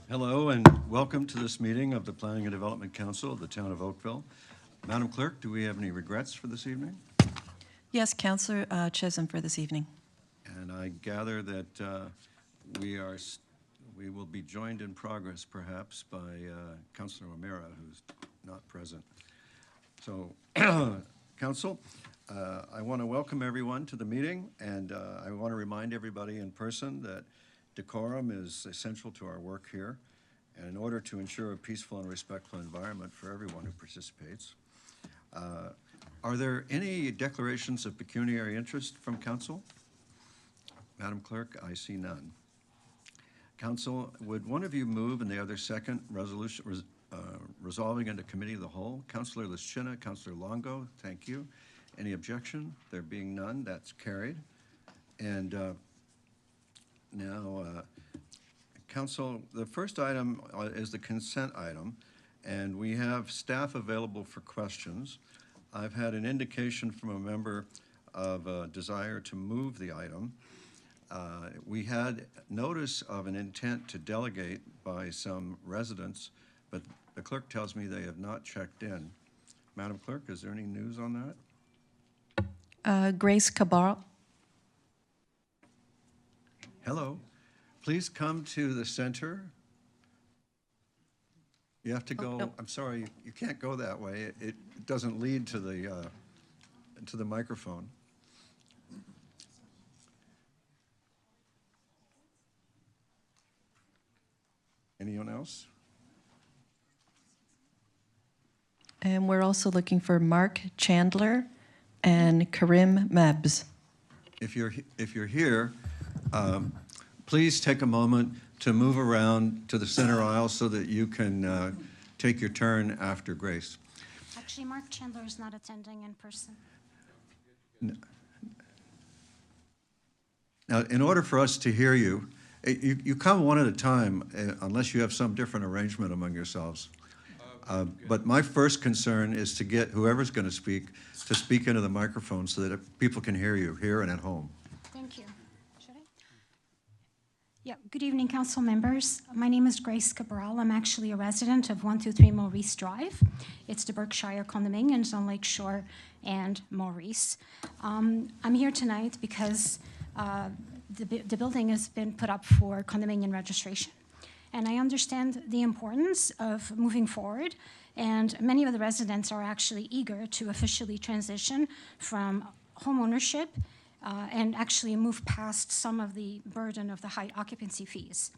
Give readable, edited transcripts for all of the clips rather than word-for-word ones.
Hello and welcome to this meeting of the Planning and Development Council of the Town of Oakville. Madam Clerk, do we have any regrets for this evening? Yes, Councillor Chisholm for this evening. And I gather that we will be joined in progress perhaps by Councillor O'Meara, who's not present. So, Council, I want to welcome everyone to the meeting, and I want to remind everybody in person that decorum is essential to our work here, and in order to ensure a peaceful and respectful environment for everyone who participates. Are there any declarations of pecuniary interest from Council? Madam Clerk, I see none. Council, would one of you move and the other second resolution resolving into committee of the whole? Councillor Lischina, Councillor Longo, thank you. Any objection? There being none, that's carried. And now, Council, the first item is the consent item, and we have staff available for questions. I've had an indication from a member of a desire to move the item. We had notice of an intent to delegate by some residents, but the clerk tells me they have not checked in. Madam Clerk, is there any news on that? Grace Cabral. Hello. Please come to the center. You have to go, no. I'm sorry, you can't go that way. It doesn't lead to the microphone. Anyone else? And we're also looking for Mark Chandler and Karim Mebs. If you're here, please take a moment to move around to the center aisle so that you can take your turn after Grace. Actually, Mark Chandler is not attending in person. Now, in order for us to hear you, you come one at a time, unless you have some different arrangement among yourselves. But my first concern is to get whoever's going to speak into the microphone so that people can hear you here and at home. Thank you. Should I? Yeah, good evening, council members. My name is Grace Cabral. I'm actually a resident of 123 Maurice Drive. It's the Berkshire condominiums on Lake Shore and Maurice. I'm here tonight because the building has been put up for condominium registration. And I understand the importance of moving forward, and many of the residents are actually eager to officially transition from home ownership and actually move past some of the burden of the high occupancy fees.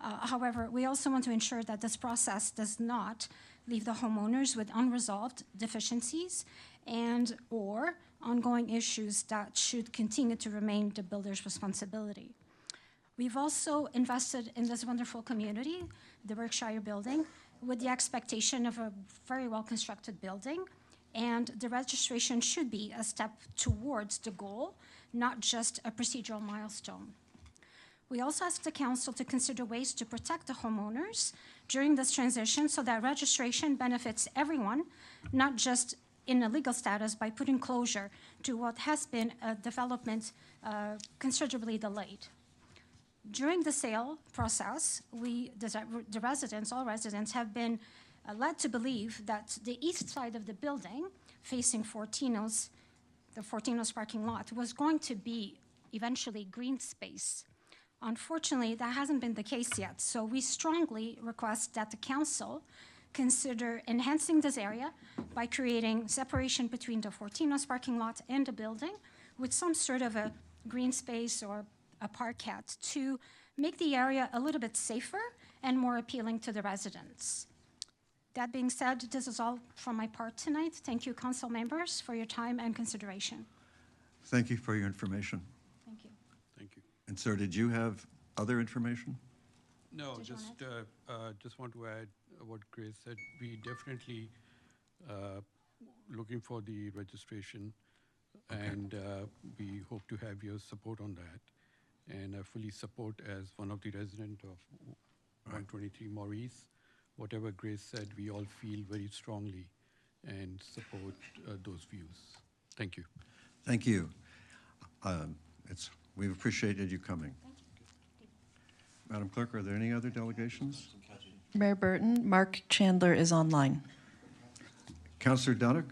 However, we also want to ensure that this process does not leave the homeowners with unresolved deficiencies and or ongoing issues that should continue to remain the builder's responsibility. We've also invested in this wonderful community, the Berkshire building, with the expectation of a very well-constructed building, and the registration should be a step towards the goal, not just a procedural milestone. We also asked the council to consider ways to protect the homeowners during this transition so that registration benefits everyone, not just in a legal status by putting closure to what has been a development considerably delayed. During the sale process, all residents have been led to believe that the east side of the building, facing the Fortino's parking lot, was going to be eventually green space. Unfortunately, that hasn't been the case yet, so we strongly request that the council consider enhancing this area by creating separation between the Fortino's parking lot and the building with some sort of a green space or a parkette to make the area a little bit safer and more appealing to the residents. That being said, this is all from my part tonight. Thank you, council members, for your time and consideration. Thank you for your information. Thank you. Thank you. And sir, did you have other information? No, Did you just want to add what Grace said. We definitely looking for the registration, Okay. and we hope to have your support on that. And I fully support, as one of the residents of 123 Maurice, whatever Grace said, we all feel very strongly and support those views. Thank you. Thank you. We've appreciated you coming. Thank you. Madam Clerk, are there any other delegations? Mayor Burton, Mark Chandler is online. Councillor Duddick?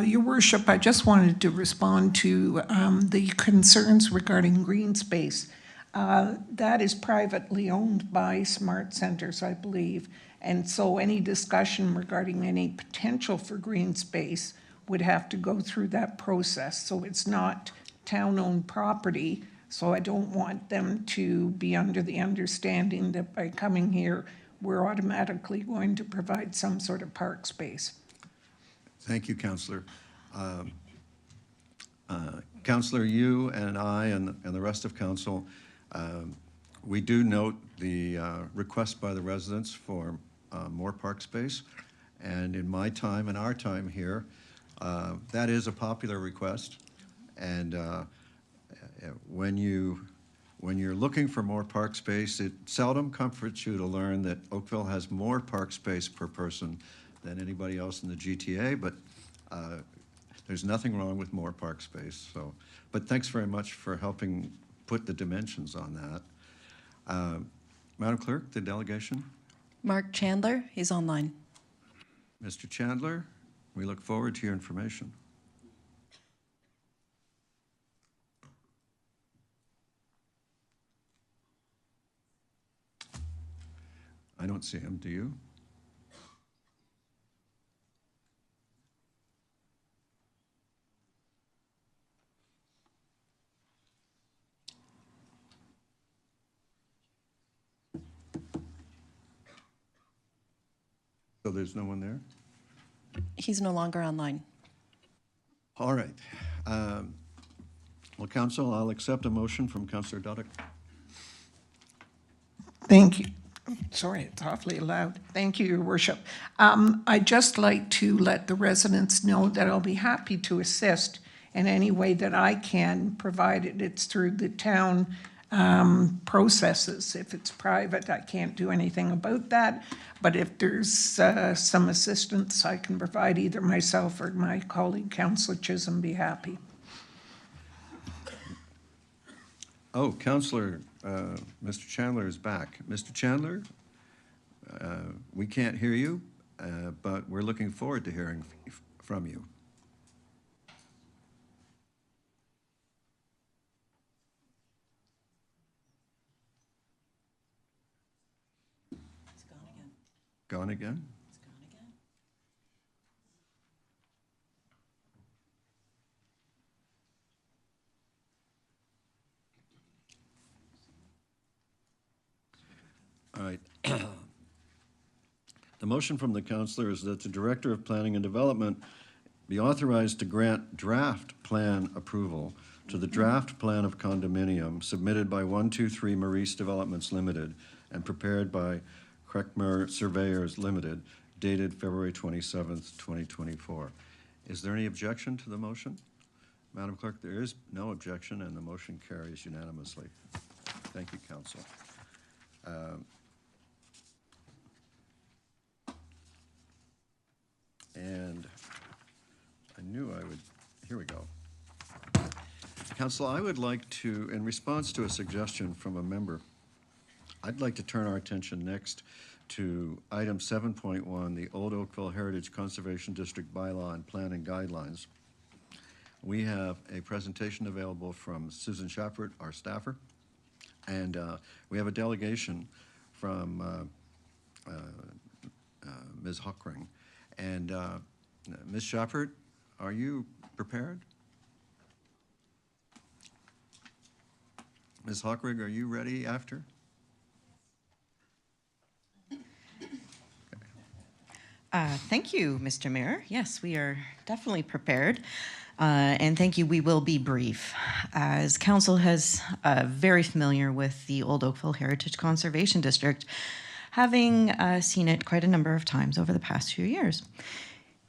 Your Worship, I just wanted to respond to the concerns regarding green space. That is privately owned by Smart Centers, I believe. And so any discussion regarding any potential for green space would have to go through that process. So it's not town-owned property. So I don't want them to be under the understanding that by coming here, we're automatically going to provide some sort of park space. Thank you, Councillor. Councillor, you and I and the rest of council, we do note the request by the residents for more park space. And in my time and our time here, that is a popular request. And when you're looking for more park space, it seldom comforts you to learn that Oakville has more park space per person than anybody else in the GTA, but there's nothing wrong with more park space. So, but thanks very much for helping put the dimensions on that. Madam Clerk, the delegation. Mark Chandler, he's online. Mr. Chandler, we look forward to your information. I don't see him, do you? So there's no one there? He's no longer online. All right. Well, Council, I'll accept a motion from Councillor Duddick. Thank you. Sorry, it's awfully loud. Thank you, Your Worship. I'd just like to let the residents know that I'll be happy to assist in any way that I can, provided it's through the town processes. If it's private, I can't do anything about that. But if there's some assistance I can provide, either myself or my colleague, Councillor Chisholm, be happy. Oh, Councillor, Mr. Chandler is back. Mr. Chandler, we can't hear you, but we're looking forward to hearing from you. It's gone again. Gone again? It's gone again. All right. The motion from the councillor is that the Director of Planning and Development be authorized to grant draft plan approval to the draft plan of condominium submitted by 123 Maurice Developments Limited and prepared by Kreckmer Surveyors Limited, dated February 27th, 2024. Is there any objection to the motion? Madam Clerk, there is no objection, and the motion carries unanimously. Thank you, Council. And I knew I would, here we go. Council, I would like to, in response to a suggestion from a member, I'd like to turn our attention next to item 7.1, the Old Oakville Heritage Conservation District Bylaw and Planning Guidelines. We have a presentation available from Susan Shafford, our staffer, and we have a delegation from Ms. Hockring. And Ms. Shafford, are you prepared? Ms. Hockring, are you ready after? Thank you, Mr. Mayor. Yes, we are definitely prepared. And thank you, we will be brief. As Council has very familiar with the Old Oakville Heritage Conservation District, having seen it quite a number of times over the past few years.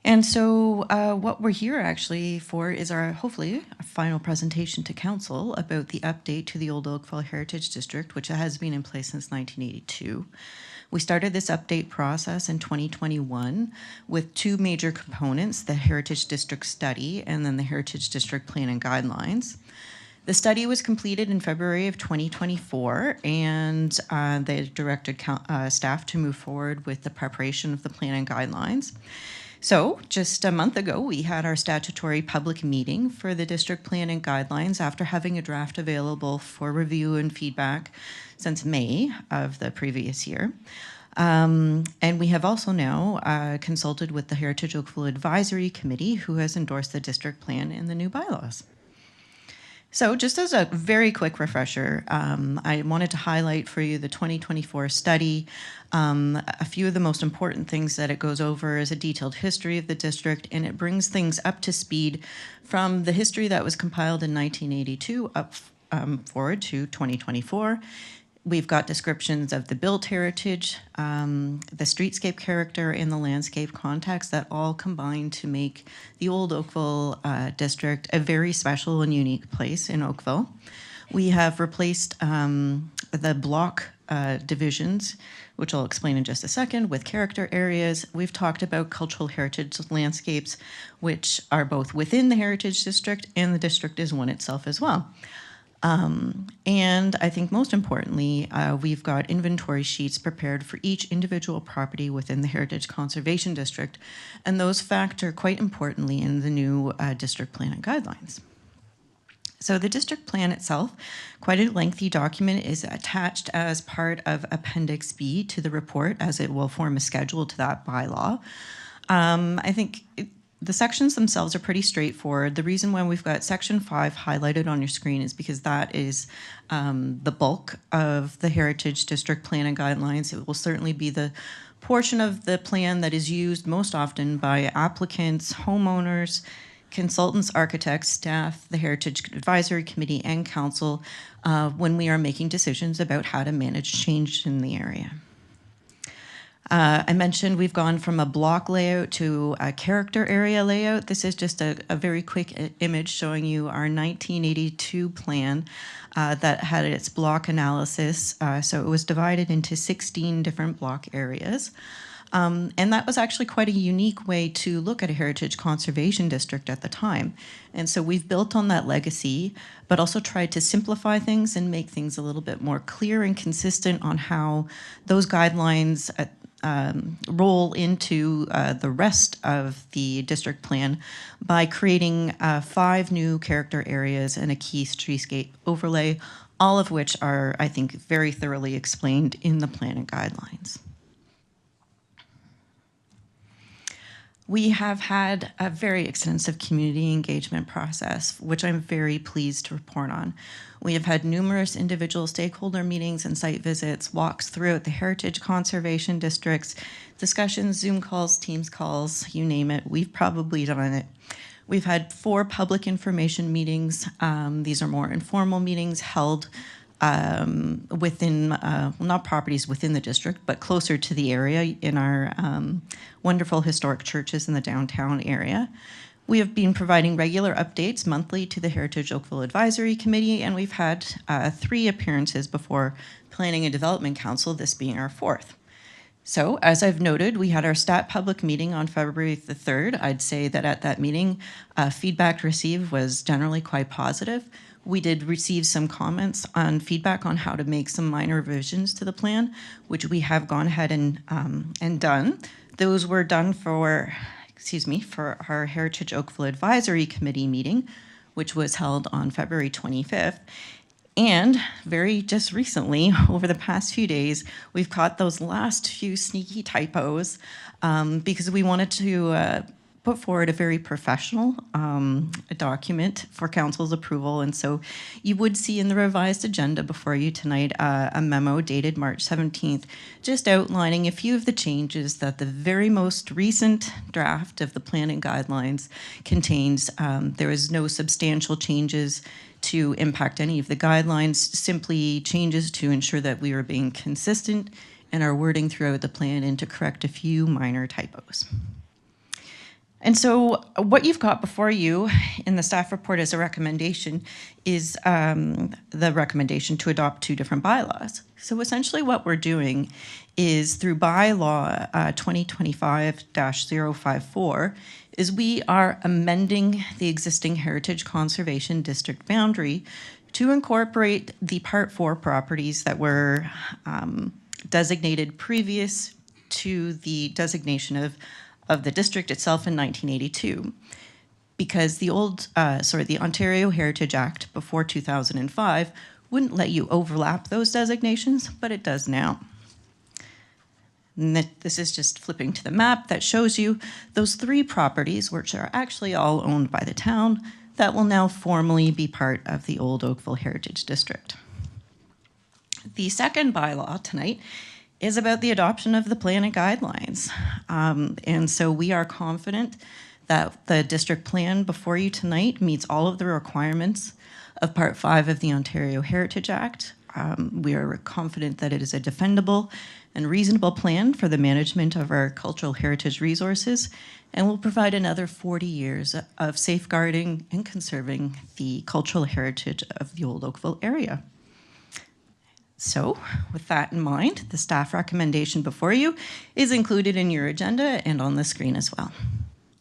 And so what we're here actually for is our, hopefully, a final presentation to Council about the update to the Old Oakville Heritage District, which has been in place since 1982. We started this update process in 2021 with two major components, the Heritage District Study and then the Heritage District Plan and Guidelines. The study was completed in February of 2024, and they directed staff to move forward with the preparation of the plan and guidelines. So just a month ago, we had our statutory public meeting for the district plan and guidelines after having a draft available for review and feedback since May of the previous year. And we have also now consulted with the Heritage Oakville Advisory Committee, who has endorsed the district plan and the new bylaws. So just as a very quick refresher, I wanted to highlight for you the 2024 study. A few of the most important things that it goes over is a detailed history of the district, and it brings things up to speed from the history that was compiled in 1982 up forward to 2024. We've got descriptions of the built heritage, the streetscape character, and the landscape context that all combine to make the Old Oakville district a very special and unique place in Oakville. We have replaced the block divisions, which I'll explain in just a second, with character areas. We've talked about cultural heritage landscapes, which are both within the heritage district, and the district is one itself as well. And I think most importantly, we've got inventory sheets prepared for each individual property within the Heritage Conservation District, and those factor quite importantly in the new district plan and guidelines. So the district plan itself, quite a lengthy document, is attached as part of Appendix B to the report, as it will form a schedule to that bylaw. I think the sections themselves are pretty straightforward. The reason why we've got Section 5 highlighted on your screen is because that is the bulk of the Heritage District Plan and Guidelines. It will certainly be the portion of the plan that is used most often by applicants, homeowners, consultants, architects, staff, the Heritage Advisory Committee, and Council when we are making decisions about how to manage change in the area. I mentioned we've gone from a block layout to a character area layout. This is just a very quick image showing you our 1982 plan that had its block analysis. So it was divided into 16 different block areas. And that was actually quite a unique way to look at a heritage conservation district at the time. And so we've built on that legacy, but also tried to simplify things and make things a little bit more clear and consistent on how those guidelines roll into the rest of the district plan by creating 5 new character areas and a key streetscape overlay, all of which are, I think, very thoroughly explained in the plan and guidelines. We have had a very extensive community engagement process, which I'm very pleased to report on. We have had numerous individual stakeholder meetings and site visits, walks throughout the heritage conservation districts, discussions, Zoom calls, Teams calls, you name it, we've probably done it. We've had 4 public information meetings. These are more informal meetings held within, not properties within the district, but closer to the area in our wonderful historic churches in the downtown area. We have been providing regular updates monthly to the Heritage Oakville Advisory Committee, and we've had 3 appearances before Planning and Development Council, this being our 4th. So, as I've noted, we had our STAT public meeting on February the 3rd. I'd say that at that meeting, feedback received was generally quite positive. We did receive some comments on feedback on how to make some minor revisions to the plan, which we have gone ahead and done. Those were done for our Heritage Oakville Advisory Committee meeting, which was held on February 25th. And very just recently, over the past few days, we've caught those last few sneaky typos because we wanted to put forward a very professional document for council's approval. And so you would see in the revised agenda before you tonight a memo dated March 17th, just outlining a few of the changes that the very most recent draft of the plan and guidelines contains. There is no substantial changes to impact any of the guidelines, simply changes to ensure that we are being consistent in our wording throughout the plan and to correct a few minor typos. And so what you've got before you in the staff report as a recommendation is the recommendation to adopt two different bylaws. So essentially what we're doing is through bylaw 2025-054 is we are amending the existing Heritage Conservation District boundary to incorporate the Part 4 properties that were designated previous to the designation of the district itself in 1982, because the the Ontario Heritage Act before 2005 wouldn't let you overlap those designations, but it does now. And this is just flipping to the map that shows you those three properties, which are actually all owned by the town, that will now formally be part of the Old Oakville Heritage District. The second bylaw tonight is about the adoption of the plan and guidelines. And so we are confident that the district plan before you tonight meets all of the requirements of Part 5 of the Ontario Heritage Act. We are confident that it is a defendable and reasonable plan for the management of our cultural heritage resources, and will provide another 40 years of safeguarding and conserving the cultural heritage of the Old Oakville area. So, with that in mind, the staff recommendation before you is included in your agenda and on the screen as well.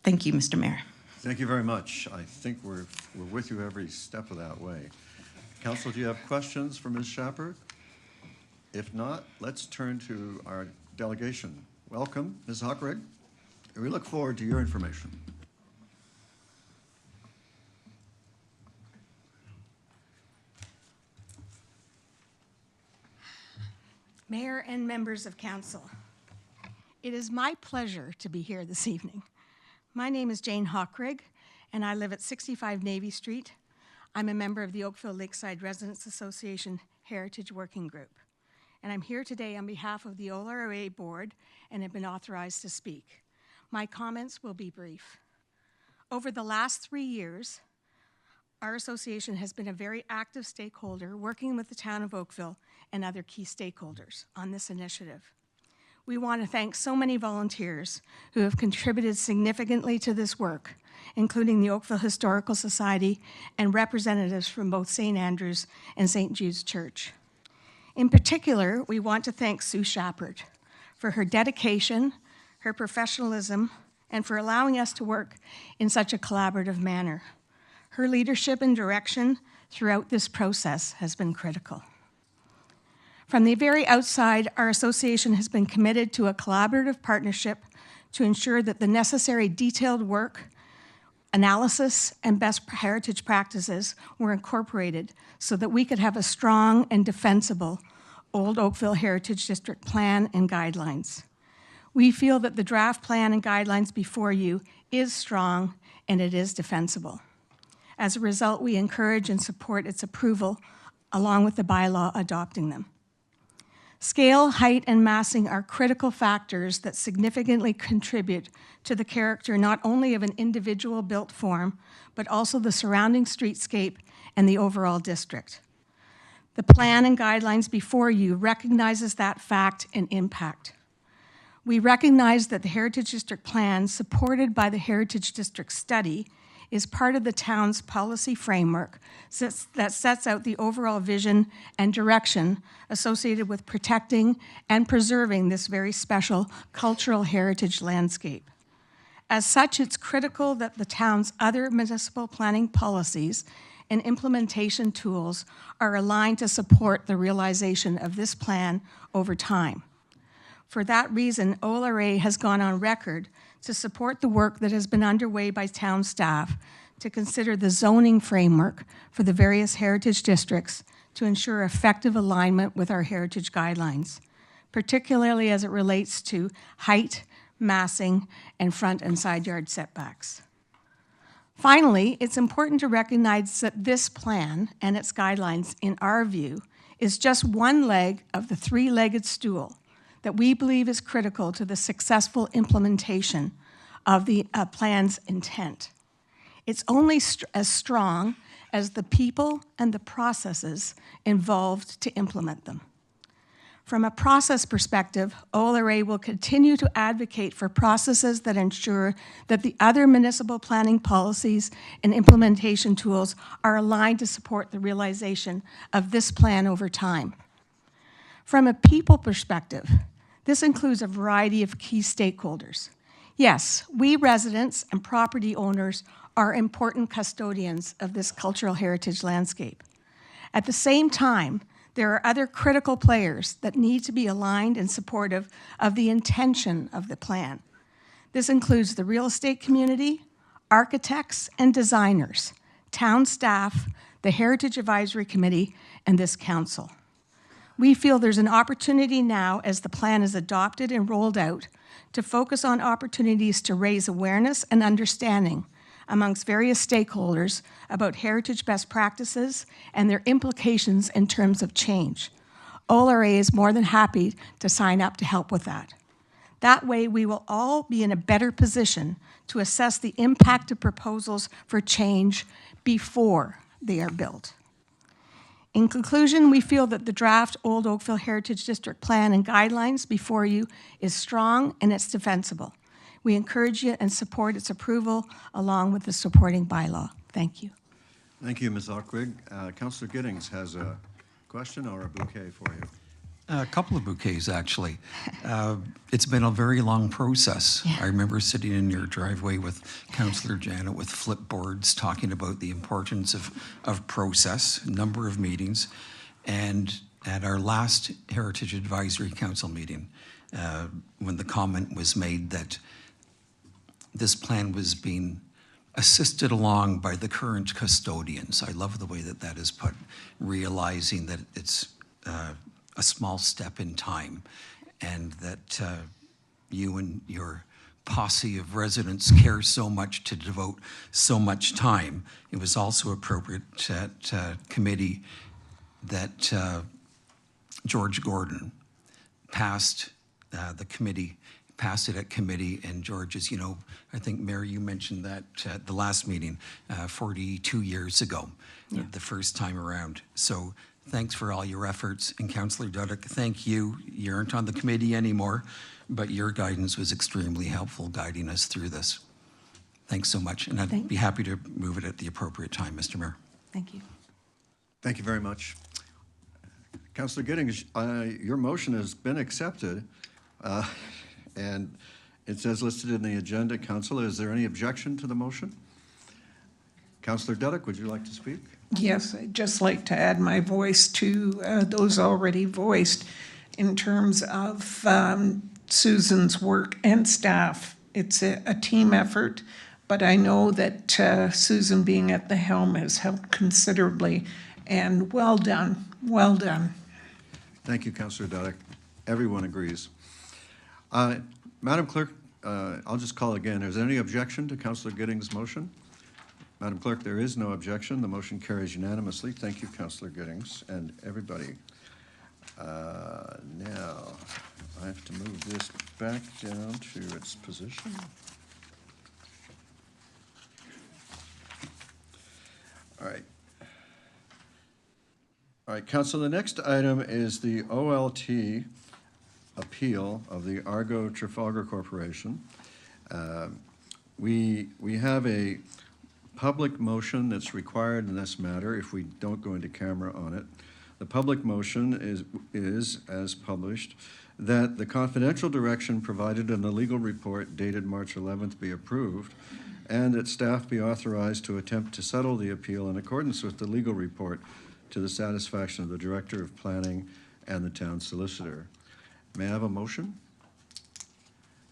Thank you, Mr. Mayor. Thank you very much. I think we're with you every step of that way. Council, do you have questions for Ms. Shepard? If not, let's turn to our delegation. Welcome, Ms. Hockrig. We look forward to your information. Mayor and members of council, it is my pleasure to be here this evening. My name is Jane Hockrig, and I live at 65 Navy Street. I'm a member of the Oakville Lakeside Residents Association Heritage Working Group, and I'm here today on behalf of the OLRA Board and have been authorized to speak. My comments will be brief. Over the last 3 years, our association has been a very active stakeholder working with the town of Oakville and other key stakeholders on this initiative. We want to thank so many volunteers who have contributed significantly to this work, including the Oakville Historical Society and representatives from both St. Andrew's and St. Jude's Church. In particular, we want to thank Sue Shepard for her dedication, her professionalism, and for allowing us to work in such a collaborative manner. Her leadership and direction throughout this process has been critical. From the very outside, our association has been committed to a collaborative partnership to ensure that the necessary detailed work, analysis, and best heritage practices were incorporated so that we could have a strong and defensible Old Oakville Heritage District plan and guidelines. We feel that the draft plan and guidelines before you is strong and it is defensible. As a result, we encourage and support its approval along with the bylaw adopting them. Scale, height, and massing are critical factors that significantly contribute to the character not only of an individual built form, but also the surrounding streetscape and the overall district. The plan and guidelines before you recognizes that fact and impact. We recognize that the Heritage District Plan, supported by the Heritage District Study, is part of the town's policy framework that sets out the overall vision and direction associated with protecting and preserving this very special cultural heritage landscape. As such, it's critical that the town's other municipal planning policies and implementation tools are aligned to support the realization of this plan over time. For that reason, OLRA has gone on record to support the work that has been underway by town staff to consider the zoning framework for the various heritage districts to ensure effective alignment with our heritage guidelines, particularly as it relates to height, massing, and front and side yard setbacks. Finally, it's important to recognize that this plan and its guidelines, in our view, is just one leg of the three-legged stool that we believe is critical to the successful implementation of the plan's intent. It's only as strong as the people and the processes involved to implement them. From a process perspective, OLRA will continue to advocate for processes that ensure that the other municipal planning policies and implementation tools are aligned to support the realization of this plan over time. From a people perspective, this includes a variety of key stakeholders. Yes, we residents and property owners are important custodians of this cultural heritage landscape. At the same time, there are other critical players that need to be aligned and supportive of the intention of the plan. This includes the real estate community, architects and designers, town staff, the Heritage Advisory Committee, and this council. We feel there's an opportunity now, as the plan is adopted and rolled out, to focus on opportunities to raise awareness and understanding amongst various stakeholders about heritage best practices and their implications in terms of change. OLRA is more than happy to sign up to help with that. That way, we will all be in a better position to assess the impact of proposals for change before they are built. In conclusion, we feel that the draft Old Oakville Heritage District Plan and guidelines before you is strong and it's defensible. We encourage you and support its approval along with the supporting bylaw. Thank you. Thank you, Ms. Ockrig. Councillor Giddings has a question or a bouquet for you. A couple of bouquets, actually. It's been a very long process. I remember sitting in your driveway with Councillor Janet with flipboards talking about the importance of process, number of meetings, and at our last Heritage Advisory Council meeting, when the comment was made that this plan was being assisted along by the current custodians. I love the way that that is put, realizing that it's a small step in time, and that you and your posse of residents care so much to devote so much time. It was also appropriate at committee that George Gordon passed the committee, passed it at committee, and George, as you know, I think, Mayor, you mentioned that at the last meeting, 42 years ago, the first time around. So thanks for all your efforts. And Councillor Duddick, thank you. You aren't on the committee anymore, but your guidance was extremely helpful guiding us through this. Thanks so much. And I'd be happy to move it at the appropriate time, Mr. Mayor. Thank you. Thank you very much. Councillor Giddings, your motion has been accepted, and it says listed in the agenda. Councillor, is there any objection to the motion? Councillor Duddick, would you like to speak? Yes, I'd just like to add my voice to those already voiced in terms of Susan's work and staff. It's a team effort, but I know that Susan being at the helm has helped considerably, and well done, well done. Thank you, Councillor Duddick. Everyone agrees. Madam Clerk, I'll just call again. Is there any objection to Councillor Giddings' motion? Madam Clerk, there is no objection. The motion carries unanimously. Thank you, Councillor Giddings, and everybody. Now, I have to move this back down to its position. All right. All right, Council, the next item is the OLT appeal of the Argo Trafalgar Corporation. We have a public motion that's required in this matter if we don't go into camera on it. The public motion is as published, that the confidential direction provided in the legal report dated March 11th be approved, and that staff be authorized to attempt to settle the appeal in accordance with the legal report to the satisfaction of the Director of Planning and the Town Solicitor. May I have a motion?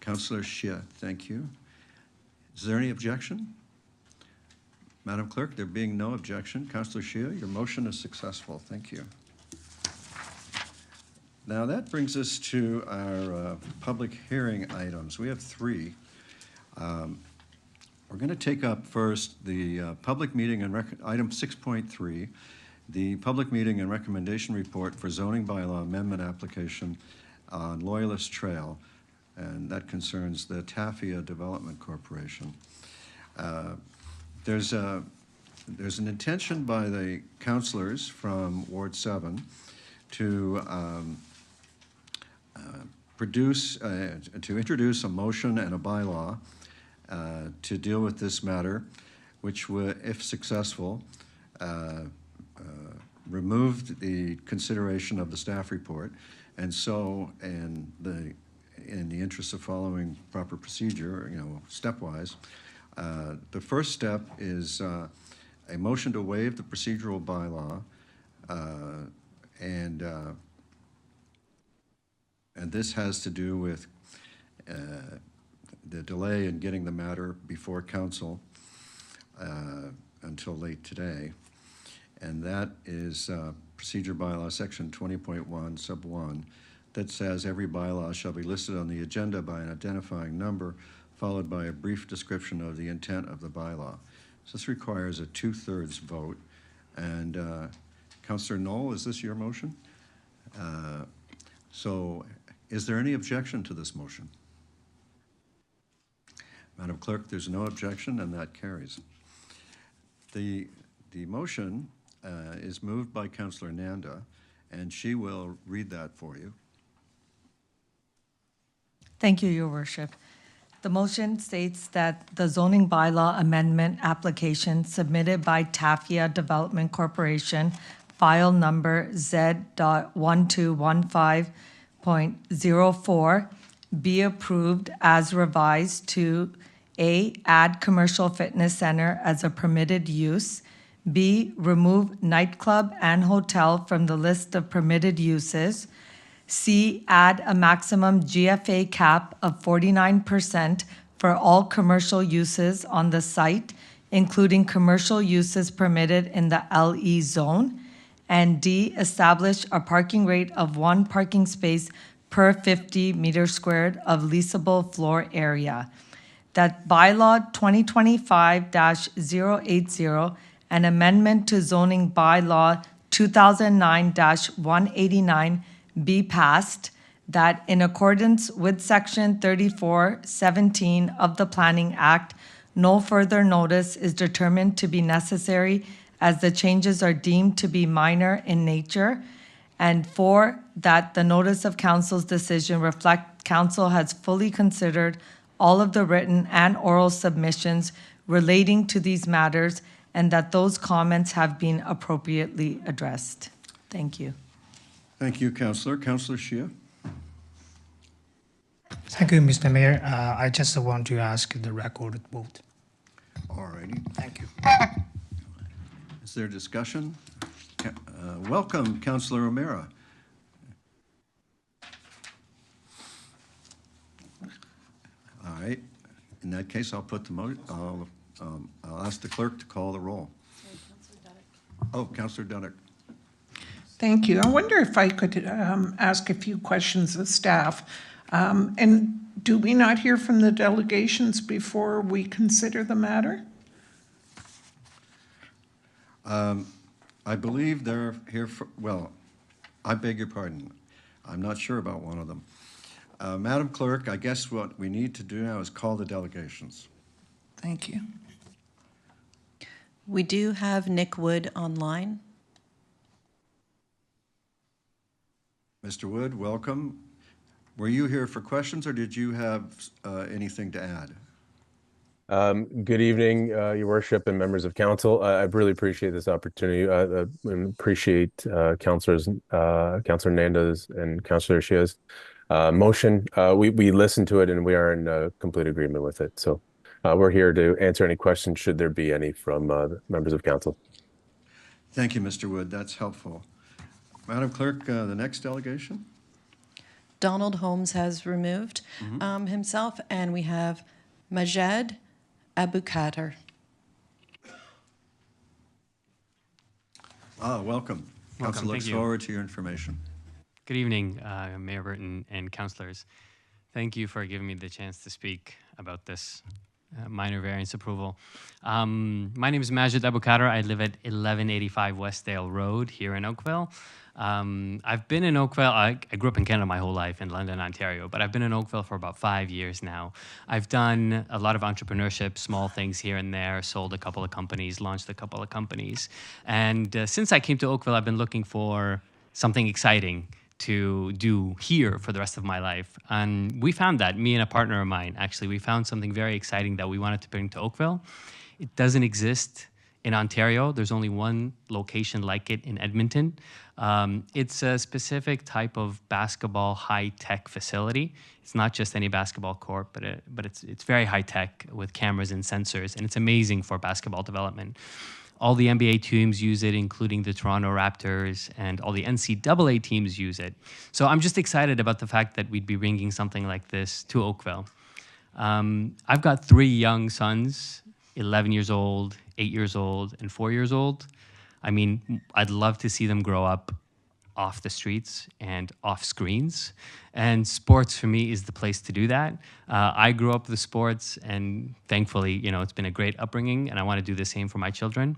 Councillor Xie, thank you. Is there any objection? Madam Clerk, there being no objection, Councillor Xie, your motion is successful. Thank you. Now that brings us to our public hearing items. We have three. We're going to take up first the public meeting and item 6.3, the public meeting and recommendation report for zoning bylaw amendment application on Loyalist Trail, and that concerns the Tafia Development Corporation. There's an intention by the councillors from Ward 7 to to introduce a motion and a bylaw to deal with this matter, which would, if successful, remove the consideration of the staff report. And so, in the interest of following proper procedure, stepwise, the first step is a motion to waive the procedural bylaw, and this has to do with the delay in getting the matter before council until late today. And that is Procedure Bylaw, Section 20.1, Sub 1, that says every bylaw shall be listed on the agenda by an identifying number, followed by a brief description of the intent of the bylaw. So this requires a 2/3 vote. And Councillor Knoll, is this your motion? So is there any objection to this motion? Madam Clerk, there's no objection, and that carries. The motion is moved by Councillor Nanda, and she will read that for you. Thank you, Your Worship. The motion states that the zoning bylaw amendment application submitted by Tafia Development Corporation, file number Z.1215.04, be approved as revised to A, add commercial fitness center as a permitted use, B, remove nightclub and hotel from the list of permitted uses, C, add a maximum GFA cap of 49% for all commercial uses on the site, including commercial uses permitted in the LE zone, and D, establish a parking rate of 1 parking space per 50 meters squared of leasable floor area. That bylaw 2025-080, an amendment to zoning bylaw 2009-189 be passed, that in accordance with Section 3417 of the Planning Act, no further notice is determined to be necessary as the changes are deemed to be minor in nature, and 4, that the notice of council's decision reflect council has fully considered all of the written and oral submissions relating to these matters, and that those comments have been appropriately addressed. Thank you. Thank you, Councillor. Councillor Shia? Thank you, Mr. Mayor. I just want to ask the recorded vote. All righty. Thank you. Is there discussion? Welcome, Councillor O'Meara. All right. In that case, I'll put the I'll ask the clerk to call the roll. Oh, Councillor Dunick. Thank you. I wonder if I could ask a few questions of staff. And do we not hear from the delegations before we consider the matter? I believe they're here for, well, I beg your pardon. I'm not sure about one of them. Madam Clerk, I guess what we need to do now is call the delegations. Thank you. We do have Nick Wood online. Mr. Wood, welcome. Were you here for questions, or did you have anything to add? Good evening, Your Worship and members of council. I really appreciate this opportunity. I appreciate Councillor Nanda's and Councillor Shia's motion. We listened to it and we are in complete agreement with it. So we're here to answer any questions, should there be any, from members of council. Thank you, Mr. Wood. That's helpful. Madam Clerk, the next delegation? Donald Holmes has removed himself, and we have Majed Abukadr. Welcome. Council looks forward to your information. Good evening, Mayor Burton and councillors. Thank you for giving me the chance to speak about this minor variance approval. My name is Majed Abukadr. I live at 1185 Westdale Road here in Oakville. I've been in Oakville. I grew up in Canada my whole life, in London, Ontario, but I've been in Oakville for about 5 years now. I've done a lot of entrepreneurship, small things here and there, sold a couple of companies, launched a couple of companies. And since I came to Oakville, I've been looking for something exciting to do here for the rest of my life. And we found that, me and a partner of mine, actually, we found something very exciting that we wanted to bring to Oakville. It doesn't exist in Ontario. There's only one location like it in Edmonton. It's a specific type of basketball high-tech facility. It's not just any basketball court, but it's very high-tech with cameras and sensors, and it's amazing for basketball development. All the NBA teams use it, including the Toronto Raptors, and all the NCAA teams use it. So I'm just excited about the fact that we'd be bringing something like this to Oakville. I've got 3 young sons, 11 years old, 8 years old, and 4 years old. I mean, I'd love to see them grow up off the streets and off screens. And sports for me is the place to do that. I grew up with sports, and thankfully, you know, it's been a great upbringing, and I want to do the same for my children.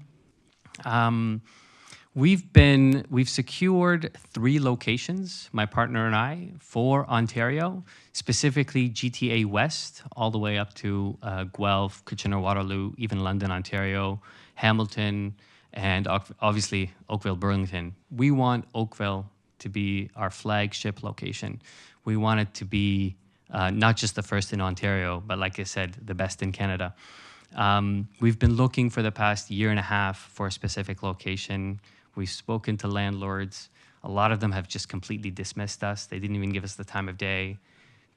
We've secured 3 locations, my partner and I, for Ontario, specifically GTA West, all the way up to Guelph, Kitchener-Waterloo, even London, Ontario, Hamilton, and obviously Oakville, Burlington. We want Oakville to be our flagship location. We want it to be not just the first in Ontario, but like I said, the best in Canada. We've been looking for the past year and a half for a specific location. We've spoken to landlords. A lot of them have just completely dismissed us. They didn't even give us the time of day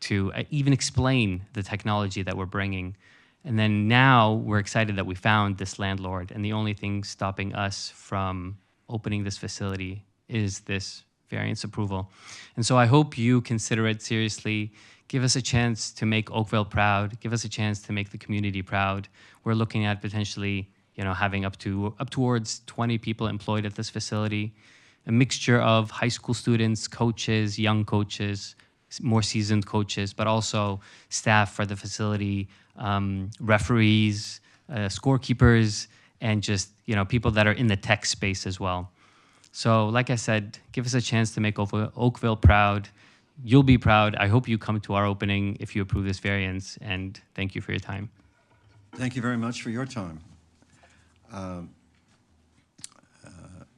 to even explain the technology that we're bringing. And then now we're excited that we found this landlord, and the only thing stopping us from opening this facility is this variance approval. And so I hope you consider it seriously. Give us a chance to make Oakville proud. Give us a chance to make the community proud. We're looking at potentially, you know, having up towards 20 people employed at this facility, a mixture of high school students, coaches, young coaches, more seasoned coaches, but also staff for the facility, referees, scorekeepers, and just, you know, people that are in the tech space as well. So like I said, give us a chance to make Oakville proud. You'll be proud. I hope you come to our opening if you approve this variance, and thank you for your time. Thank you very much for your time.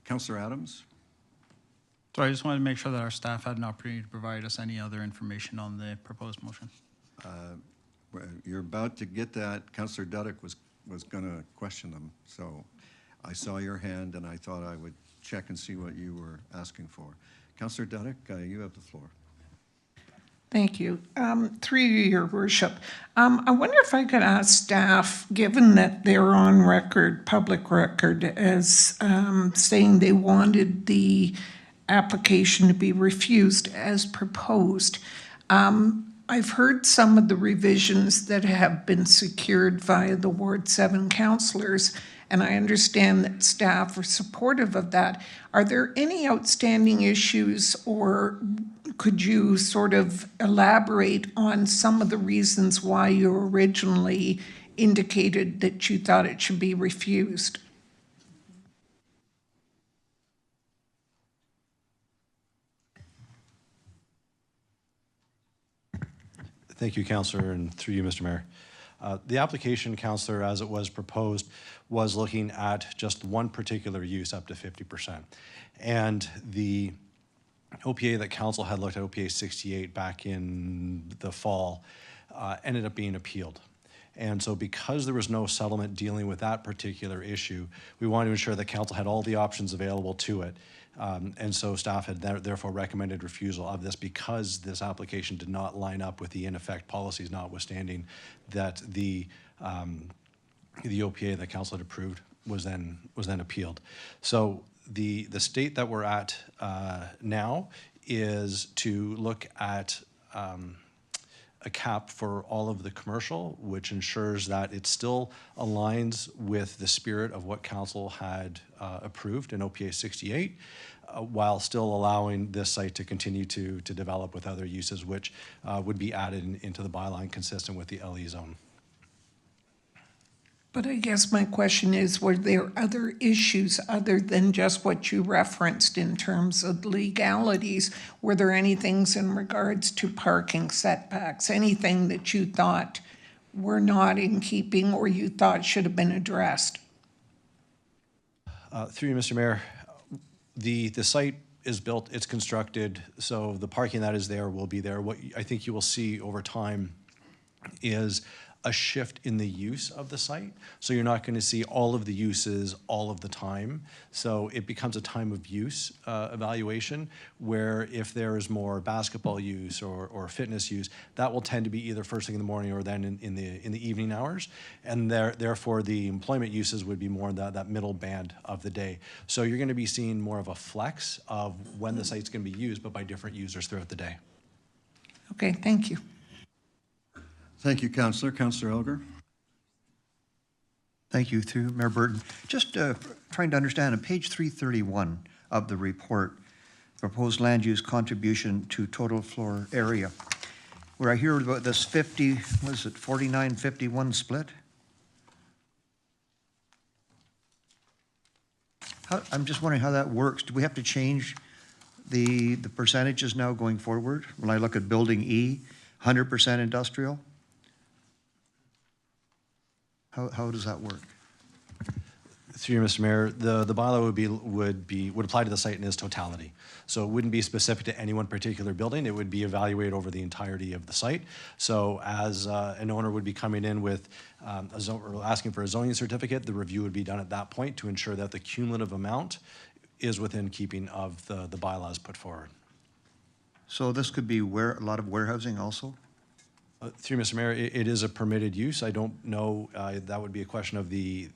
Councillor Adams? So I just wanted to make sure that our staff had an opportunity to provide us any other information on the proposed motion. You're about to get that. Councillor Duddick was going to question them. So I saw your hand, and I thought I would check and see what you were asking for. Councillor Duddick, you have the floor. Thank you. Through you, Your Worship, I wonder if I could ask staff, given that they're on record, public record, as saying they wanted the application to be refused as proposed. I've heard some of the revisions that have been secured via the Ward 7 councillors, and I understand that staff are supportive of that. Are there any outstanding issues, or could you sort of elaborate on some of the reasons why you originally indicated that you thought it should be refused? Thank you, Councillor, and through you, Mr. Mayor. The application, Councillor, as it was proposed, was looking at just one particular use up to 50%. And the OPA that Council had looked at, OPA 68, back in the fall, ended up being appealed. And so because there was no settlement dealing with that particular issue, we wanted to ensure that Council had all the options available to it. And so staff had therefore recommended refusal of this because this application did not line up with the in effect policies, notwithstanding that the OPA that Council had approved was then appealed. So the state that we're at now is to look at a cap for all of the commercial, which ensures that it still aligns with the spirit of what Council had approved in OPA 68, while still allowing this site to continue to develop with other uses, which would be added into the byline consistent with the LE zone. But I guess my question is, were there other issues other than just what you referenced in terms of legalities? Were there any things in regards to parking setbacks, anything that you thought were not in keeping or you thought should have been addressed? Through you, Mr. Mayor, the site is built, it's constructed, so the parking that is there will be there. What I think you will see over time is a shift in the use of the site. So you're not going to see all of the uses all of the time. So it becomes a time of use evaluation, where if there is more basketball use or fitness use, that will tend to be either first thing in the morning or then in the evening hours. And therefore the employment uses would be more in that middle band of the day. So you're going to be seeing more of a flex of when the site's going to be used, but by different users throughout the day. Okay, thank you. Thank you, Councillor. Councillor Elgar? Thank you, through Mayor Burton. Just trying to understand, on page 331 of the report, proposed land use contribution to total floor area, where I hear about this 50, what is it, 49-51 split? I'm just wondering how that works. Do we have to change the percentages now going forward? When I look at building E, 100% industrial? How does that work? Through you, Mr. Mayor, the bylaw would apply to the site in its totality. So it wouldn't be specific to any one particular building. It would be evaluated over the entirety of the site. So as an owner would be coming in with or asking for a zoning certificate, the review would be done at that point to ensure that the cumulative amount is within keeping of the bylaws put forward. So this could be a lot of warehousing also? Through Mr. Mayor, it is a permitted use. I don't know, that would be a question of the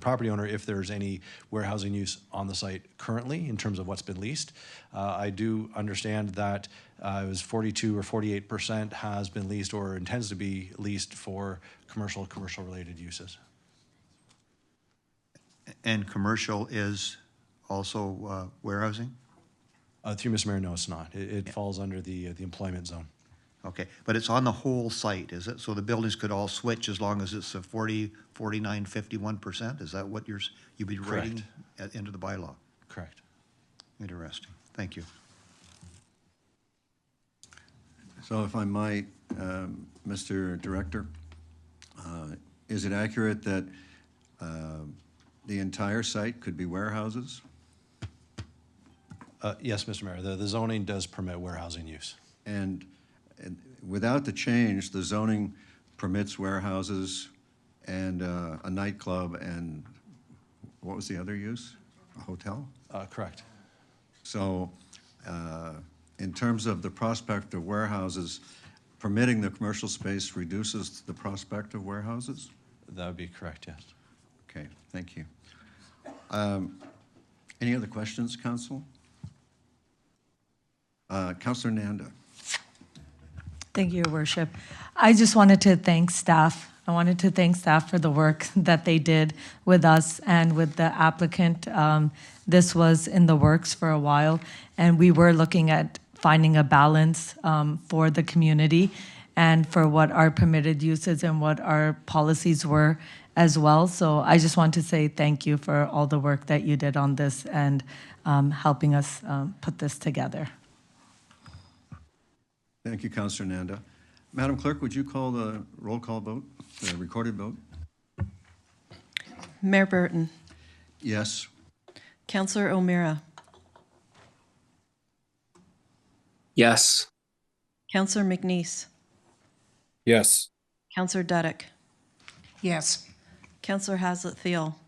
property owner if there's any warehousing use on the site currently in terms of what's been leased. I do understand that it was 42 or 48% has been leased or intends to be leased for commercial related uses. And commercial is also warehousing? Through Mr. Mayor, no, it's not. It falls under the employment zone. Okay, but it's on the whole site, is it? So the buildings could all switch as long as it's a 40, 49, 51%? Is that what you'd be writing into the bylaw? Correct. Interesting. Thank you. So if I might, Mr. Director, is it accurate that the entire site could be warehouses? Yes, Mr. Mayor, the zoning does permit warehousing use. And without the change, the zoning permits warehouses and a nightclub and what was the other use? A hotel? Correct. So in terms of the prospect of warehouses, permitting the commercial space reduces the prospect of warehouses? That would be correct, yes. Okay, thank you. Any other questions, Council? Councillor Nanda. Thank you, Your Worship. I just wanted to thank staff. I wanted to thank staff for the work that they did with us and with the applicant. This was in the works for a while, and we were looking at finding a balance for the community and for what our permitted uses and what our policies were as well. So I just want to say thank you for all the work that you did on this and helping us put this together. Thank you, Councillor Nanda. Madam Clerk, would you call the roll call vote, the recorded vote? Mayor Burton, Yes. Councillor O'Meara, Yes. Councillor McNeese, Yes. Councillor Duddick, Yes. Councillor Haslett Thiel,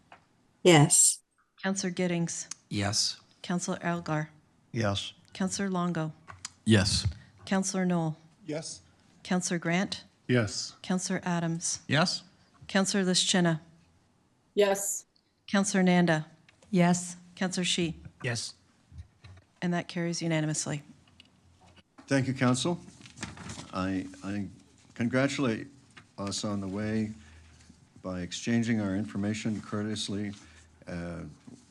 Yes. Councillor Giddings, Yes. Councillor Elgar, Yes. Councillor Longo, Yes. Councillor Knoll, Yes. Councillor Grant, Yes. Councillor Adams, Yes? Councillor Lischina, Yes. Councillor Nanda, Yes. Councillor Shi, Yes. and that carries unanimously. Thank you, Council. I congratulate us on the way by exchanging our information courteously.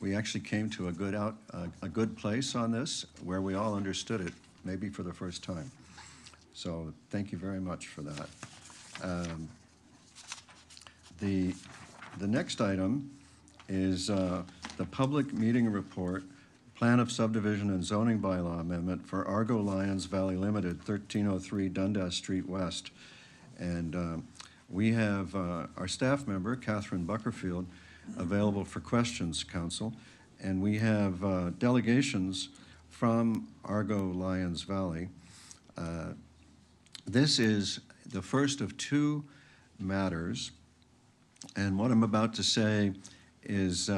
We actually came to a good place on this where we all understood it, maybe for the first time. So thank you very much for that. The next item is the public meeting report, plan of subdivision and zoning bylaw amendment for Argo Lions Valley Limited, 1303 Dundas Street West. And we have our staff member, Catherine Buckerfield, available for questions, Council. and we have delegations from Argo Lyons Valley. This is the first of two matters, and what I'm about to say is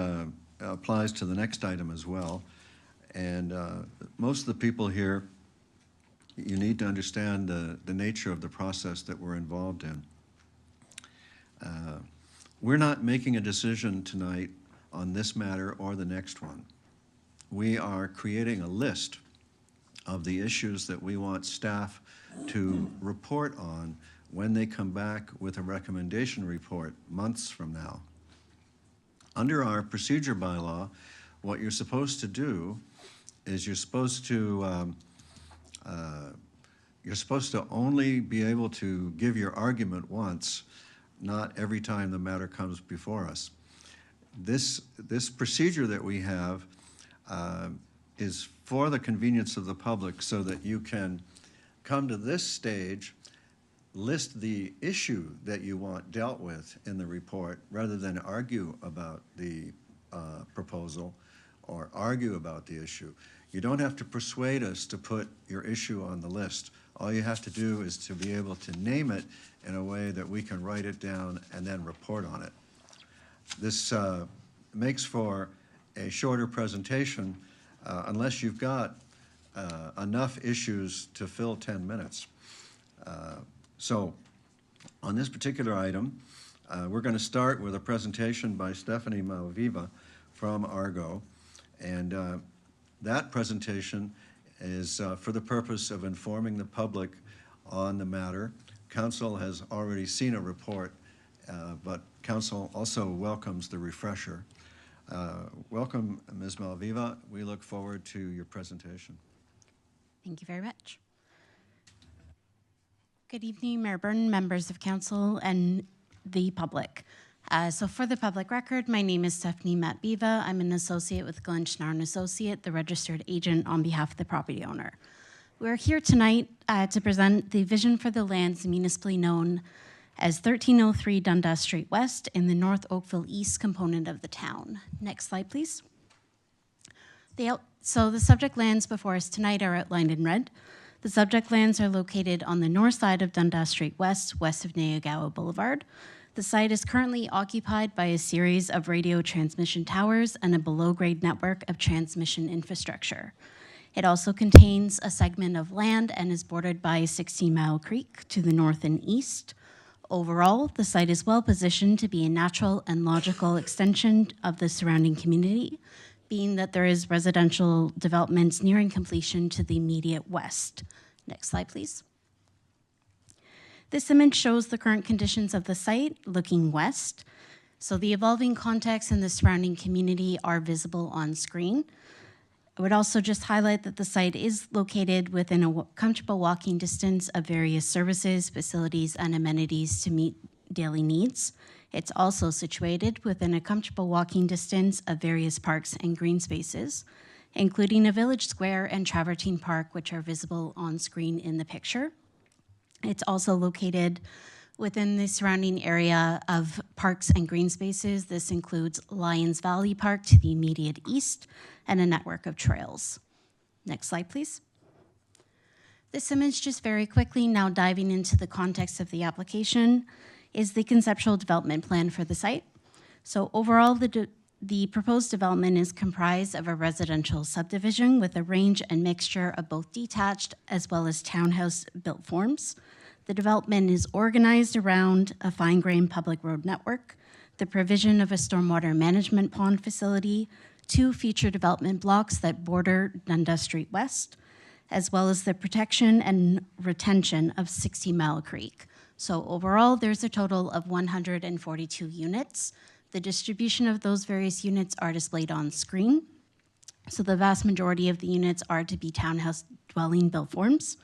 applies to the next item as well. And most of the people here, you need to understand the nature of the process that we're involved in. We're not making a decision tonight on this matter or the next one. We are creating a list of the issues that we want staff to report on when they come back with a recommendation report months from now. Under our procedure bylaw, what you're supposed to do is you're supposed to only be able to give your argument once, not every time the matter comes before us. This procedure that we have is for the convenience of the public so that you can come to this stage, list the issue that you want dealt with in the report rather than argue about the proposal or argue about the issue. You don't have to persuade us to put your issue on the list. All you have to do is to be able to name it in a way that we can write it down and then report on it. This makes for a shorter presentation unless you've got enough issues to fill 10 minutes. So on this particular item, we're going to start with a presentation by Stephanie Malviva from Argo. And that presentation is for the purpose of informing the public on the matter. Council has already seen a report, but Council also welcomes the refresher. Welcome, Ms. Malviva. We look forward to your presentation. Thank you very much. Good evening, Mayor Burton, members of council, and the public. So for the public record, my name is Stephanie Matbiva. I'm an associate with Glenn Schnarr & Associate, the registered agent on behalf of the property owner. We're here tonight to present the vision for the lands municipally known as 1303 Dundas Street West in the North Oakville East component of the town. Next slide, please. So the subject lands before us tonight are outlined in red. The subject lands are located on the north side of Dundas Street West, west of Nayagawa Boulevard. The site is currently occupied by a series of radio transmission towers and a below-grade network of transmission infrastructure. It also contains a segment of land and is bordered by 16 Mile Creek to the north and east. Overall, the site is well positioned to be a natural and logical extension of the surrounding community, being that there is residential developments nearing completion to the immediate west. Next slide, please. This image shows the current conditions of the site looking west. So the evolving context and the surrounding community are visible on screen. I would also just highlight that the site is located within a comfortable walking distance of various services, facilities, and amenities to meet daily needs. It's also situated within a comfortable walking distance of various parks and green spaces, including a village square and travertine park, which are visible on screen in the picture. It's also located within the surrounding area of parks and green spaces. This includes Lyons Valley Park to the immediate east and a network of trails. Next slide, please. This image, just very quickly, now diving into the context of the application, is the conceptual development plan for the site. So overall, the proposed development is comprised of a residential subdivision with a range and mixture of both detached as well as townhouse built forms. The development is organized around a fine-grained public road network, the provision of a stormwater management pond facility, 2 future development blocks that border Dundas Street West, as well as the protection and retention of 60 Mile Creek. So overall, there's a total of 142 units. The distribution of those various units are displayed on screen. So the vast majority of the units are to be townhouse dwelling built forms.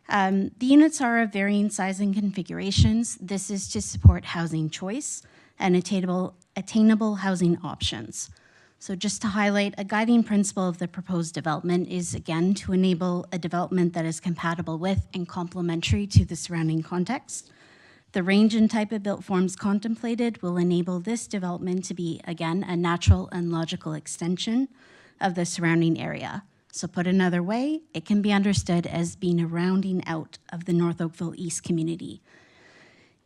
The units are of varying size and configurations. This is to support housing choice and attainable housing options. So just to highlight, a guiding principle of the proposed development is, again, to enable a development that is compatible with and complementary to the surrounding context. The range and type of built forms contemplated will enable this development to be, again, a natural and logical extension of the surrounding area. So put another way, it can be understood as being a rounding out of the North Oakville East community.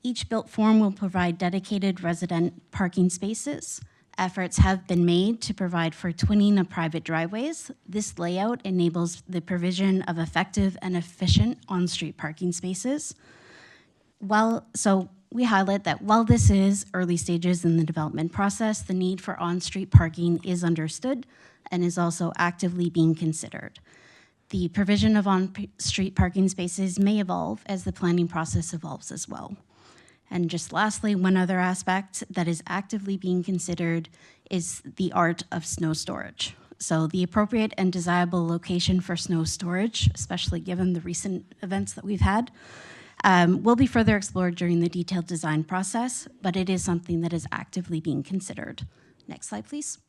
Each built form will provide dedicated resident parking spaces. Efforts have been made to provide for twinning of private driveways. This layout enables the provision of effective and efficient on-street parking spaces. So we highlight that while this is early stages in the development process, the need for on-street parking is understood and is also actively being considered. The provision of on-street parking spaces may evolve as the planning process evolves as well. And just lastly, one other aspect that is actively being considered is the art of snow storage. So the appropriate and desirable location for snow storage, especially given the recent events that we've had, will be further explored during the detailed design process, but it is something that is actively being considered. Next slide, please.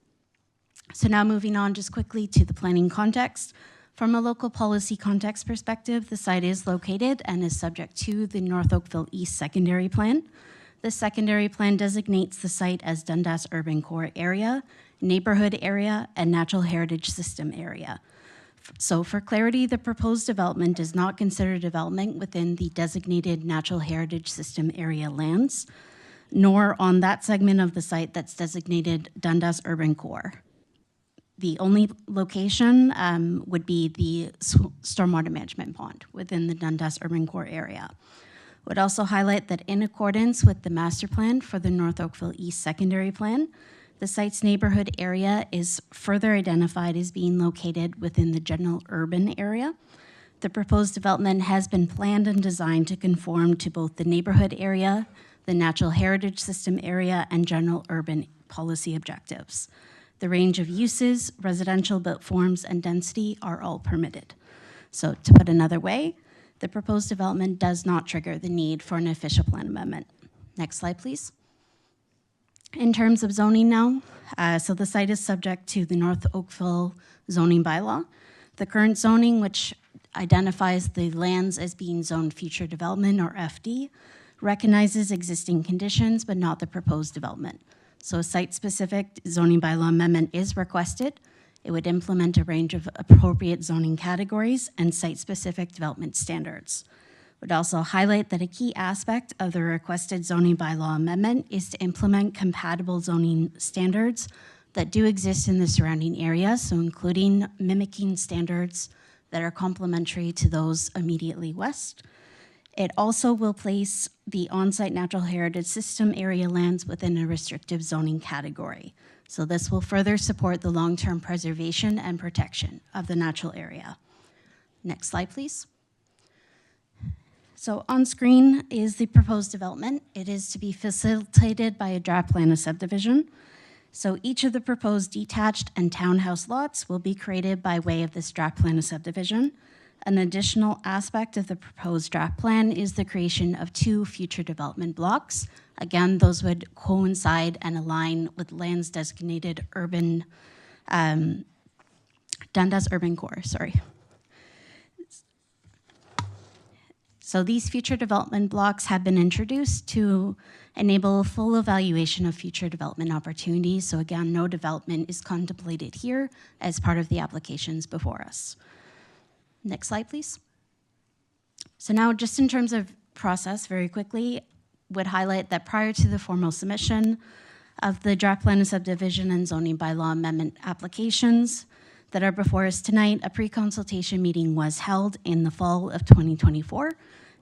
So now moving on just quickly to the planning context. From a local policy context perspective, the site is located and is subject to the North Oakville East Secondary Plan. The secondary plan designates the site as Dundas Urban Core Area, Neighborhood Area, and Natural Heritage System Area. So for clarity, the proposed development does not consider development within the designated Natural Heritage System Area lands, nor on that segment of the site that's designated Dundas Urban Core. The only location would be the stormwater management pond within the Dundas Urban Core area. Would also highlight that in accordance with the master plan for the North Oakville East Secondary Plan, the site's neighborhood area is further identified as being located within the general urban area. The proposed development has been planned and designed to conform to both the neighborhood area, the natural heritage system area, and general urban policy objectives. The range of uses, residential built forms, and density are all permitted. So to put another way, the proposed development does not trigger the need for an official plan amendment. Next slide, please. In terms of zoning now, so the site is subject to the North Oakville zoning bylaw. The current zoning, which identifies the lands as being zoned future development, or FD, recognizes existing conditions but not the proposed development. So a site-specific zoning bylaw amendment is requested. It would implement a range of appropriate zoning categories and site-specific development standards. Would also highlight that a key aspect of the requested zoning bylaw amendment is to implement compatible zoning standards that do exist in the surrounding area, so including mimicking standards that are complementary to those immediately west. It also will place the on-site natural heritage system area lands within a restrictive zoning category. So this will further support the long-term preservation and protection of the natural area. Next slide, please. So on screen is the proposed development. It is to be facilitated by a draft plan of subdivision. So each of the proposed detached and townhouse lots will be created by way of this draft plan of subdivision. An additional aspect of the proposed draft plan is the creation of 2 future development blocks. Again, those would coincide and align with lands designated urban, Dundas Urban Core, sorry. So these future development blocks have been introduced to enable a full evaluation of future development opportunities. So again, no development is contemplated here as part of the applications before us. Next slide, please. So now just in terms of process, very quickly, would highlight that prior to the formal submission of the draft plan of subdivision and zoning bylaw amendment applications that are before us tonight, a pre-consultation meeting was held in the fall of 2024,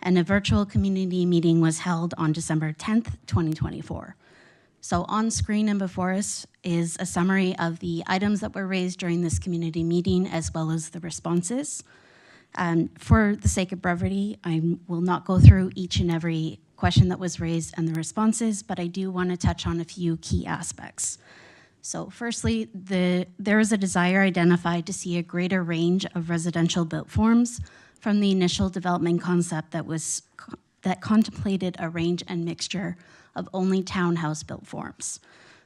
and a virtual community meeting was held on December 10th, 2024. So on screen and before us is a summary of the items that were raised during this community meeting, as well as the responses. For the sake of brevity, I will not go through each and every question that was raised and the responses, but I do want to touch on a few key aspects. So firstly, there is a desire identified to see a greater range of residential built forms from the initial development concept that contemplated a range and mixture of only townhouse built forms.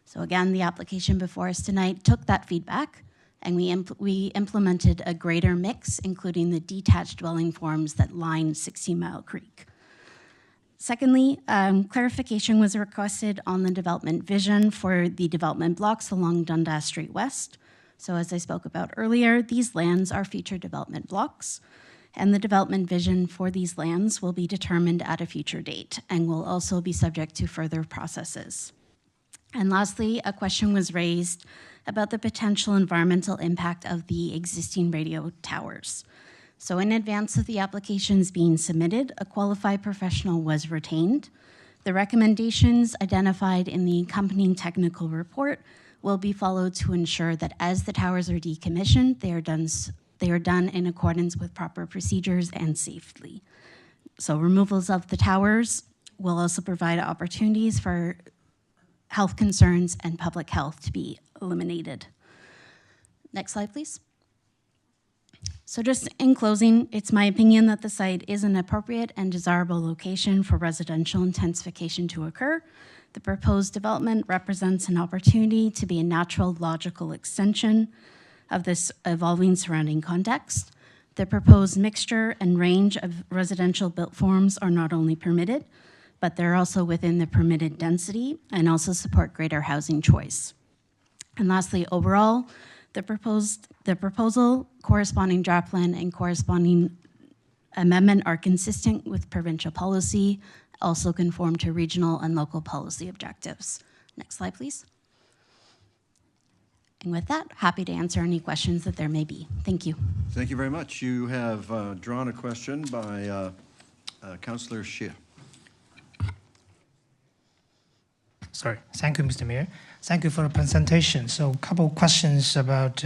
So again, the application before us tonight took that feedback, and we implemented a greater mix, including the detached dwelling forms that line 16 Mile Creek. Secondly, clarification was requested on the development vision for the development blocks along Dundas Street West. So as I spoke about earlier, these lands are future development blocks, and the development vision for these lands will be determined at a future date and will also be subject to further processes. And lastly, a question was raised about the potential environmental impact of the existing radio towers. So in advance of the applications being submitted, a qualified professional was retained. The recommendations identified in the accompanying technical report will be followed to ensure that as the towers are decommissioned, they are done in accordance with proper procedures and safely. So removals of the towers will also provide opportunities for health concerns and public health to be eliminated. Next slide, please. So just in closing, it's my opinion that the site is an appropriate and desirable location for residential intensification to occur. The proposed development represents an opportunity to be a natural, logical extension of this evolving surrounding context. The proposed mixture and range of residential built forms are not only permitted, but they're also within the permitted density and also support greater housing choice. And lastly, overall, the proposal, corresponding draft plan, and corresponding amendment are consistent with provincial policy, also conform to regional and local policy objectives. Next slide, please. And with that, happy to answer any questions that there may be. Thank you. Thank you very much. You have drawn a question by Councillor Shea. Sorry. Thank you, Mr. Mayor. Thank you for the presentation. So a couple of questions about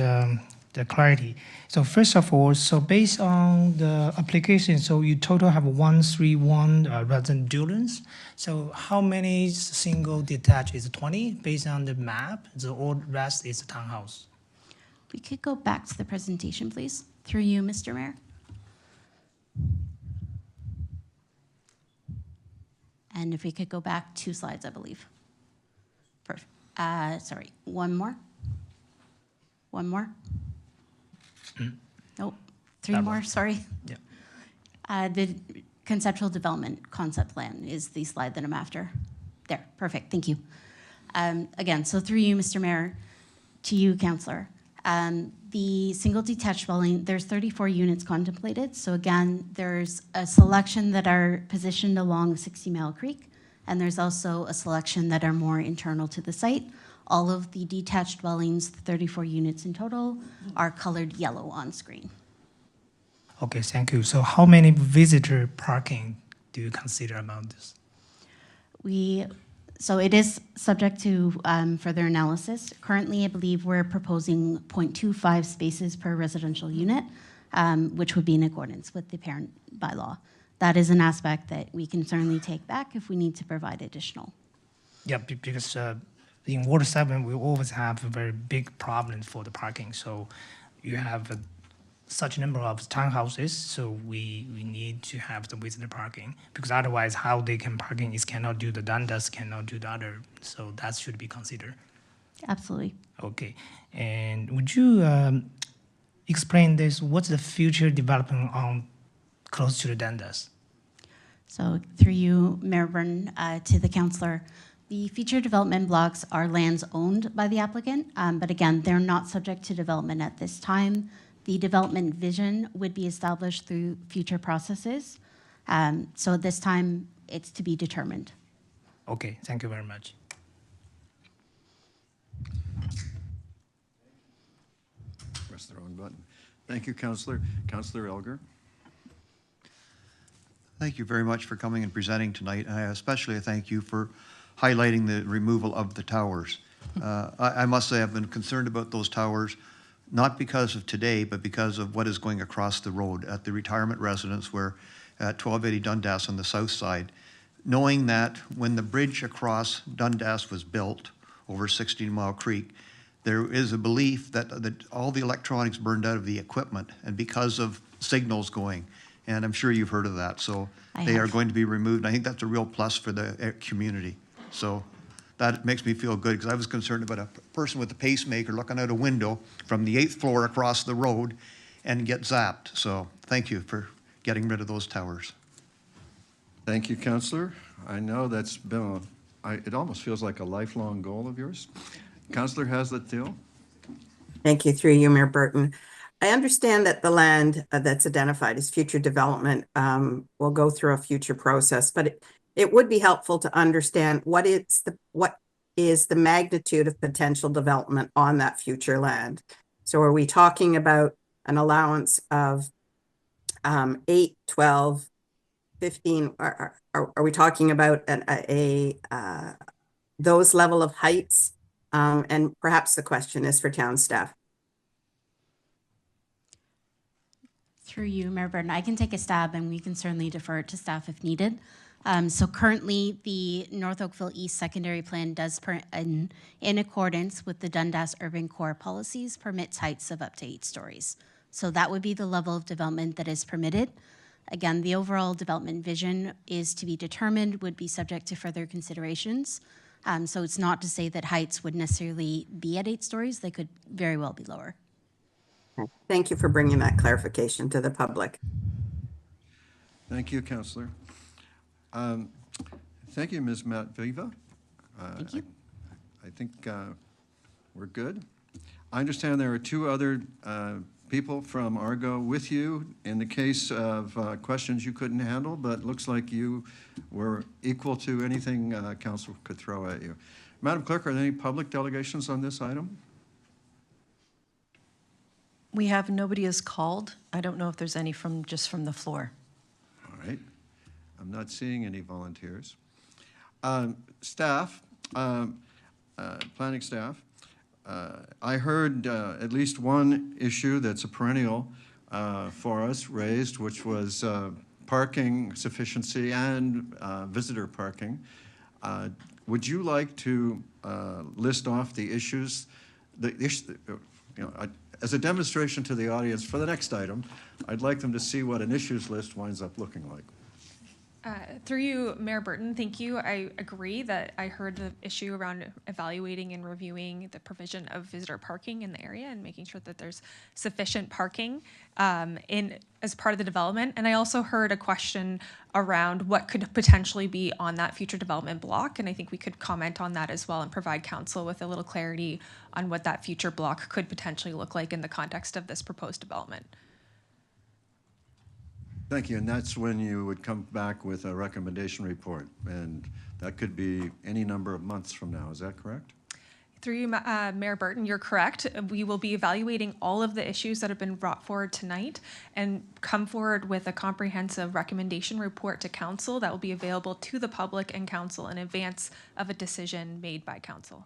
the clarity. So first of all, so based on the application, so you total have 131 resident dwellings. So how many single detached is 20 based on the map? The all rest is townhouse. We could go back to the presentation, please, through you, Mr. Mayor. And if we could go back 2 slides, I believe. Perfect. Sorry, one more. One more. Nope, 3 That more, one. sorry. Yeah. The conceptual development concept plan is the slide that I'm after. There, perfect, thank you. Again, so through you, Mr. Mayor, to you, Councillor. The single detached dwelling, there's 34 units contemplated. So again, there's a selection that are positioned along 60 Mile Creek, and there's also a selection that are more internal to the site. All of the detached dwellings, 34 units in total, are colored yellow on screen. Okay, thank you. So how many visitor parking do you consider among this? So it is subject to further analysis. Currently, I believe we're proposing 0.25 spaces per residential unit, which would be in accordance with the parent bylaw. That is an aspect that we can certainly take back if we need to provide additional. Yeah, because in Ward 7, we always have a very big problem for the parking. So you have such a number of townhouses, so we need to have the visitor parking, because otherwise how they can parking is cannot do the Dundas, cannot do the other. So that should be considered. Absolutely. Okay. And would you explain this? What's the future development on close to the Dundas? So through you, Mayor Burton, to the councillor, the future development blocks are lands owned by the applicant, but again, they're not subject to development at this time. The development vision would be established through future processes. So at this time, it's to be determined. Okay, thank you very much. Press the wrong button. Thank you, Councillor. Councillor Elgar. Thank you very much for coming and presenting tonight. I especially thank you for highlighting the removal of the towers. I must say I've been concerned about those towers, not because of today, but because of what is going across the road at the retirement residence where at 1280 Dundas on the south side. Knowing that when the bridge across Dundas was built over 16 Mile Creek, there is a belief that all the electronics burned out of the equipment and because of signals going. And I'm sure you've heard of that. So they are going to be removed. And I think that's a real plus for the community. So that makes me feel good because I was concerned about a person with a pacemaker looking out a window from the 8th floor across the road and get zapped. So thank you for getting rid of those towers. Thank you, Councillor. I know that's been it almost feels like a lifelong goal of yours. Councillor Hazlitt-Thiel. Thank you, through you, Mayor Burton. I understand that the land that's identified as future development will go through a future process, but it would be helpful to understand what is the magnitude of potential development on that future land. So are we talking about an allowance of 8, 12, 15? Are we talking about those level of heights? And perhaps the question is for town staff. Through you, Mayor Burton, I can take a stab and we can certainly defer it to staff if needed. So currently, the North Oakville East Secondary Plan does, in accordance with the Dundas Urban Core policies, permits heights of up to 8 stories. So that would be the level of development that is permitted. Again, the overall development vision is to be determined, would be subject to further considerations. So it's not to say that heights would necessarily be at 8 stories. They could very well be lower. Thank you for bringing that clarification to the public. Thank you, Councillor. Thank you, Ms. Matviva. Thank you. I think we're good. I understand there are 2 other people from Argo with you in the case of questions you couldn't handle, but looks like you were equal to anything council could throw at you. Madam Clerk, are there any public delegations on this item? We have nobody is called. I don't know if there's any just from the floor. All right. I'm not seeing any volunteers. Staff, planning staff, I heard at least one issue that's a perennial for us raised, which was parking sufficiency and visitor parking. Would you like to list off the issues, as a demonstration to the audience for the next item? I'd like them to see what an issues list winds up looking like. Through you, Mayor Burton, thank you. I agree that I heard the issue around evaluating and reviewing the provision of visitor parking in the area and making sure that there's sufficient parking as part of the development. And I also heard a question around what could potentially be on that future development block. And I think we could comment on that as well and provide council with a little clarity on what that future block could potentially look like in the context of this proposed development. Thank you, and that's when you would come back with a recommendation report, and that could be any number of months from now, is that correct? Through you, Mayor Burton, you're correct. We will be evaluating all of the issues that have been brought forward tonight and come forward with a comprehensive recommendation report to council that will be available to the public and council in advance of a decision made by council.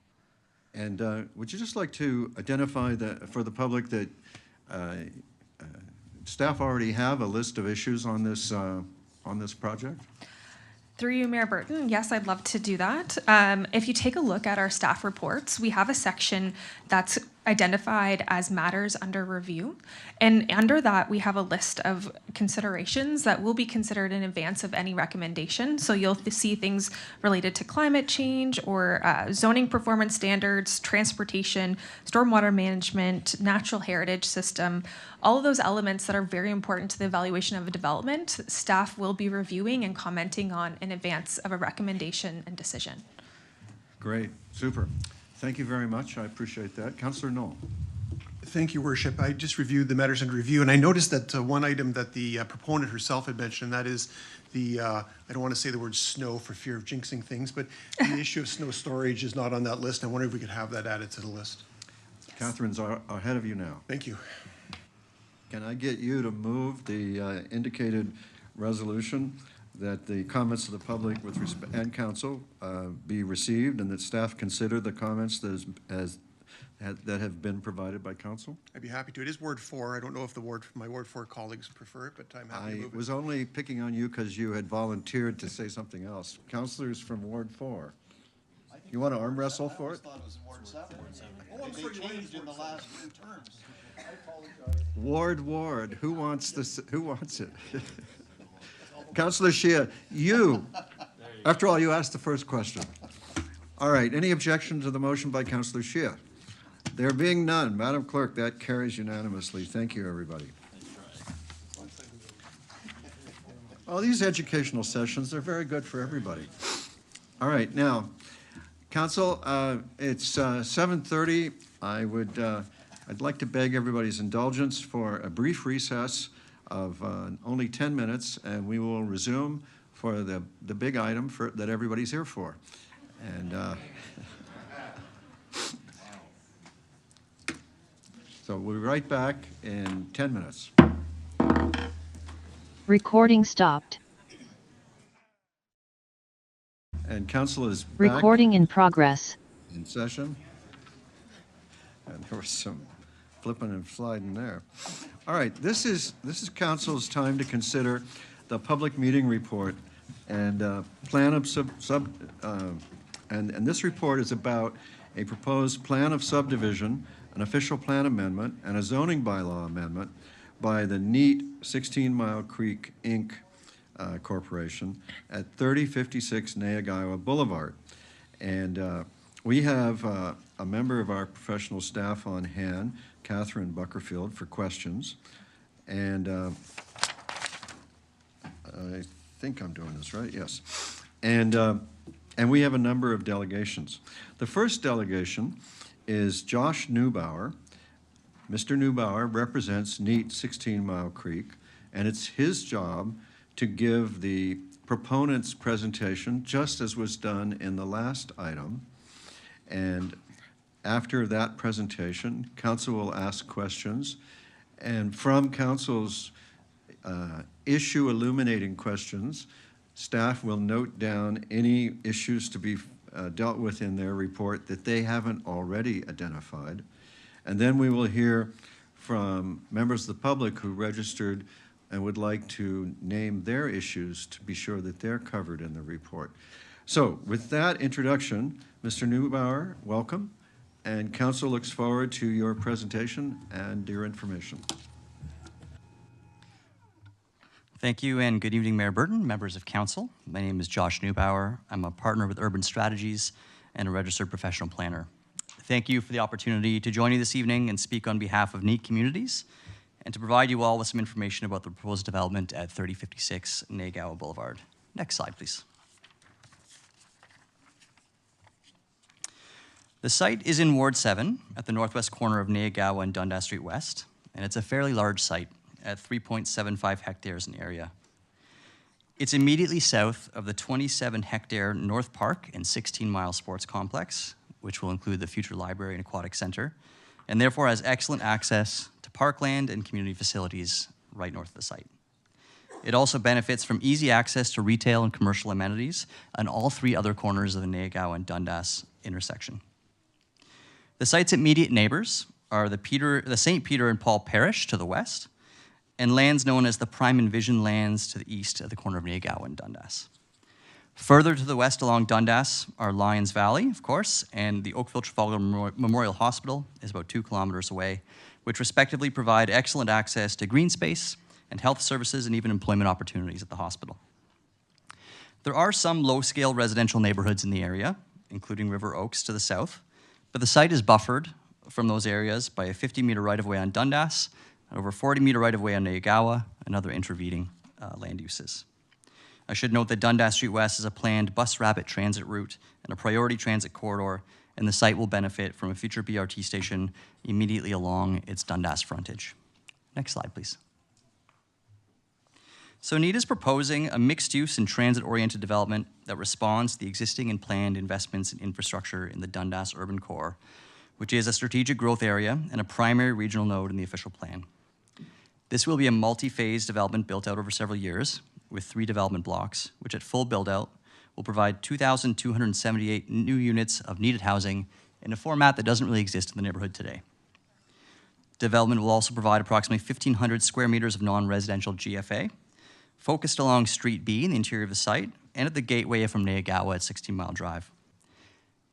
And would you just like to identify for the public that staff already have a list of issues on this project? Through you, Mayor Burton, yes, I'd love to do that. If you take a look at our staff reports, we have a section that's identified as matters under review. And under that, we have a list of considerations that will be considered in advance of any recommendation. So you'll see things related to climate change or zoning performance standards, transportation, stormwater management, natural heritage system, all of those elements that are very important to the evaluation of a development, staff will be reviewing and commenting on in advance of a recommendation and decision. Great, super. Thank you very much. I appreciate that. Councillor Knoll. Thank you, Worship. I just reviewed the matters under review, and I noticed that one item that the proponent herself had mentioned, that is the, I don't want to say the word snow for fear of jinxing things, but the issue of snow storage is not on that list. I wonder if we could have that added to the list. Yes. Catherine's ahead of you now. Thank you. Can I get you to move the indicated resolution that the comments of the public with respect and council be received, and that staff consider the comments that have been provided by council? I'd be happy to. It is Ward 4. I don't know if my Ward 4 colleagues prefer it, but I'm happy to move it. I was only picking on you because you had volunteered to say something else. Councilors from Ward 4. You want to arm wrestle for it? I thought it was Ward 7. Oh, I'm sure you changed in the last 2 terms. I apologize. Ward, who wants this? Who wants it? Councillor Shea, after all, you asked the first question. All right, any objection to the motion by Councillor Shea? There being none, Madam Clerk, that carries unanimously. Thank you, everybody. Well, these educational sessions, they're very good for everybody. All right, now, Council, it's 7:30. I'd like to beg everybody's indulgence for a brief recess of only 10 minutes, and we will resume for the big item that everybody's here for. And so we'll be right back in 10 minutes. Recording stopped. And Council is back Recording in progress. in session. And there was some flipping and sliding there. All right, this is Council's time to consider the public meeting report and plan of and this report is about a proposed plan of subdivision, an official plan amendment, and a zoning bylaw amendment by the NEAT 16 Mile Creek, Inc. Corporation at 3056 Neagawa Boulevard. And we have a member of our professional staff on hand, Catherine Buckerfield, for questions. And I think I'm doing this right, yes. And we have a number of delegations. The first delegation is Josh Neubauer. Mr. Neubauer represents NEAT 16 Mile Creek, and it's his job to give the proponent's presentation, just as was done in the last item. And after that presentation, Council will ask questions. And from Council's issue illuminating questions, staff will note down any issues to be dealt with in their report that they haven't already identified. And then we will hear from members of the public who registered and would like to name their issues to be sure that they're covered in the report. So with that introduction, Mr. Neubauer, welcome. And Council looks forward to your presentation and your information. Thank you, and good evening, Mayor Burton, members of Council. My name is Josh Neubauer. I'm a partner with Urban Strategies and a registered professional planner. Thank you for the opportunity to join you this evening and speak on behalf of NEAT Communities and to provide you all with some information about the proposed development at 3056 Neagawa Boulevard. Next slide, please. The site is in Ward 7 at the northwest corner of Neagawa and Dundas Street West, and it's a fairly large site at 3.75 hectares in area. It's immediately south of the 27-hectare North Park and 16-mile sports complex, which will include the future library and aquatic center, and therefore has excellent access to parkland and community facilities right north of the site. It also benefits from easy access to retail and commercial amenities on all three other corners of the Neagawa and Dundas intersection. The site's immediate neighbors are the St. Peter and Paul Parish to the west, and lands known as the Prime Envision lands to the east at the corner of Neagawa and Dundas. Further to the west along Dundas are Lions Valley, of course, and the Oakville Trafalgar Memorial Hospital is about 2 kilometers away, which respectively provide excellent access to green space and health services and even employment opportunities at the hospital. There are some low-scale residential neighborhoods in the area, including River Oaks to the south, but the site is buffered from those areas by a 50-meter right-of-way on Dundas, and over 40-meter right-of-way on Neagawa, and other intervening land uses. I should note that Dundas Street West is a planned bus rapid transit route and a priority transit corridor, and the site will benefit from a future BRT station immediately along its Dundas frontage. Next slide, please. So NEAT is proposing a mixed-use and transit-oriented development that responds to the existing and planned investments in infrastructure in the Dundas urban core, which is a strategic growth area and a primary regional node in the official plan. This will be a multi-phase development built out over several years with 3 development blocks, which at full build-out will provide 2,278 new units of needed housing in a format that doesn't really exist in the neighborhood today. Development will also provide approximately 1,500 square meters of non-residential GFA, focused along Street B in the interior of the site and at the gateway from Neagawa at 16 Mile Drive.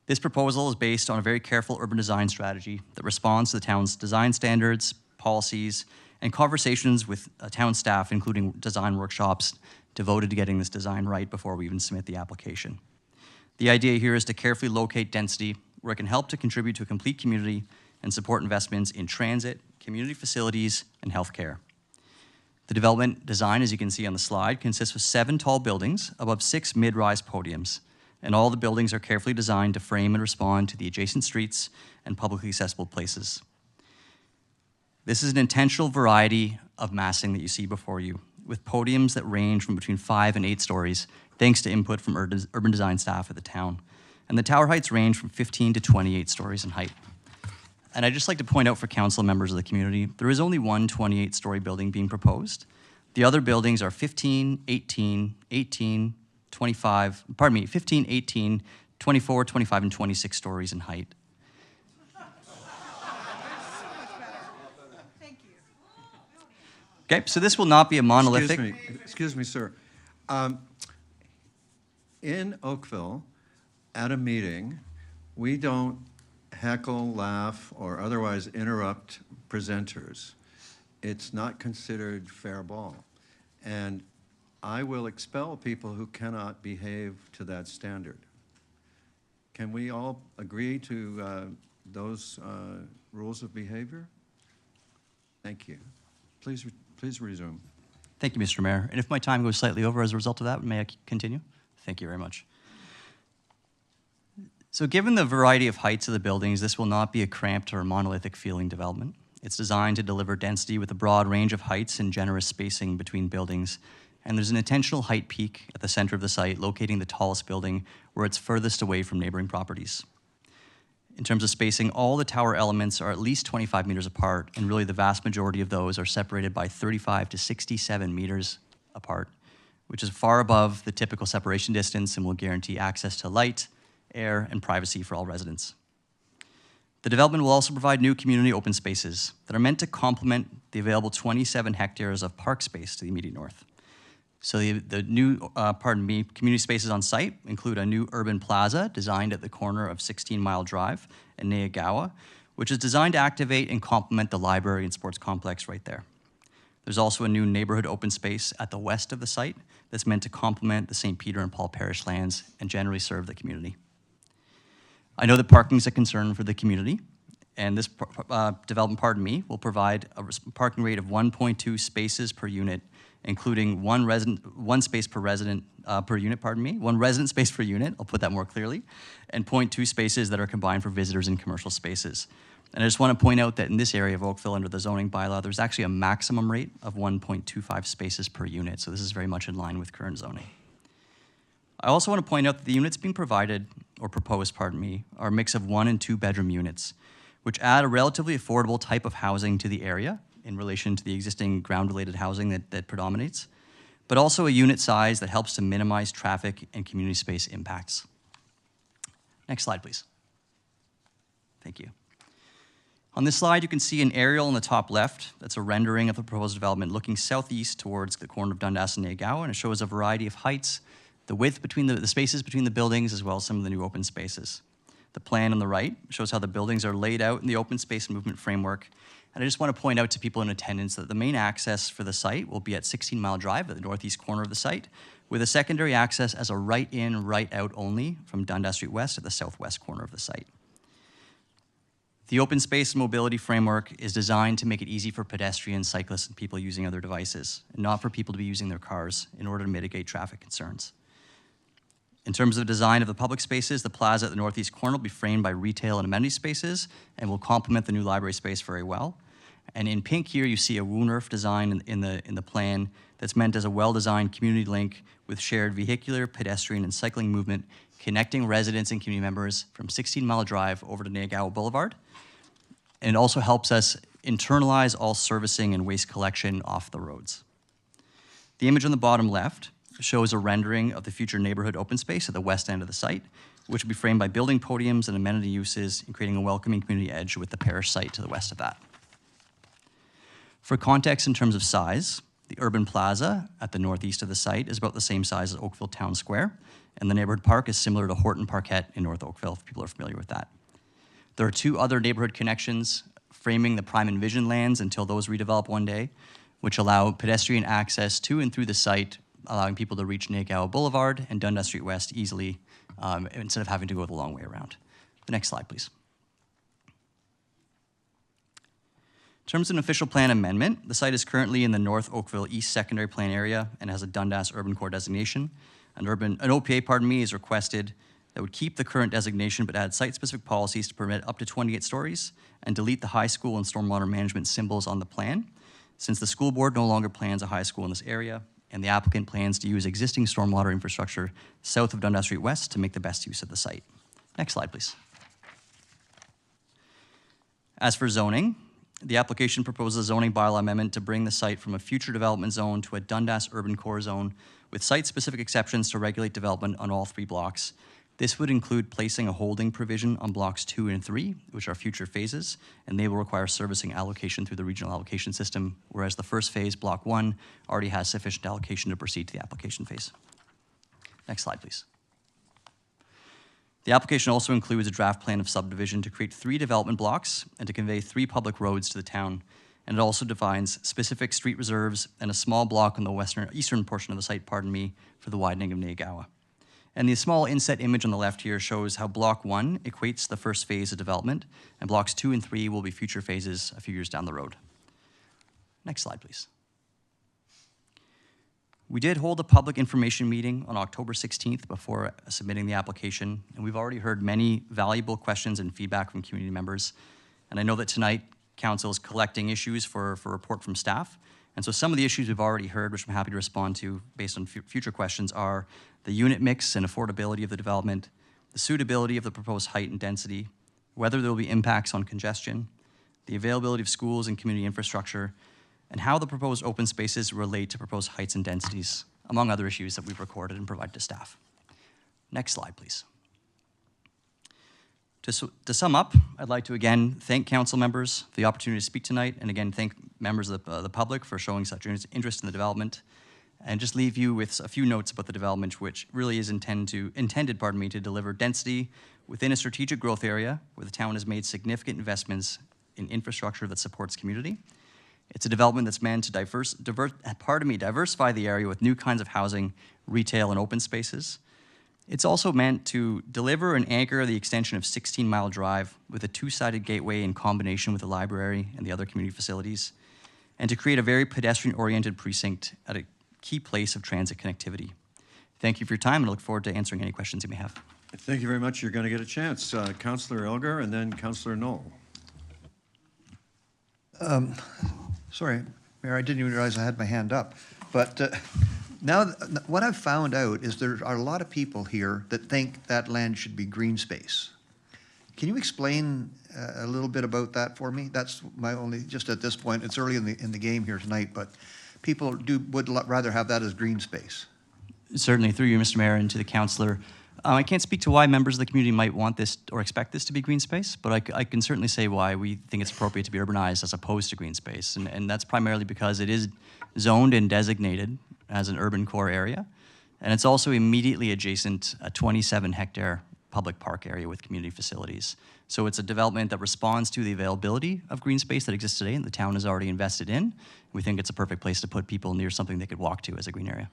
This proposal is based on a very careful urban design strategy that responds to the town's design standards, policies, and conversations with town staff, including design workshops devoted to getting this design right before we even submit the application. The idea here is to carefully locate density where it can help to contribute to a complete community and support investments in transit, community facilities, and healthcare. The development design, as you can see on the slide, consists of 7 tall buildings above 6 mid-rise podiums, and all the buildings are carefully designed to frame and respond to the adjacent streets and publicly accessible places. This is an intentional variety of massing that you see before you, with podiums that range from between 5 and 8 stories, thanks to input from urban design staff at the town. And the tower heights range from 15 to 28 stories in height. And I'd just like to point out for council members of the community, there is only one 28-story building being proposed. The other buildings are 15, 18, 18, 25, pardon me, 15, 18, 24, 25, and 26 stories in height. Okay, so this will not be a monolithic. Excuse me, sir. In Oakville, at a meeting, we don't heckle, laugh, or otherwise interrupt presenters. It's not considered fair ball. And I will expel people who cannot behave to that standard. Can we all agree to those rules of behavior? Thank you. Please resume. Thank you, Mr. Mayor. And if my time goes slightly over as a result of that, may I continue? Thank you very much. So given the variety of heights of the buildings, this will not be a cramped or monolithic feeling development. It's designed to deliver density with a broad range of heights and generous spacing between buildings. And there's an intentional height peak at the center of the site, locating the tallest building where it's furthest away from neighboring properties. In terms of spacing, all the tower elements are at least 25 meters apart, and really the vast majority of those are separated by 35 to 67 meters apart, which is far above the typical separation distance and will guarantee access to light, air, and privacy for all residents. The development will also provide new community open spaces that are meant to complement the available 27 hectares of park space to the immediate north. So the new, community spaces on site include a new urban plaza designed at the corner of 16 Mile Drive and Neagawa, which is designed to activate and complement the library and sports complex right there. There's also a new neighborhood open space at the west of the site that's meant to complement the St. Peter and Paul Parish lands and generally serve the community. I know that parking is a concern for the community, and this development, will provide a parking rate of 1.2 spaces per unit, including one space per resident per unit, one resident space per unit, I'll put that more clearly, and 0.2 spaces that are combined for visitors and commercial spaces. And I just want to point out that in this area of Oakville, under the zoning bylaw, there's actually a maximum rate of 1.25 spaces per unit, so this is very much in line with current zoning. I also want to point out that the units being provided, or proposed, are a mix of 1 and 2 bedroom units, which add a relatively affordable type of housing to the area in relation to the existing ground-related housing that predominates, but also a unit size that helps to minimize traffic and community space impacts. Next slide, please. Thank you. On this slide, you can see an aerial in the top left. That's a rendering of the proposed development looking southeast towards the corner of Dundas and Neagawa, and it shows a variety of heights, the width between the spaces between the buildings, as well as some of the new open spaces. The plan on the right shows how the buildings are laid out in the open space movement framework. And I just want to point out to people in attendance that the main access for the site will be at 16 Mile Drive at the northeast corner of the site, with a secondary access as a right-in, right-out only from Dundas Street West at the southwest corner of the site. The open space and mobility framework is designed to make it easy for pedestrians, cyclists, and people using other devices, and not for people to be using their cars in order to mitigate traffic concerns. In terms of design of the public spaces, the plaza at the northeast corner will be framed by retail and amenity spaces and will complement the new library space very well. And in pink here, you see a Woonurf design in the plan that's meant as a well-designed community link with shared vehicular, pedestrian, and cycling movement connecting residents and community members from 16 Mile Drive over to Neagawa Boulevard. And it also helps us internalize all servicing and waste collection off the roads. The image on the bottom left shows a rendering of the future neighborhood open space at the west end of the site, which will be framed by building podiums and amenity uses and creating a welcoming community edge with the parish site to the west of that. For context in terms of size, the urban plaza at the northeast of the site is about the same size as Oakville Town Square, and the neighborhood park is similar to Horton Parkette in North Oakville, if people are familiar with that. There are 2 other neighborhood connections framing the Prime and Vision lands until those redevelop one day, which allow pedestrian access to and through the site, allowing people to reach Neagawa Boulevard and Dundas Street West easily instead of having to go the long way around. The next slide, please. In terms of an official plan amendment, the site is currently in the North Oakville East Secondary Plan area and has a Dundas Urban Core designation. An OPA, is requested that would keep the current designation but add site-specific policies to permit up to 28 stories and delete the high school and stormwater management symbols on the plan, since the school board no longer plans a high school in this area and the applicant plans to use existing stormwater infrastructure south of Dundas Street West to make the best use of the site. Next slide, please. As for zoning, the application proposes a zoning bylaw amendment to bring the site from a future development zone to a Dundas Urban Core zone with site-specific exceptions to regulate development on all 3 blocks. This would include placing a holding provision on blocks 2 and 3, which are future phases, and they will require servicing allocation through the regional allocation system, whereas the first phase, block 1, already has sufficient allocation to proceed to the application phase. Next slide, please. The application also includes a draft plan of subdivision to create 3 development blocks and to convey 3 public roads to the town. And it also defines specific street reserves and a small block on the eastern portion of the site, for the widening of Neagawa. And the small inset image on the left here shows how block 1 equates the first phase of development, and blocks 2 and 3 will be future phases a few years down the road. Next slide, please. We did hold a public information meeting on October 16th before submitting the application, and we've already heard many valuable questions and feedback from community members. And I know that tonight, Council is collecting issues for a report from staff. And so some of the issues we've already heard, which I'm happy to respond to based on future questions, are the unit mix and affordability of the development, the suitability of the proposed height and density, whether there will be impacts on congestion, the availability of schools and community infrastructure, and how the proposed open spaces relate to proposed heights and densities, among other issues that we've recorded and provided to staff. Next slide, please. To sum up, I'd like to again thank council members for the opportunity to speak tonight, and again thank members of the public for showing such interest in the development, and just leave you with a few notes about the development, which really is intended to deliver density within a strategic growth area where the town has made significant investments in infrastructure that supports community. It's a development that's meant to diversify the area with new kinds of housing, retail, and open spaces. It's also meant to deliver and anchor the extension of 16-mile drive with a 2-sided gateway in combination with the library and the other community facilities, and to create a very pedestrian-oriented precinct at a key place of transit connectivity. Thank you for your time, and I look forward to answering any questions you may have. Thank you very much. You're going to get a chance. Councillor Elgar and then Councillor Knoll. Sorry, Mayor, I didn't even realize I had my hand up. But now, what I've found out is there are a lot of people here that think that land should be green space. Can you explain a little bit about that for me? That's my only, just at this point, it's early in the game here tonight, but people would rather have that as green space. Certainly, through you, Mr. Mayor, and to the councillor. I can't speak to why members of the community might want this or expect this to be green space, but I can certainly say why we think it's appropriate to be urbanized as opposed to green space. And that's primarily because it is zoned and designated as an urban core area. And it's also immediately adjacent a 27-hectare public park area with community facilities. So it's a development that responds to the availability of green space that exists today and the town has already invested in. We think it's a perfect place to put people near something they could walk to as a green area.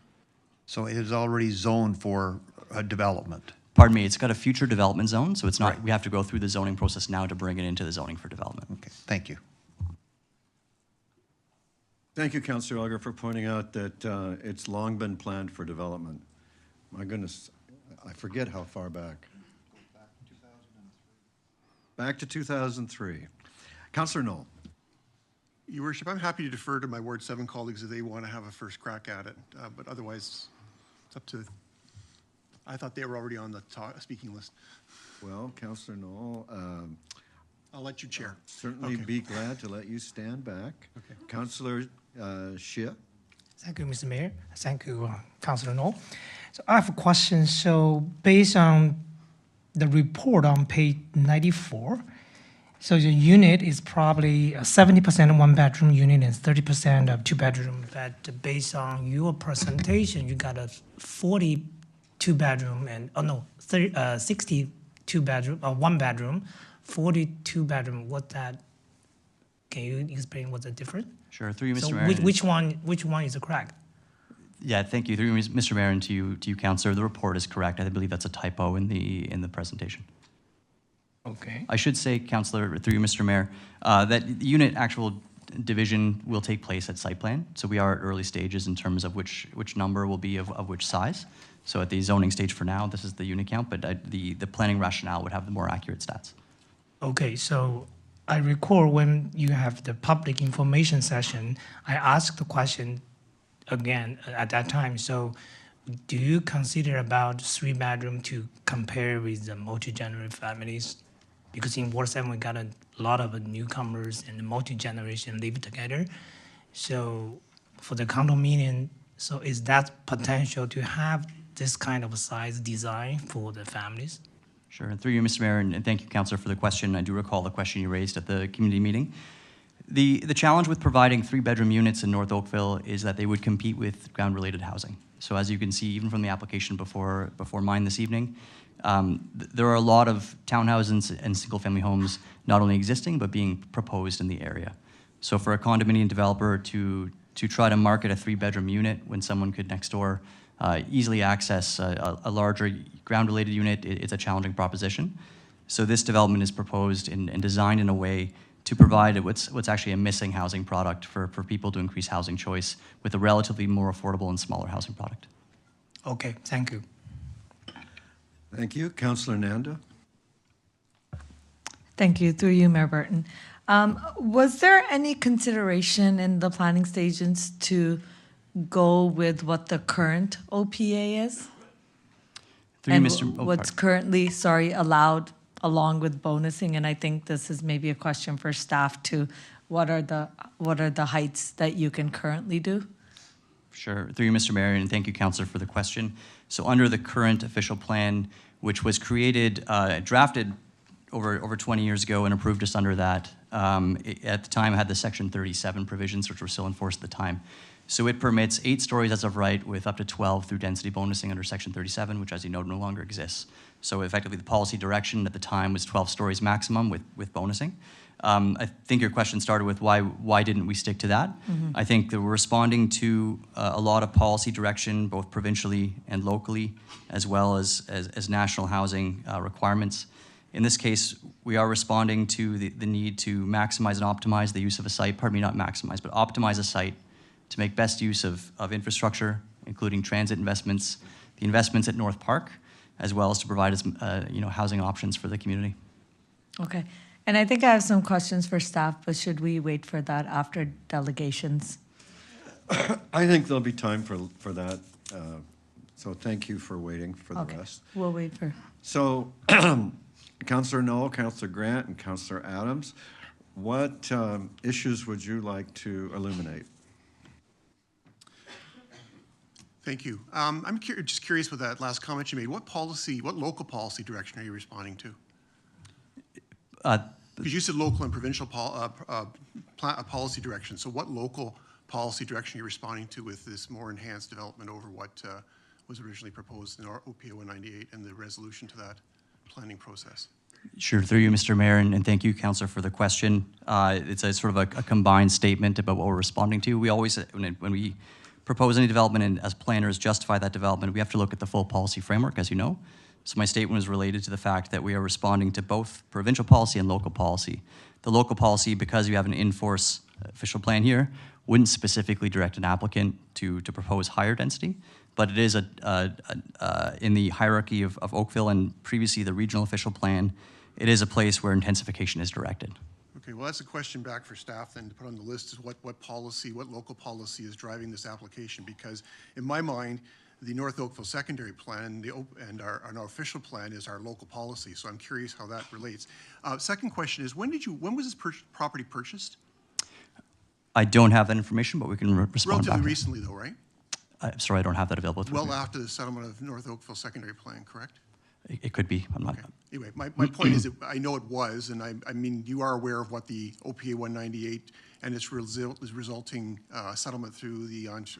So it is already zoned for development? Pardon me, it's got a future development zone, so it's not, right. We have to go through the zoning process now to bring it into the zoning for development. Okay, thank you. Thank you, Councillor Elgar, for pointing out that it's long been planned for development. My goodness, I forget how far back. Back to 2003. Councillor Knoll. Your Worship, I'm happy to defer to my Ward 7 colleagues if they want to have a first crack at it, but otherwise it's up to, I thought they were already on the speaking list. Well, Councillor Knoll, I'll let you chair. Certainly be glad to let you stand back. Okay. Councillor Shea. Thank you, Mr. Mayor. Thank you, Councillor Knoll. So I have a question. So based on the report on page 94, so the unit is probably 70% one-bedroom unit and 30% of two-bedroom. But based on your presentation, you got a 42-bedroom and 62-bedroom or one-bedroom, 42-bedroom. What that? Can you explain what's the difference? Sure. Through you, Mr. So Mayor. which one is correct? Yeah, thank you. Through you, Mr. Mayor, and to you, Councillor. The report is correct. I believe that's a typo in the presentation. Okay. I should say, Councillor, through you, Mr. Mayor, that the unit actual division will take place at site plan. So we are at early stages in terms of which number will be of which size. So at the zoning stage for now, this is the unit count, but the planning rationale would have the more accurate stats. Okay, so I recall when you have the public information session, I asked the question again at that time. So do you consider about 3-bedroom to compare with the multi-generation families? Because in Ward 7, we got a lot of newcomers and multi-generation live together. So for the condominium, so is that potential to have this kind of size design for the families? Sure. Through you, Mr. Mayor, and thank you, Councillor, for the question. I do recall the question you raised at the community meeting. The challenge with providing 3-bedroom units in North Oakville is that they would compete with ground-related housing. So as you can see, even from the application before mine this evening, there are a lot of townhouses and single-family homes not only existing, but being proposed in the area. So for a condominium developer to try to market a 3-bedroom unit when someone could next door easily access a larger ground-related unit, it's a challenging proposition. So this development is proposed and designed in a way to provide what's actually a missing housing product for people to increase housing choice with a relatively more affordable and smaller housing product. Okay, thank you. Thank you. Councillor Nanda? Thank you. Through you, Mayor Burton. Was there any consideration in the planning stages to go with what the current OPA is? Through you, And Mr. what's currently, allowed along with bonusing? And I think this is maybe a question for staff too. What are the heights that you can currently do? Sure. Through you, Mr. Mayor, and thank you, Councillor, for the question. So under the current official plan, which was created, drafted over 20 years ago and approved just under that, at the time had the Section 37 provisions, which were still enforced at the time. So it permits 8 stories as of right with up to 12 through density bonusing under Section 37, which as you know, no longer exists. So effectively the policy direction at the time was 12 stories maximum with bonusing. I think your question started with why didn't we stick to that? Mm-hmm. I think that we're responding to a lot of policy direction, both provincially and locally, as well as national housing requirements. In this case, we are responding to the need to maximize and optimize the use of a site, pardon me, not maximize, but optimize a site to make best use of infrastructure, including transit investments, the investments at North Park, as well as to provide housing options for the community. Okay. And I think I have some questions for staff, but should we wait for that after delegations? I think there'll be time for that. So thank you for waiting for the rest. We'll wait for. So Councillor Knoll, Councillor Grant, and Councillor Adams, what issues would you like to illuminate? Thank you. I'm just curious with that last comment you made. What local policy direction are you responding to? Because you said local and provincial policy direction. So what local policy direction are you responding to with this more enhanced development over what was originally proposed in our OPA 198 and the resolution to that planning process? Sure, through you, Mr. Mayor, and thank you, Councillor, for the question. It's a sort of a combined statement about what we're responding to. We always, when we propose any development and as planners justify that development, we have to look at the full policy framework, as you know. So my statement was related to the fact that we are responding to both provincial policy and local policy. The local policy, because you have an in-force official plan here, wouldn't specifically direct an applicant to propose higher density, but it is in the hierarchy of Oakville and previously the regional official plan, it is a place where intensification is directed. Okay, well, that's a question back for staff then to put on the list is what local policy is driving this application, because in my mind, the North Oakville secondary plan and our official plan is our local policy, so I'm curious how that relates. Second question is, when was this property purchased? I don't have that information, but we can respond Relatively back. recently though, right? I'm sorry, I don't have that available. Well after the settlement of North Oakville secondary plan, correct? It could be, I'm not. Okay. Anyway, my point is that I know it was, and I mean, you are aware of what the OPA 198 and its resulting settlement through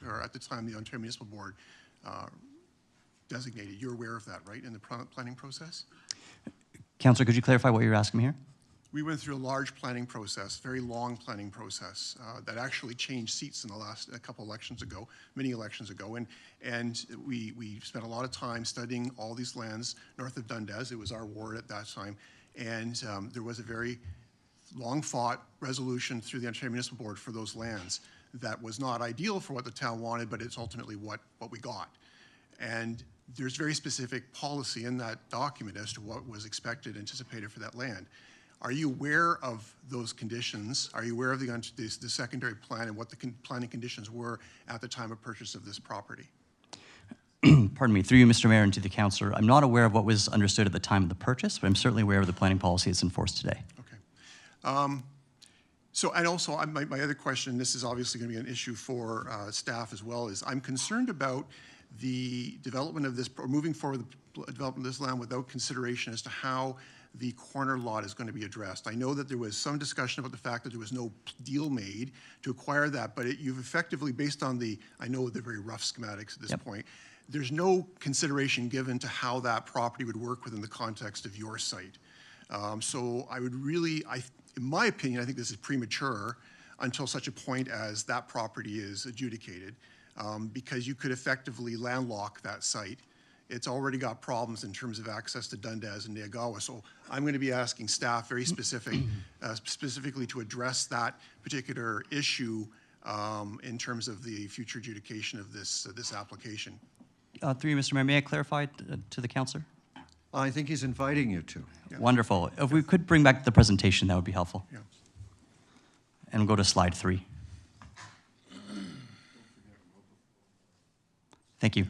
or at the time, the Ontario Municipal Board designated. You're aware of that, right, in the planning process? Councillor, could you clarify what you're asking me here? We went through a large planning process, very long planning process that actually changed seats in a couple elections ago, many elections ago, and we spent a lot of time studying all these lands north of Dundas. It was our ward at that time, and there was a very long-fought resolution through the Ontario Municipal Board for those lands that was not ideal for what the town wanted, but it's ultimately what we got. And there's very specific policy in that document as to what was expected, anticipated for that land. Are you aware of those conditions? Are you aware of the secondary plan and what the planning conditions were at the time of purchase of this property? Pardon me, through you, Mr. Mayor, and to the councillor, I'm not aware of what was understood at the time of the purchase, but I'm certainly aware of the planning policy that's enforced today. Okay. So, and also, my other question, this is obviously going to be an issue for staff as well, is I'm concerned about the development of this, or moving forward the development of this land without consideration as to how the corner lot is going to be addressed. I know that there was some discussion about the fact that there was no deal made to acquire that, but you've effectively, based on I know they're very rough schematics at this point, there's no consideration given to how that property would work within the context of your site. So I would really, in my opinion, I think this is premature until such a point as that property is adjudicated, because you could effectively landlock that site. It's already got problems in terms of access to Dundas and Neagawa. So I'm going to be asking staff very specifically to address that particular issue in terms of the future adjudication of this application. Through you, Mr. Mayor, may I clarify to the councillor? I think he's inviting you to. Yeah. Wonderful. If we could bring back the presentation, that would be helpful. Yeah. And we'll go to slide 3. Thank you.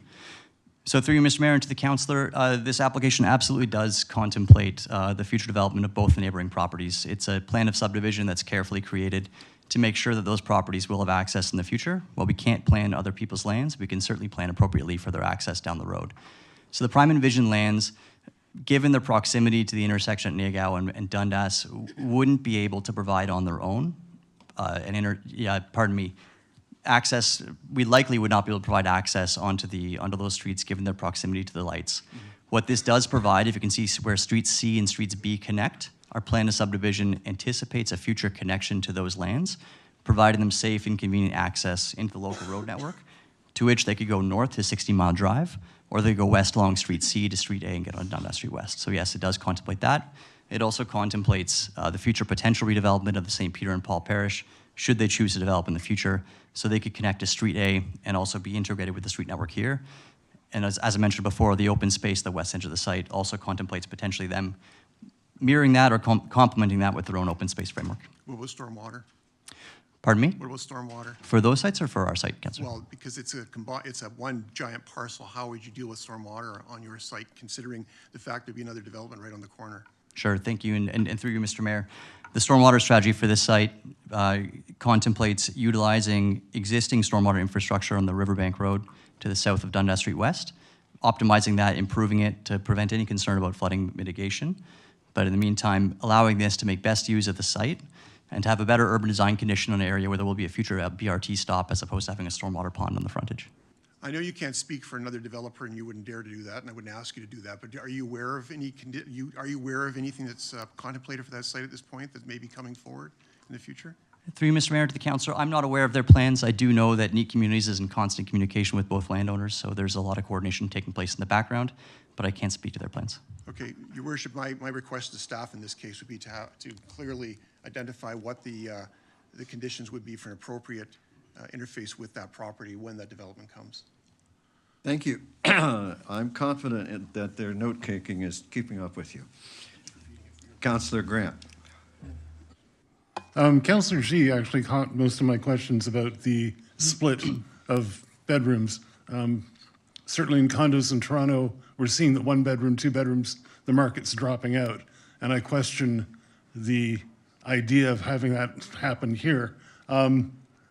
So through you, Mr. Mayor, and to the councillor, this application absolutely does contemplate the future development of both the neighboring properties. It's a plan of subdivision that's carefully created to make sure that those properties will have access in the future. While we can't plan other people's lands, we can certainly plan appropriately for their access down the road. So the prime envisioned lands, given their proximity to the intersection at Neagawa and Dundas, wouldn't be able to provide on their own access. We likely would not be able to provide access onto those streets given their proximity to the lights. Mm-hmm. What this does provide, if you can see where streets C and streets B connect, our plan of subdivision anticipates a future connection to those lands, providing them safe and convenient access into the local road network, to which they could go north to 60-mile drive, or they could go west along Street C to Street A and get on Dundas Street West. So yes, it does contemplate that. It also contemplates the future potential redevelopment of the St. Peter and Paul Parish, should they choose to develop in the future, so they could connect to Street A and also be integrated with the street network here. And as I mentioned before, the open space, the west edge of the site, also contemplates potentially them mirroring that or complementing that with their own open space framework. What about stormwater? Pardon me? What about stormwater? For those sites or for our site, Councillor? Well, because it's a one giant parcel, how would you deal with stormwater on your site, considering the fact there'd be another development right on the corner? Sure, thank you, and through you, Mr. Mayor. The stormwater strategy for this site contemplates utilizing existing stormwater infrastructure on the Riverbank Road to the south of Dundas Street West, optimizing that, improving it to prevent any concern about flooding mitigation, but in the meantime, allowing this to make best use of the site and to have a better urban design condition on an area where there will be a future BRT stop as opposed to having a stormwater pond on the frontage. I know you can't speak for another developer, and you wouldn't dare to do that, and I wouldn't ask you to do that. But are you aware of anything that's contemplated for that site at this point that may be coming forward in the future? Through you, Mr. Mayor, to the councillor, I'm not aware of their plans. I do know that Neat Communities is in constant communication with both landowners, so there's a lot of coordination taking place in the background, but I can't speak to their plans. Okay, Your Worship, my request to staff in this case would be to clearly identify what the conditions would be for an appropriate interface with that property when that development comes. Thank you. I'm confident that their note-taking is keeping up with you. Councillor Grant. Councillor Xi actually caught most of my questions about the split of bedrooms. Certainly in condos in Toronto, we're seeing that 1 bedroom, 2 bedrooms, the market's dropping out. And I question the idea of having that happen here.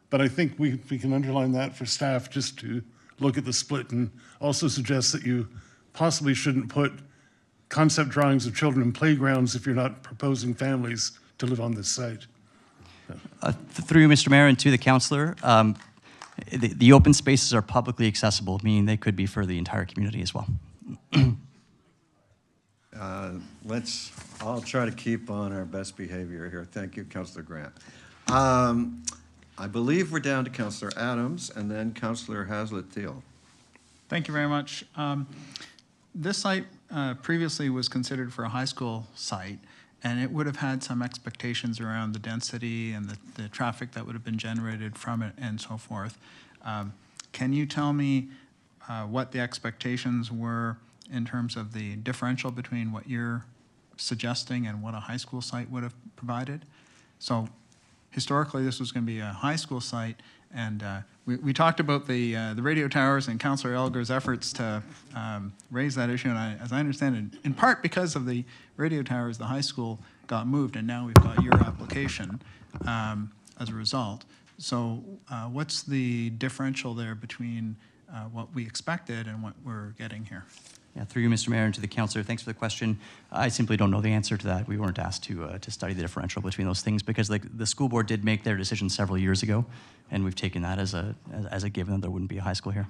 But I think we can underline that for staff just to look at the split and also suggest that you possibly shouldn't put concept drawings of children in playgrounds if you're not proposing families to live on this site. Through you, Mr. Mayor, and to the councillor, the open spaces are publicly accessible, meaning they could be for the entire community as well. I'll try to keep on our best behavior here. Thank you, Councillor Grant. I believe we're down to Councillor Adams and then Councillor Haslett-Thiel. Thank you very much. This site previously was considered for a high school site, and it would have had some expectations around the density and the traffic that would have been generated from it and so forth. Can you tell me what the expectations were in terms of the differential between what you're suggesting and what a high school site would have provided? So historically, this was going to be a high school site, and we talked about the radio towers and Councillor Elgar's efforts to raise that issue, and as I understand it, in part because of the radio towers, the high school got moved, and now we've got your application as a result. So what's the differential there between what we expected and what we're getting here? Yeah, through you, Mr. Mayor, and to the councillor, thanks for the question. I simply don't know the answer to that. We weren't asked to study the differential between those things because the school board did make their decision several years ago, and we've taken that as a given that there wouldn't be a high school here.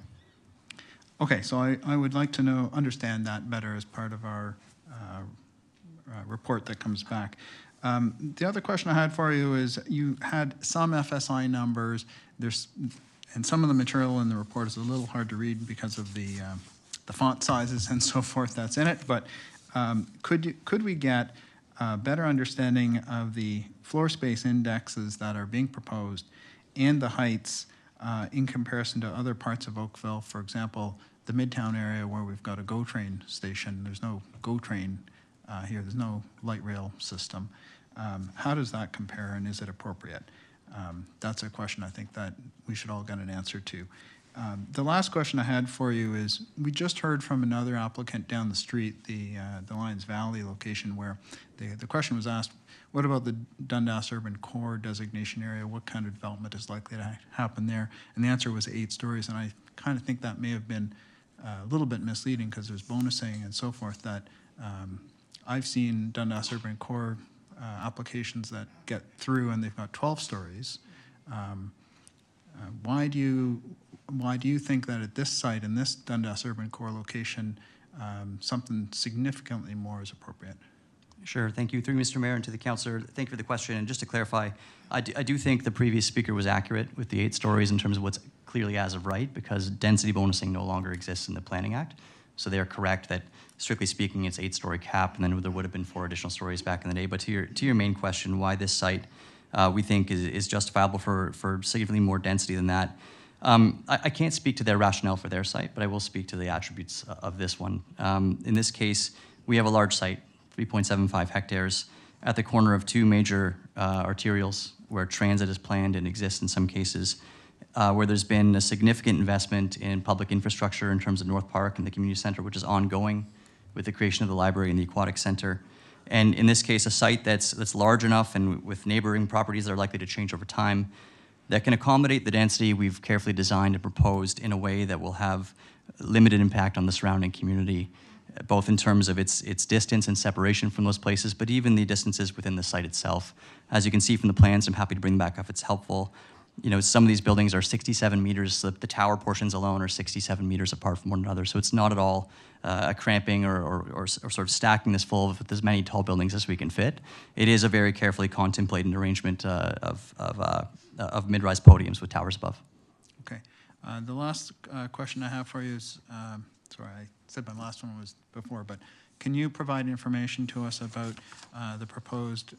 Okay, so I would like to understand that better as part of our report that comes back. The other question I had for you is you had some FSI numbers. And some of the material in the report is a little hard to read because of the font sizes and so forth that's in it, but could we get a better understanding of the floor space indexes that are being proposed and the heights in comparison to other parts of Oakville? For example, the Midtown area where we've got a GO train station. There's no GO train here. There's no light rail system. How does that compare, and is it appropriate? That's a question I think that we should all get an answer to. The last question I had for you is, we just heard from another applicant down the street, the Lions Valley location, where the question was asked, what about the Dundas Urban Core designation area? What kind of development is likely to happen there? And the answer was 8 stories, and I kind of think that may have been a little bit misleading because there's bonusing and so forth that I've seen Dundas Urban Core applications that get through and they've got 12 stories. Why do you think that at this site, in this Dundas Urban Core location, something significantly more is appropriate? Sure, thank you. Through Mr. Mayor and to the councillor, thank you for the question. And just to clarify, I do think the previous speaker was accurate with the 8 stories in terms of what's clearly as of right, because density bonusing no longer exists in the Planning Act. So they are correct that, strictly speaking, it's 8-story cap, and then there would have been 4 additional stories back in the day. But to your main question, why this site we think is justifiable for significantly more density than that. I can't speak to their rationale for their site, but I will speak to the attributes of this one. In this case, we have a large site, 3.75 hectares, at the corner of 2 major arterials where transit is planned and exists in some cases, where there's been a significant investment in public infrastructure in terms of North Park and the community center, which is ongoing with the creation of the library and the aquatic center. And in this case, a site that's large enough and with neighboring properties that are likely to change over time that can accommodate the density we've carefully designed and proposed in a way that will have limited impact on the surrounding community, both in terms of its distance and separation from those places, but even the distances within the site itself. As you can see from the plans, I'm happy to bring them back up if it's helpful. You know, some of these buildings are 67 meters, the tower portions alone are 67 meters apart from one another, so it's not at all a cramping or sort of stacking this full of as many tall buildings as we can fit. It is a very carefully contemplated arrangement of mid-rise podiums with towers above. Okay. The last question I have for you is, sorry, I said my last one was before, but can you provide information to us about the proposed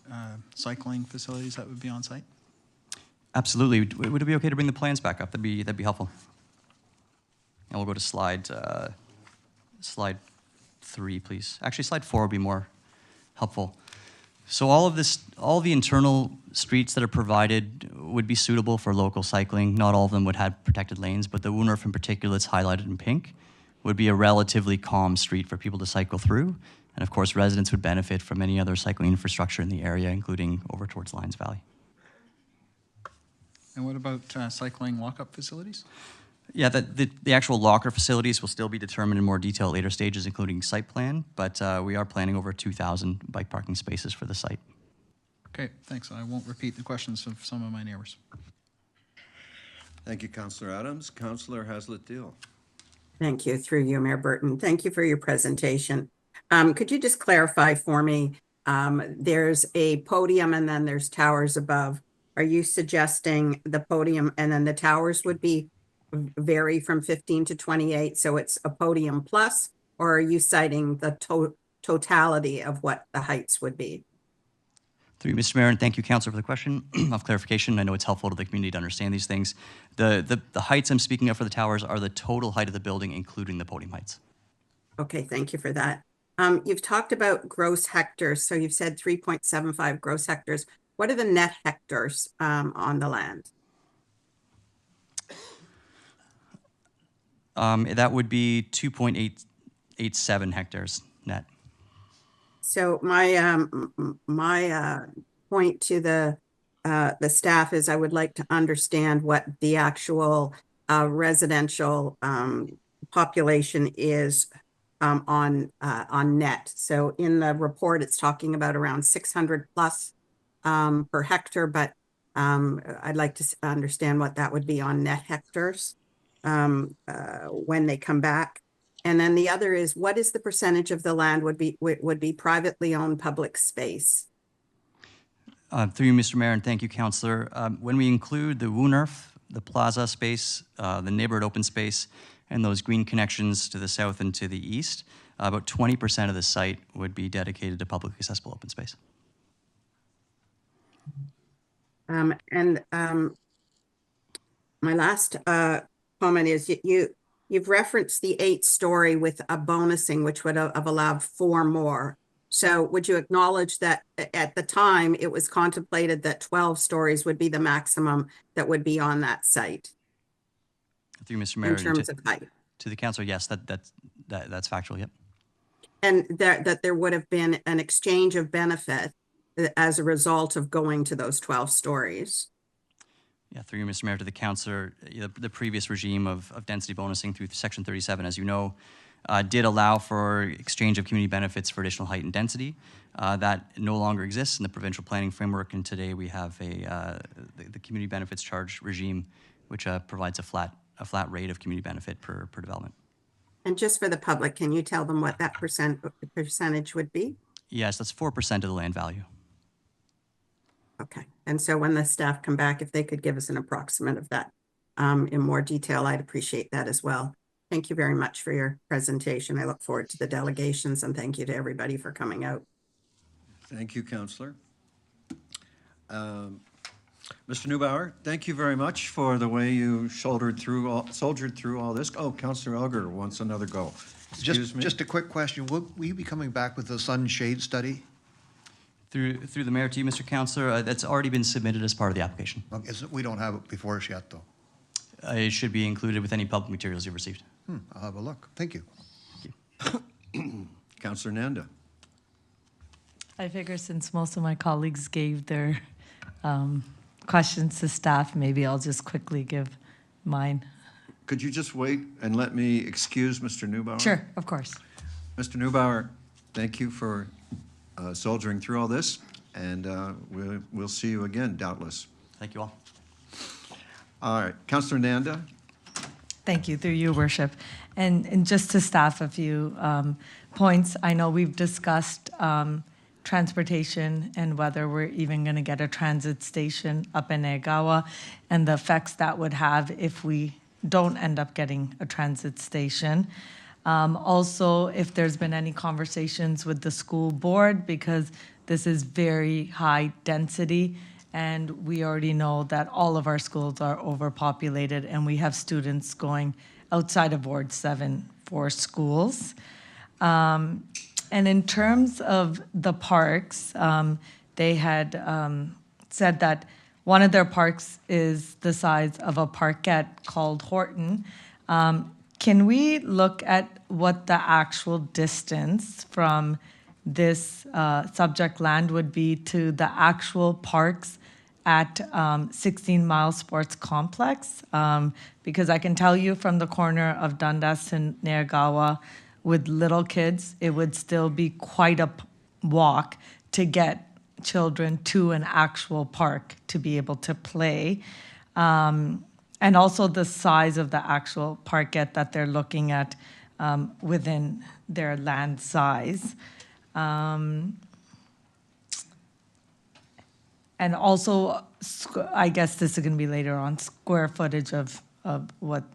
cycling facilities that would be on site? Absolutely. Would it be okay to bring the plans back up? That'd be helpful. And we'll go to slide 3, please. Actually, slide 4 would be more helpful. So all the internal streets that are provided would be suitable for local cycling. Not all of them would have protected lanes, but the Woonarf in particular, that's highlighted in pink, would be a relatively calm street for people to cycle through. And of course, residents would benefit from any other cycling infrastructure in the area, including over towards Lions Valley. And what about cycling walk-up facilities? Yeah, the actual locker facilities will still be determined in more detail at later stages, including site plan, but we are planning over 2,000 bike parking spaces for the site. Okay, thanks. I won't repeat the questions of some of my neighbors. Thank you, Councillor Adams. Councillor Haslett-Deal. Thank you, through you, Mayor Burton. Thank you for your presentation. Could you just clarify for me, there's a podium and then there's towers above. Are you suggesting the podium and then the towers would vary from 15 to 28, so it's a podium plus, or are you citing the totality of what the heights would be? Through you, Mr. Mayor, and thank you, Councillor, for the question of clarification. I know it's helpful to the community to understand these things. The heights I'm speaking of for the towers are the total height of the building, including the podium heights. Okay, thank you for that. You've talked about gross hectares, so you've said 3.75 gross hectares. What are the net hectares on the land? That would be 2.887 hectares net. So my point to the staff is I would like to understand what the actual residential population is on net. So in the report, it's talking about around 600 plus per hectare, but I'd like to understand what that would be on net hectares when they come back. And then the other is, what is the percentage of the land would be privately owned public space? Through you, Mr. Mayor, and thank you, Councillor. When we include the Woonerf, the plaza space, the neighborhood open space, and those green connections to the south and to the east, about 20% of the site would be dedicated to publicly accessible open space. My last comment is you've referenced the 8-story with a bonusing, which would have allowed 4 more. So would you acknowledge that at the time it was contemplated that 12 stories would be the maximum that would be on that site? Through you, Mr. Mayor, in terms of height. To the Councillor, yes, that's factual, yep. And that there would have been an exchange of benefit as a result of going to those 12 stories. Yeah, through you, Mr. Mayor, to the Councillor, the previous regime of density bonusing through Section 37, as you know, did allow for exchange of community benefits for additional height and density. That no longer exists in the provincial planning framework, and today we have the community benefits charge regime, which provides a flat rate of community benefit per development. And just for the public, can you tell them what that percentage would be? Yes, that's 4% of the land value. Okay. And so when the staff come back, if they could give us an approximate of that in more detail, I'd appreciate that as well. Thank you very much for your presentation. I look forward to the delegations, and thank you to everybody for coming out. Thank you, Councillor. Mr. Neubauer, thank you very much for the way you soldiered through all this. Oh, Councillor Elger wants another go. Excuse me. Just a quick question. Will you be coming back with the sunshade study? Through the Mayor to you, Mr. Councillor, that's already been submitted as part of the application. Okay, we don't have it before us yet, though. It should be included with any public materials you've received. I'll have a look. Thank you. Councillor Nanda. I figure since most of my colleagues gave their questions to staff, maybe I'll just quickly give mine. Could you just wait and let me excuse Mr. Neubauer? Sure, of course. Mr. Neubauer, thank you for soldiering through all this, and we'll see you again, doubtless. Thank you all. All right, Councillor Nanda. Thank you, through you, Worship. And just to staff a few points, I know we've discussed transportation and whether we're even going to get a transit station up in Egawa and the effects that would have if we don't end up getting a transit station. Also, if there's been any conversations with the school board, because this is very high density, and we already know that all of our schools are overpopulated, and we have students going outside of Ward 7 for schools. And in terms of the parks, they had said that one of their parks is the size of a parkette called Horton. Can we look at what the actual distance from this subject land would be to the actual parks at 16 Mile Sports Complex? Because I can tell you from the corner of Dundas and Neagawa, with little kids, it would still be quite a walk to get children to an actual park to be able to play. And also the size of the actual parkette that they're looking at within their land size. And also, I guess this is going to be later on, square footage of what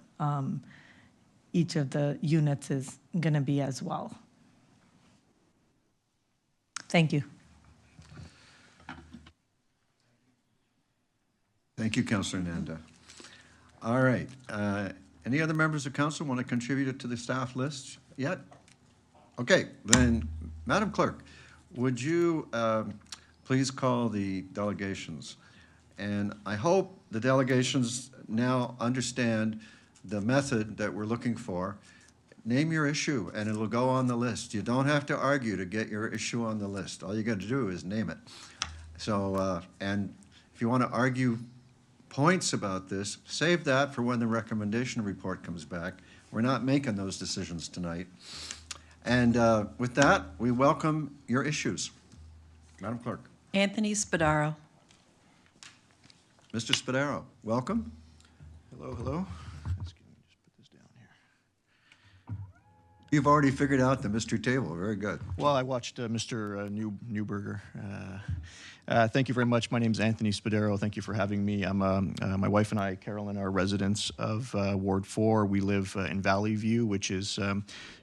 each of the units is going to be as well. Thank you. Thank you, Councillor Nanda. All right. Any other members of council want to contribute to the staff list yet? Okay, then, Madam Clerk, would you please call the delegations? And I hope the delegations now understand the method that we're looking for. Name your issue, and it'll go on the list. You don't have to argue to get your issue on the list. All you got to do is name it. So, and if you want to argue points about this, save that for when the recommendation report comes back. We're not making those decisions tonight. And with that, we welcome your issues. Madam Clerk. Anthony Spadaro. Mr. Spadaro, welcome. Hello, hello. You've already figured out the mystery table. Very good. Well, I watched Mr. Newberger. Thank you very much. My name is Anthony Spadaro. Thank you for having me. I'm my wife and I, Carolyn, are residents of Ward 4. We live in Valley View, which is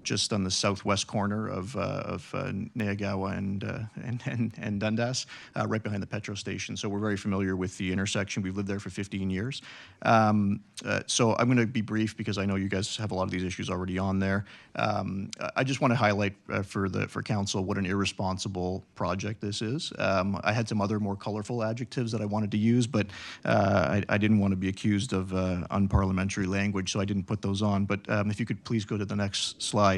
just on the southwest corner of Neagawa and Dundas, right behind the petrol station. So we're very familiar with the intersection. We've lived there for 15 years. So I'm going to be brief because I know you guys have a lot of these issues already on there. I just want to highlight for council what an irresponsible project this is. I had some other more colorful adjectives that I wanted to use, but I didn't want to be accused of unparliamentary language, so I didn't put those on. But if you could please go to the next slide.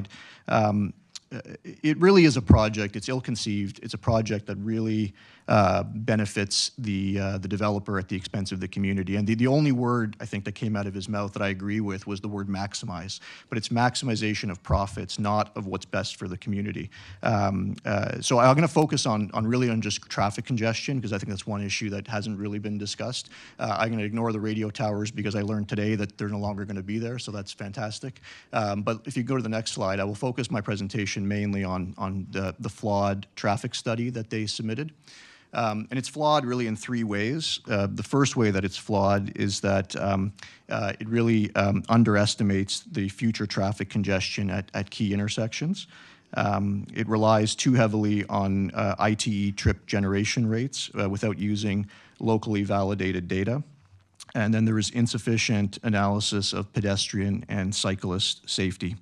It really is a project. It's ill-conceived. It's a project that really benefits the developer at the expense of the community. And the only word I think that came out of his mouth that I agree with was the word maximize. But it's maximization of profits, not of what's best for the community. So I'm going to focus on just traffic congestion because I think that's one issue that hasn't really been discussed. I'm going to ignore the radio towers because I learned today that they're no longer going to be there, so that's fantastic. But if you go to the next slide, I will focus my presentation mainly on the flawed traffic study that they submitted. And it's flawed really in three ways. The first way that it's flawed is that it really underestimates the future traffic congestion at key intersections. It relies too heavily on ITE trip generation rates without using locally validated data. And then there is insufficient analysis of pedestrian and cyclist safety.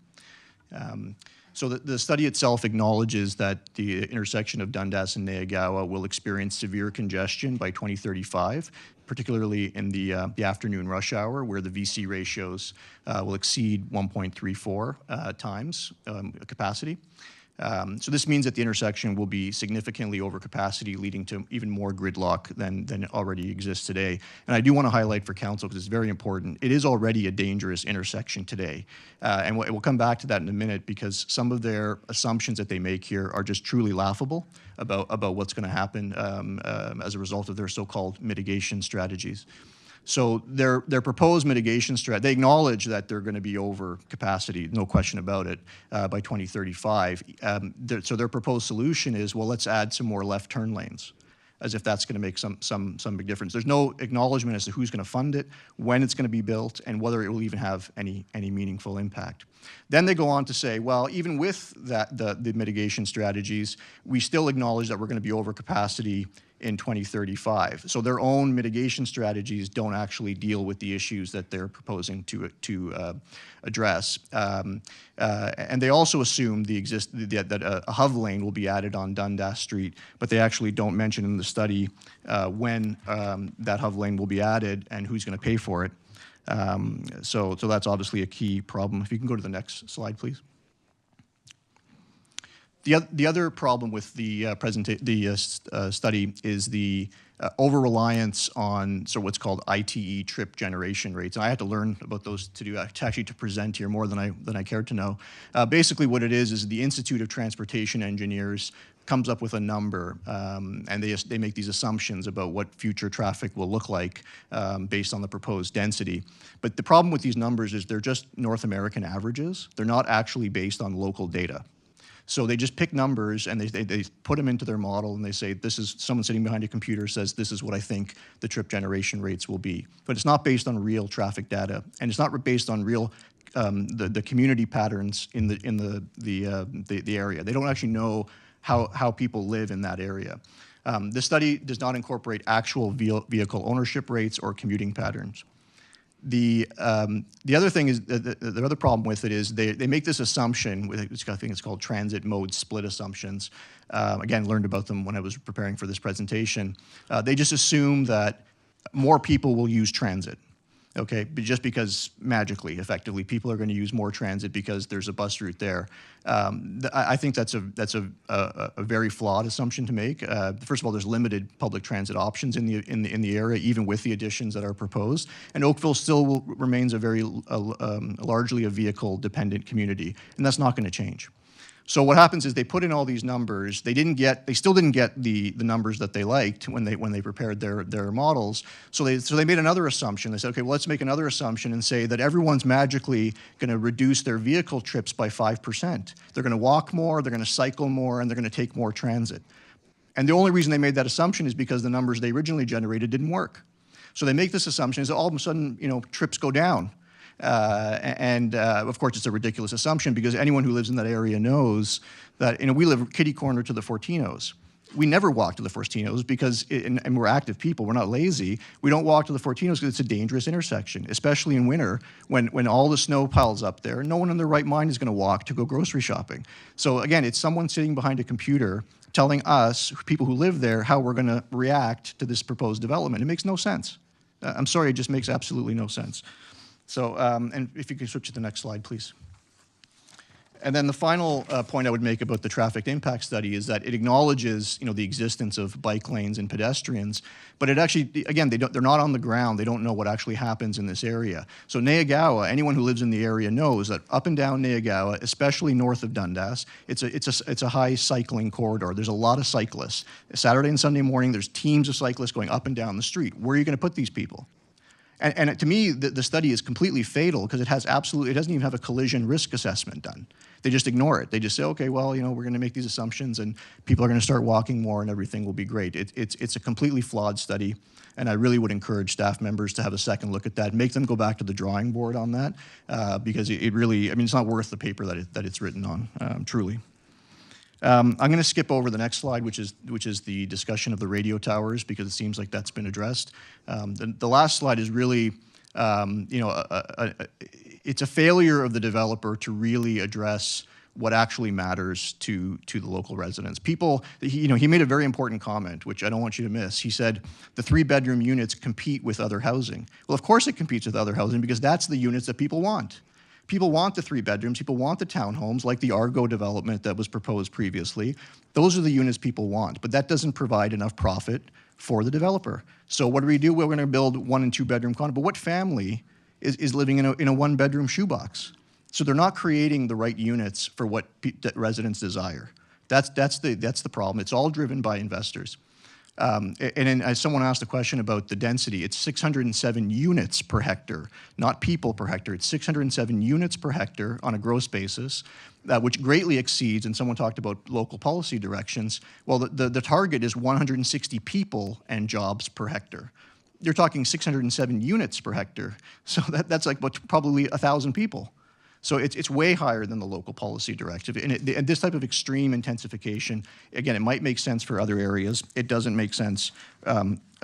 So the study itself acknowledges that the intersection of Dundas and Neagawa will experience severe congestion by 2035, particularly in the afternoon rush hour, where the VC ratios will exceed 1.34 times capacity. So this means that the intersection will be significantly over capacity, leading to even more gridlock than already exists today. And I do want to highlight for council, because it's very important, it is already a dangerous intersection today. And we'll come back to that in a minute, because some of their assumptions that they make here are just truly laughable about what's going to happen as a result of their so-called mitigation strategies. So their proposed mitigation strategy, they acknowledge that they're going to be over capacity, no question about it, by 2035. So their proposed solution is, well, let's add some more left turn lanes, as if that's going to make some big difference. There's no acknowledgement as to who's going to fund it, when it's going to be built, and whether it will even have any meaningful impact. Then they go on to say, well, even with that, the mitigation strategies, we still acknowledge that we're going to be over capacity in 2035. So their own mitigation strategies don't actually deal with the issues that they're proposing to address. And they also assume that a HUV lane will be added on Dundas Street, but they actually don't mention in the study when that HUV lane will be added and who's going to pay for it. So that's obviously a key problem. If you can go to the next slide, please. The other problem with the study is the over-reliance on what's called ITE trip generation rates. And I had to learn about those to present here more than I cared to know. Basically what it is the Institute of Transportation Engineers comes up with a number, and they make these assumptions about what future traffic will look like based on the proposed density. But the problem with these numbers is they're just North American averages. They're not actually based on local data. So they just pick numbers and they put them into their model, and they say, this is, someone sitting behind a computer says, this is what I think the trip generation rates will be. But it's not based on real traffic data, and it's not based on real the community patterns in the area. They don't actually know how people live in that area. This study does not incorporate actual vehicle ownership rates or commuting patterns. The other thing is, the other problem with it is they make this assumption, which I think it's called transit mode split assumptions. Again, learned about them when I was preparing for this presentation. They just assume that more people will use transit. Okay, but just because magically, effectively, people are going to use more transit because there's a bus route there. I think that's a very flawed assumption to make. First of all, there's limited public transit options in the area, even with the additions that are proposed. And Oakville still remains a very largely a vehicle-dependent community, and that's not going to change. So what happens is they put in all these numbers. They still didn't get the numbers that they liked when they prepared their models. So they made another assumption. They said, okay, well, let's make another assumption and say that everyone's magically going to reduce their vehicle trips by 5%. They're going to walk more, they're going to cycle more, and they're going to take more transit. And the only reason they made that assumption is because the numbers they originally generated didn't work. So they make this assumption, so all of a sudden, trips go down. Of course, it's a ridiculous assumption because anyone who lives in that area knows that we live kitty corner to the Fortinos. We never walk to the Fortinos because, and we're active people, we're not lazy. We don't walk to the Fortinos because it's a dangerous intersection, especially in winter when all the snow piles up there. No one in their right mind is going to walk to go grocery shopping. So again, it's someone sitting behind a computer telling us, people who live there, how we're going to react to this proposed development. It makes no sense. I'm sorry, it just makes absolutely no sense. So, and if you could switch to the next slide, please. And then the final point I would make about the traffic impact study is that it acknowledges, the existence of bike lanes and pedestrians, but it actually, again, they're not on the ground. They don't know what actually happens in this area. So Neagawa, anyone who lives in the area knows that up and down Neagawa, especially north of Dundas, it's a high cycling corridor. There's a lot of cyclists. Saturday and Sunday morning, there's teams of cyclists going up and down the street. Where are you going to put these people? And to me, the study is completely fatal because it doesn't even have a collision risk assessment done. They just ignore it. They just say, okay, well, we're going to make these assumptions and people are going to start walking more and everything will be great. It's a completely flawed study, and I really would encourage staff members to have a second look at that, make them go back to the drawing board on that, because it really, it's not worth the paper that it's written on, truly. I'm going to skip over the next slide, which is the discussion of the radio towers, because it seems like that's been addressed. The last slide is really, it's a failure of the developer to really address what actually matters to the local residents. People, he made a very important comment, which I don't want you to miss. He said the 3-bedroom units compete with other housing. Well, of course it competes with other housing because that's the units that people want. People want the 3 bedrooms, people want the townhomes, like the Argo development that was proposed previously. Those are the units people want, but that doesn't provide enough profit for the developer. So what do? We're going to build 1- and 2-bedroom condo, but what family is living in a 1-bedroom shoebox? So they're not creating the right units for what residents desire. That's the problem. It's all driven by investors. And then as someone asked a question about the density, it's 607 units per hectare, not people per hectare. It's 607 units per hectare on a gross basis, which greatly exceeds, and someone talked about local policy directions. Well, the target is 160 people and jobs per hectare. You're talking 607 units per hectare. So that's like probably 1,000 people. So it's way higher than the local policy directive. And this type of extreme intensification, again, it might make sense for other areas. It doesn't make sense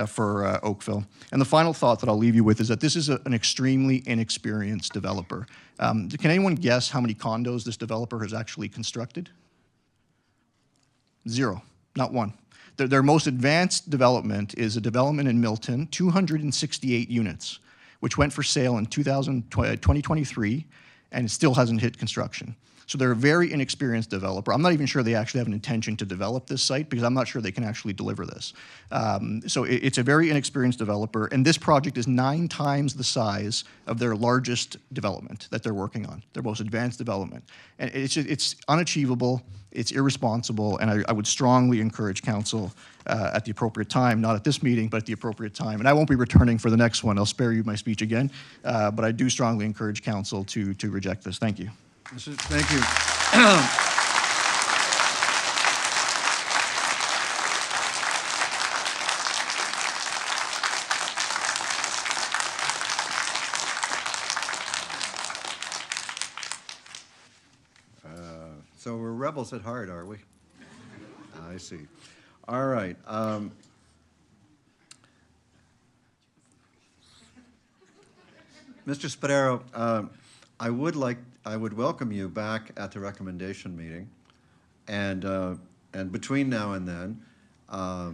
for Oakville. And the final thought that I'll leave you with is that this is an extremely inexperienced developer. Can anyone guess how many condos this developer has actually constructed? 0, not one. Their most advanced development is a development in Milton, 268 units, which went for sale in 2023. And it still hasn't hit construction. So they're a very inexperienced developer. I'm not even sure they actually have an intention to develop this site because I'm not sure they can actually deliver this. So it's a very inexperienced developer, and this project is 9 times the size of their largest development that they're working on, their most advanced development. And it's unachievable, it's irresponsible, and I would strongly encourage council at the appropriate time, not at this meeting, but at the appropriate time. And I won't be returning for the next one. I'll spare you my speech again, but I do strongly encourage council to reject this. Thank you. Thank you. So we're rebels at heart, are we? I see. All right. Mr. Spadaro, I would welcome you back at the recommendation meeting. And between now and then, I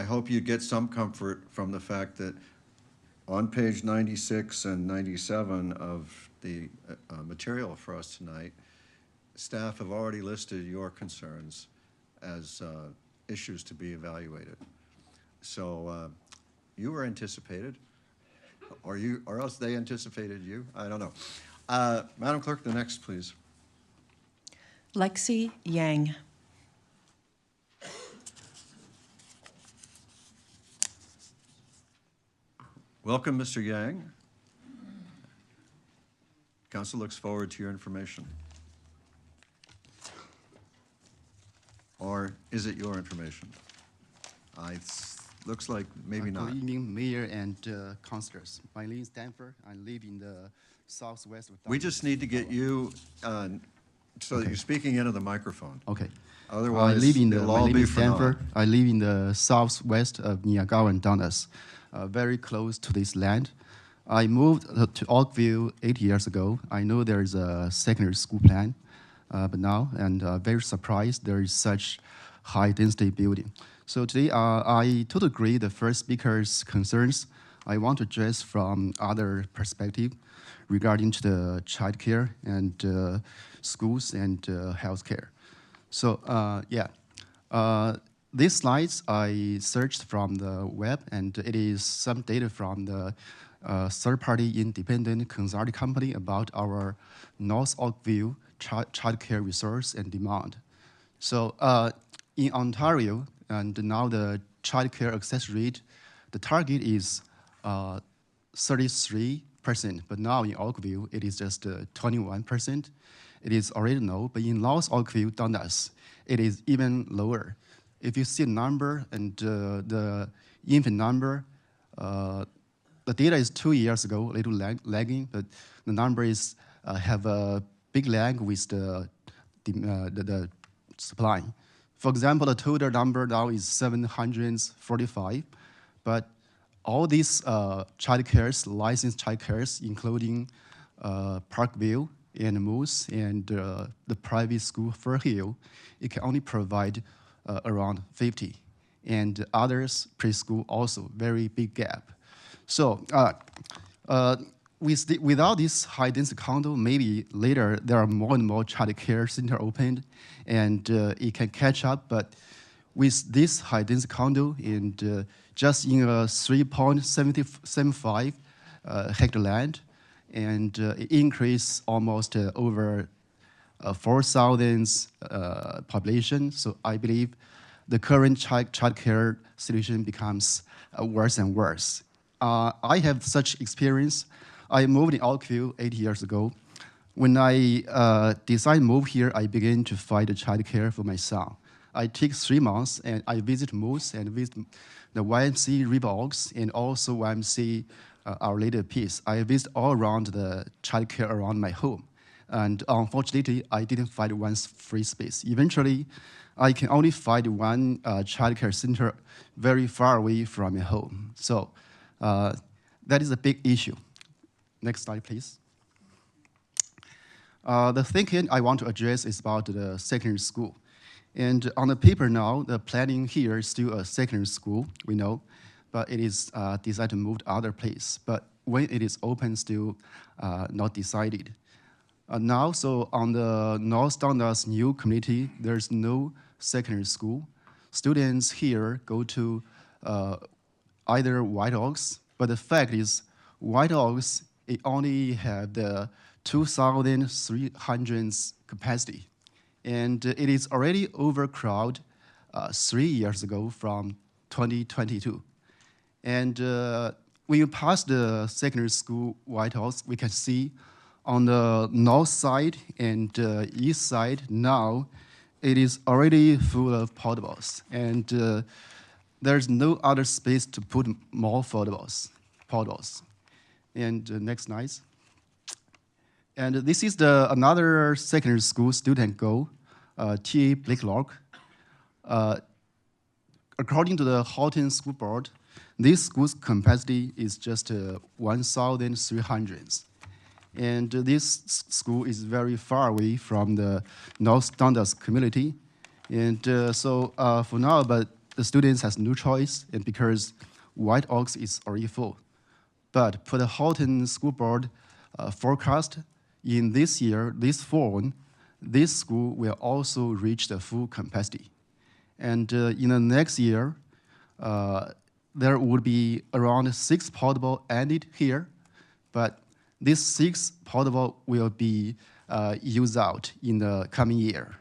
hope you get some comfort from the fact that on page 96 and 97 of the material for us tonight, staff have already listed your concerns as issues to be evaluated. So you were anticipated, or else they anticipated you. I don't know. Madam Clerk, the next, please. Lexi Yang. Welcome, Mr. Yang. Council looks forward to your information. Or is it your information? It looks like maybe not. Good evening, Mayor and councilors. My name is Stanford. I live in the southwest of We just need to get you so that you're speaking into the microphone. Okay. Otherwise, I live in the, it'll my all name be is for naught. Stanford. I live in the southwest of Niagara and Dundas, very close to this land. I moved to Oakville 8 years ago. I know there is a secondary school plan, but now, and very surprised there is such high density building. So today, I totally agree the first speaker's concerns. I want to address from other perspective regarding to the childcare and schools and healthcare. So these slides I searched from the web, and it is some data from the third-party independent consulting company about our North Oakville childcare resource and demand. So in Ontario, and now the childcare access rate, the target is 33%, but now in Oakville, it is just 21%. It is already low, but in North Oakville, Dundas, it is even lower. If you see the number and the infant number, the data is 2 years ago, a little lagging, but the number is have a big lag with the supply. For example, the total number now is 745, but all these childcares, licensed childcares, including Parkview and Moose and the private school Fur Hill, it can only provide around 50. And others, preschool also, very big gap. So without this high density condo, maybe later there are more and more child care center opened and it can catch up. But with this high density condo and just in a 3.75 hectare land, and it increased almost over 4,000 population. So I believe the current child care situation becomes worse and worse. I have such experience. I moved in Oakville 8 years ago. When I decided to move here, I began to find child care for my son. I take 3 months and I visit Moose and visit the YMC River Oaks and also YMC Our Lady of Peace. I visit all around the child care around my home. And unfortunately, I didn't find one free space. Eventually, I can only find one child care center very far away from my home. So that is a big issue. Next slide, please. The thinking I want to address is about the secondary school. And on the paper now, the planning here is still a secondary school, we know, but it is decided to move to other place. But when it is open, still not decided. Now, so on the North Dundas new community, there's no secondary school. Students here go to either White Oaks, but the fact is White Oaks, it only have the 2,300 capacity. And it is already overcrowded 3 years ago from 2022. And when you pass the secondary school White House, we can see on the north side and east side now, it is already full of portables. And there's no other space to put more portables. And next slide. And this is another secondary school student go, T.A. Blakelock. according to the Halton School Board, this school's capacity is just 1,300. And this school is very far away from the North Dundas community. And so for now, but the students has no choice, and because White Oaks is already full. But for the Halton School Board forecast, in this year, this fall, this school will also reach the full capacity. And in the next year, there would be around 6 portable added here, but these 6 portable will be used out in the coming year.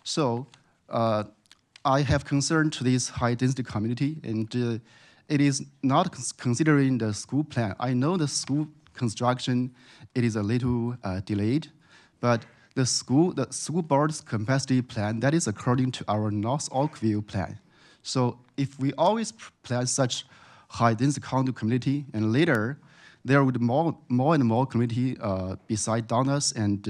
So I have concern to this high-density community, and it is not considering the school plan. I know the school construction, it is a little delayed, but the school board's capacity plan, that is according to our North Oakville plan. So if we always plan such high-density condo community, and later there would be more and more community beside Dundas and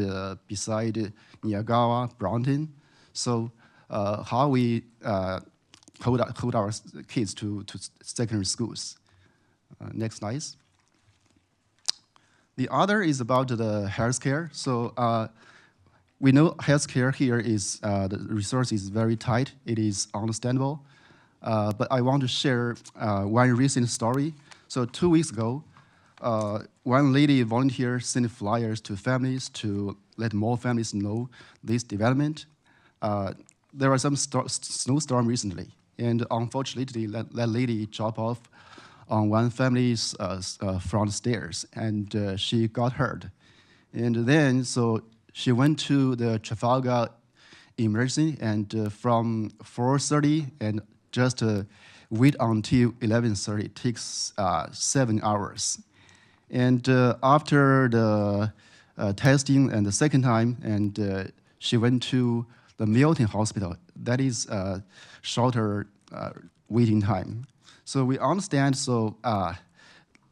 beside Niagara, Brownton. So how we hold our kids to secondary schools. Next slide. The other is about the healthcare. So we know healthcare here is, the resource is very tight. It is understandable. But I want to share one recent story. So 2 weeks ago, one lady volunteer sent flyers to families to let more families know this development. There was some snowstorm recently, and unfortunately, that lady dropped off on one family's front stairs, and she got hurt. And then, so she went to the Trafalgar emergency, and from 4:30 and just wait until 11:30. It takes 7 hours. And after the testing and the second time, and she went to the Milton Hospital. That is shorter waiting time. So we understand, so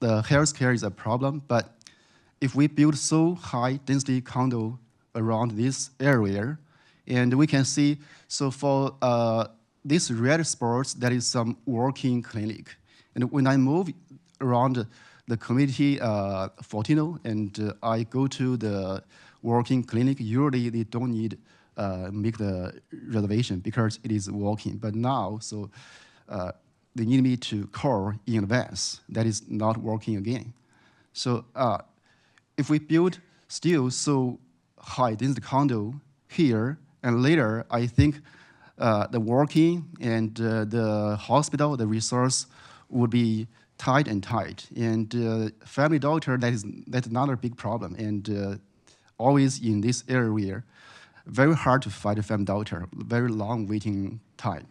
the healthcare is a problem, but if we build so high density condo around this area, and we can see, so for this red spots, there is some working clinic. And when I move around the community, Fortino, and I go to the working clinic, usually they don't need make the reservation because it is walking. But now, so they need me to call in advance. That is not working again. So if we build still so high density condo here and later, I think the working and the hospital, the resource would be tight and tight. And family doctor, that's another big problem. And always in this area, very hard to find a family doctor, very long waiting time.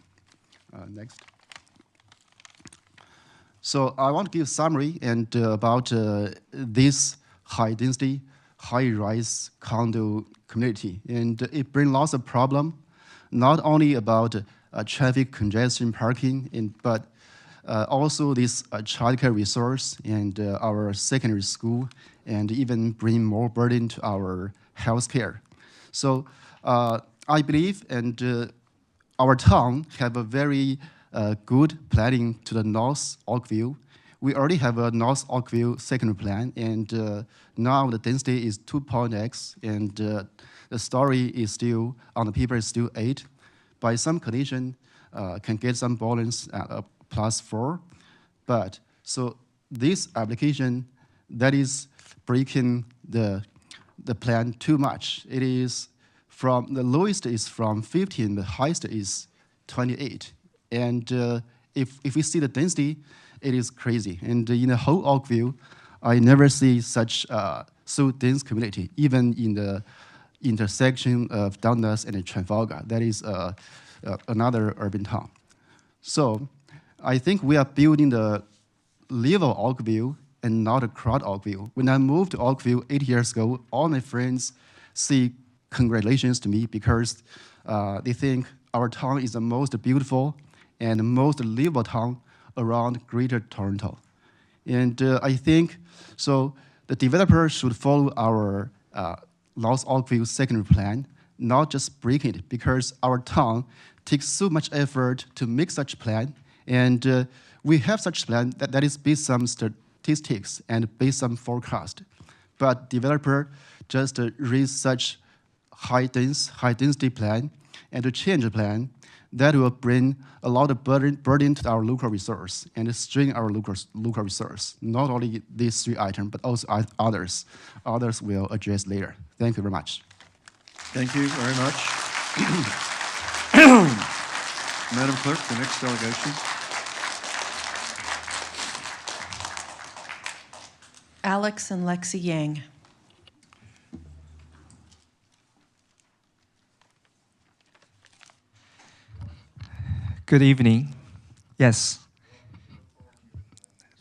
Next. So I want to give a summary and about this high density, high rise condo community. And it brings lots of problem, not only about traffic congestion, parking, but also this childcare resource and our secondary school, and even bring more burden to our healthcare. So I believe, and our town have a very good planning to the North Oakville. We already have a North Oakville secondary plan, and now the density is 2.x, and the story is still, on the paper is still 8. By some condition, can get some balance at +4. But so this application, that is breaking the plan too much. It is from, the lowest is from 15, the highest is 28. And if we see the density, it is crazy. And in the whole Oakville, I never see such so dense community, even in the intersection of Dundas and Trafalgar. That is another urban town. So I think we are building the livable Oakville and not a crowd Oakville. When I moved to Oakville 8 years ago, all my friends say congratulations to me because they think our town is the most beautiful and most livable town around Greater Toronto. And I think, so the developer should follow our North Oakville secondary plan, not just break it, because our town takes so much effort to make such plan, and we have such plan that is based on statistics and based on forecast. But developer just raise such high density plan and to change the plan that will bring a lot of burden to our local resource and strain our local resource. Not only these three items, but also others. Others will address later. Thank you very much. Thank you very much. Madam Clerk, the next delegation. Alex and Lexi Yang. Good evening. Yes.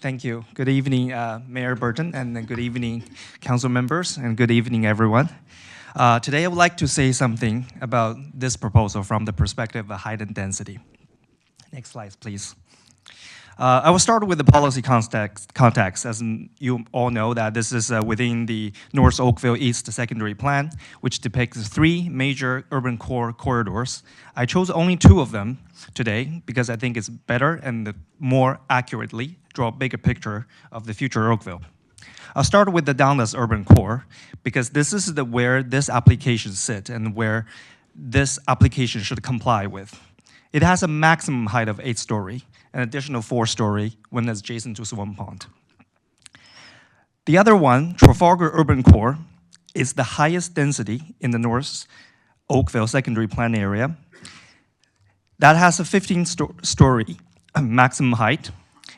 Thank you. Good evening, Mayor Burton, and good evening, council members, and good evening, everyone. Today, I would like to say something about this proposal from the perspective of height and density. Next slide, please. I will start with the policy context. As you all know, that this is within the North Oakville East Secondary Plan, which depicts 3 major urban core corridors. I chose only 2 of them today because I think it's better and more accurately draw a bigger picture of the future Oakville. I'll start with the Dundas urban core because this is where this application sits and where this application should comply with. It has a maximum height of 8-story, an additional 4-story when it's adjacent to Swan Pond. The other one, Trafalgar Urban Core, is the highest density in the North Oakville secondary plan area. That has a 15-story maximum height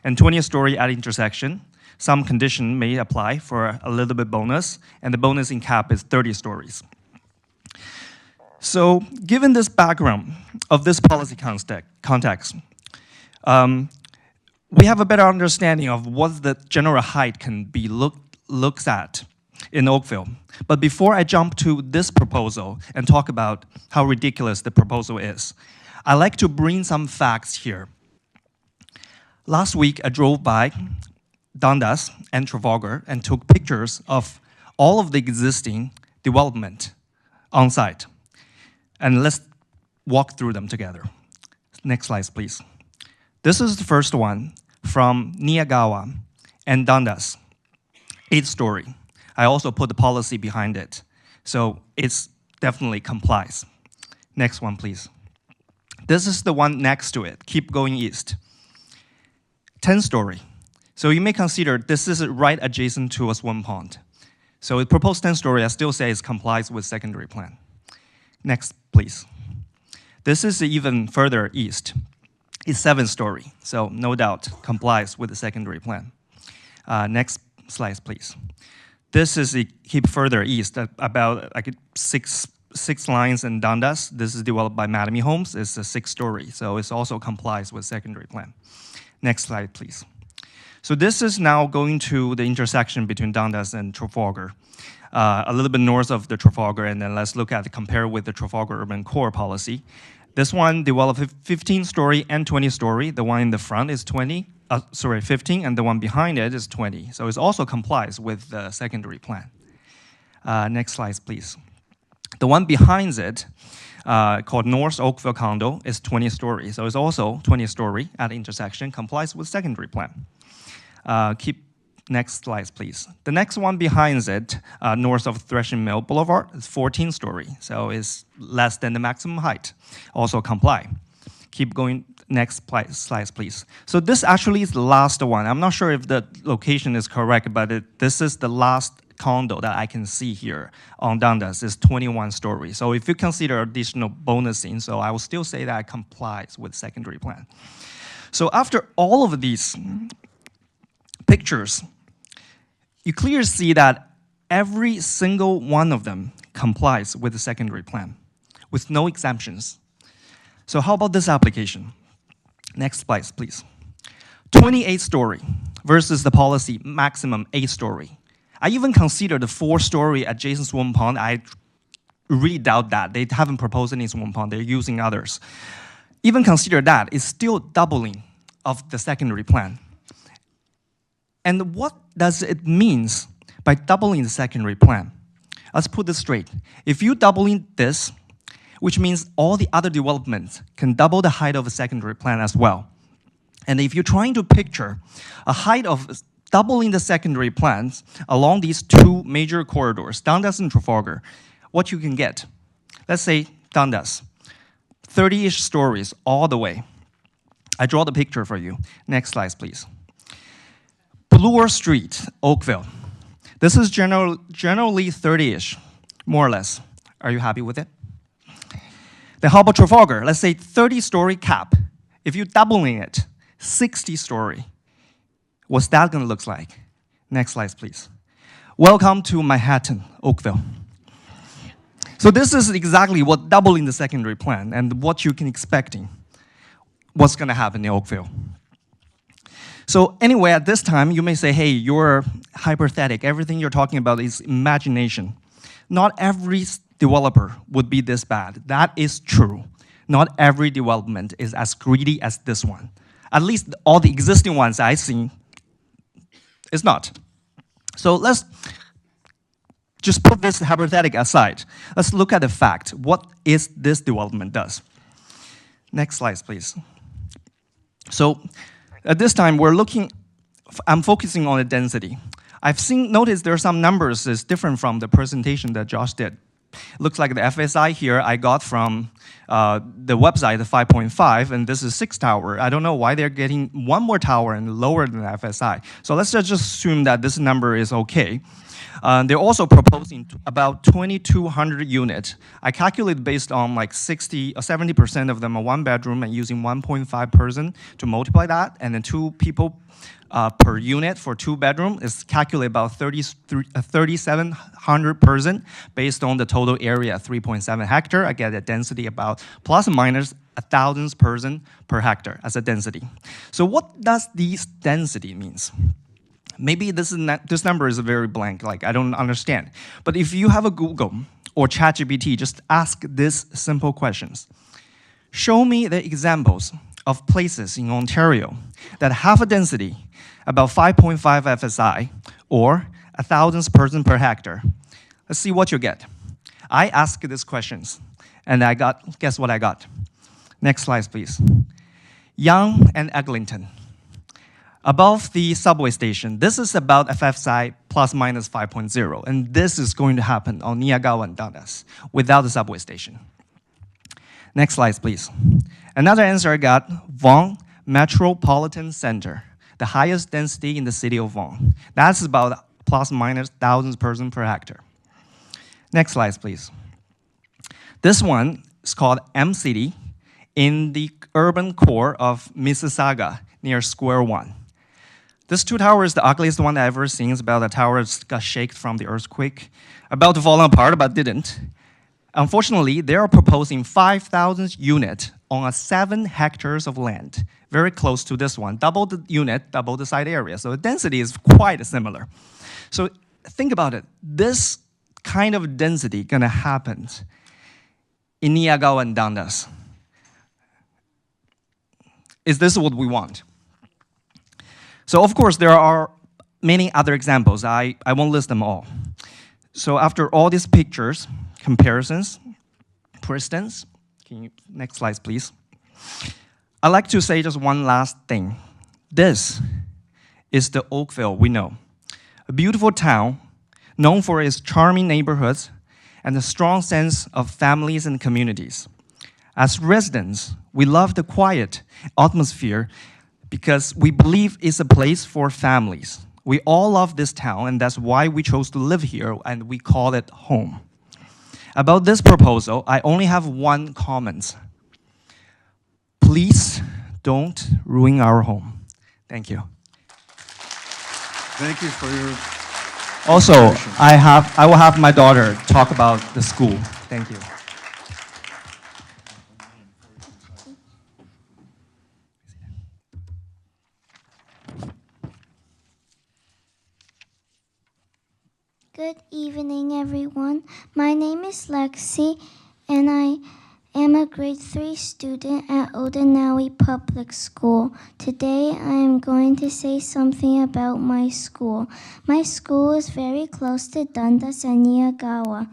and 20-story at intersection. Some condition may apply for a little bit bonus, and the bonus in cap is 30 stories. So given this background of this policy context, we have a better understanding of what the general height can be looks at in Oakville. But before I jump to this proposal and talk about how ridiculous the proposal is, I'd like to bring some facts here. Last week, I drove by Dundas and Trafalgar and took pictures of all of the existing development on site. And let's walk through them together. Next slide, please. This is the first one from Niyagawa and Dundas, 8-story. I also put the policy behind it, so it's definitely complies. Next one, please. This is the one next to it, keep going east. 10-story. So you may consider this is right adjacent to a Swan Pond. So it proposed 10-story, I still say it complies with secondary plan. Next, please. This is even further east. It's 7-story, so no doubt complies with the secondary plan. Next slide, please. This is a keep further east, about like six lines in Dundas. This is developed by Mattamy Homes. It's a 6-story, so it also complies with secondary plan. Next slide, please. So this is now going to the intersection between Dundas and Trafalgar, a little bit north of the Trafalgar, and then let's look at compare with the Trafalgar Urban Core policy. This one developed 15-story and 20-story. The one in the front is 15, and the one behind it is 20. So it also complies with the secondary plan. Next slide, please. The one behind it, called North Oakville Condo, is 20-story. So it's also 20-story at the intersection, complies with secondary plan. Keep next slide, please. The next one behind it, north of Threshing Mill Boulevard, is 14-story. So it's less than the maximum height. Also comply. Keep going, next slide, please. So this actually is the last one. I'm not sure if the location is correct, but this is the last condo that I can see here on Dundas. Is 21 stories. So if you consider additional bonusing, so I will still say that it complies with secondary plan. So after all of these pictures, you clearly see that every single one of them complies with the secondary plan, with no exemptions. So how about this application? Next slide, please. 28-story versus the policy maximum 8-story. I even consider the 4-story adjacent Swan Pond. I really doubt that. They haven't proposed any Swan Pond. They're using others. Even consider that, it's still doubling of the secondary plan. And what does it mean by doubling the secondary plan? Let's put this straight. If you doubling this, which means all the other developments can double the height of a secondary plan as well. And if you're trying to picture a height of doubling the secondary plans along these two major corridors, Dundas and Trafalgar, what you can get, let's say Dundas, 30-ish stories all the way. I draw the picture for you. Next slide, please. Bloor Street, Oakville. This is generally 30-ish, more or less. Are you happy with it? Then how about Trafalgar? Let's say 30-story cap. If you're doubling it, 60-story. What's that going to look like? Next slide, please. Welcome to Manhattan, Oakville. So this is exactly what doubling the secondary plan and what you can expecting. What's going to happen in Oakville. So anyway, at this time, you may say, hey, you're hypothetical. Everything you're talking about is imagination. Not every developer would be this bad. That is true. Not every development is as greedy as this one. At least all the existing ones I've seen is not. So let's just put this hypothetical aside. Let's look at the fact. What is this development does? Next slide, please. So at this time, I'm focusing on the density. I've noticed there are some numbers that's different from the presentation that Josh did. Looks like the FSI here I got from the website, the 5.5, and this is 6 tower. I don't know why they're getting one more tower and lower than the FSI. So let's just assume that this number is okay. They're also proposing about 2,200 units. I calculated based on like 60 or 70% of them are 1 bedroom and using 1.5 person to multiply that, and then 2 people per unit for 2 bedroom is calculated about 3,700 person based on the total area 3.7 hectare. I get a density about plus or minus 1,000 person per hectare as a density. So what does this density means? Maybe this number is very blank, like I don't understand. But if you have a Google or ChatGPT, just ask these simple questions. Show me the examples of places in Ontario that have a density about 5.5 FSI or 1,000 person per hectare. Let's see what you get. I asked these questions, and guess what I got? Next slide, please. Yonge and Eglinton. Above the subway station, this is about FSI plus minus 5.0, and this is going to happen on Niagawa and Dundas without the subway station. Next slide, please. Another answer I got, Vaughan Metropolitan Center, the highest density in the city of Vaughan. That's about plus minus 1,000 person per hectare. Next slide, please. This one is called M-City in the urban core of Mississauga near Square One. This 2 tower is the ugliest one I've ever seen. It's about a tower that got shaken from the earthquake, about to fall apart, but didn't. Unfortunately, they are proposing 5,000 units on 7 hectares of land, very close to this one. Double the unit, double the site area. So the density is quite similar. So think about it. This kind of density gonna happen in Niagawa and Dundas. Is this what we want? So of course, there are many other examples. I won't list them all. So after all these pictures, comparisons, for instance, next slide, please. I'd like to say just one last thing. This is the Oakville we know. A beautiful town known for its charming neighborhoods and a strong sense of families and communities. As residents, we love the quiet atmosphere because we believe it's a place for families. We all love this town, and that's why we chose to live here, and we call it home. About this proposal, I only have one comment. Please don't ruin our home. Thank you. Thank you for your... Also, I will have my daughter talk about the school. Thank you. Good evening, everyone. My name is Lexi, and I am a grade 3 student at Odainawi Public School. Today, I am going to say something about my school. My school is very close to Dundas and Niagawa.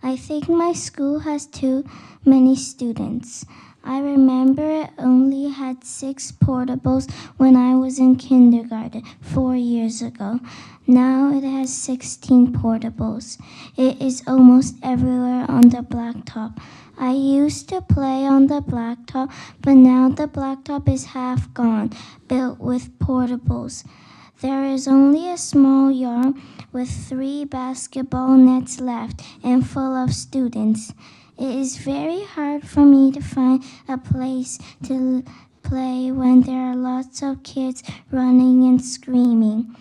I think my school has too many students. I remember it only had 6 portables when I was in kindergarten 4 years ago. Now it has 16 portables. It is almost everywhere on the blacktop. I used to play on the blacktop, but now the blacktop is half gone, built with portables. There is only a small yard with 3 basketball nets left and full of students. It is very hard for me to find a place to play when there are lots of kids running and screaming.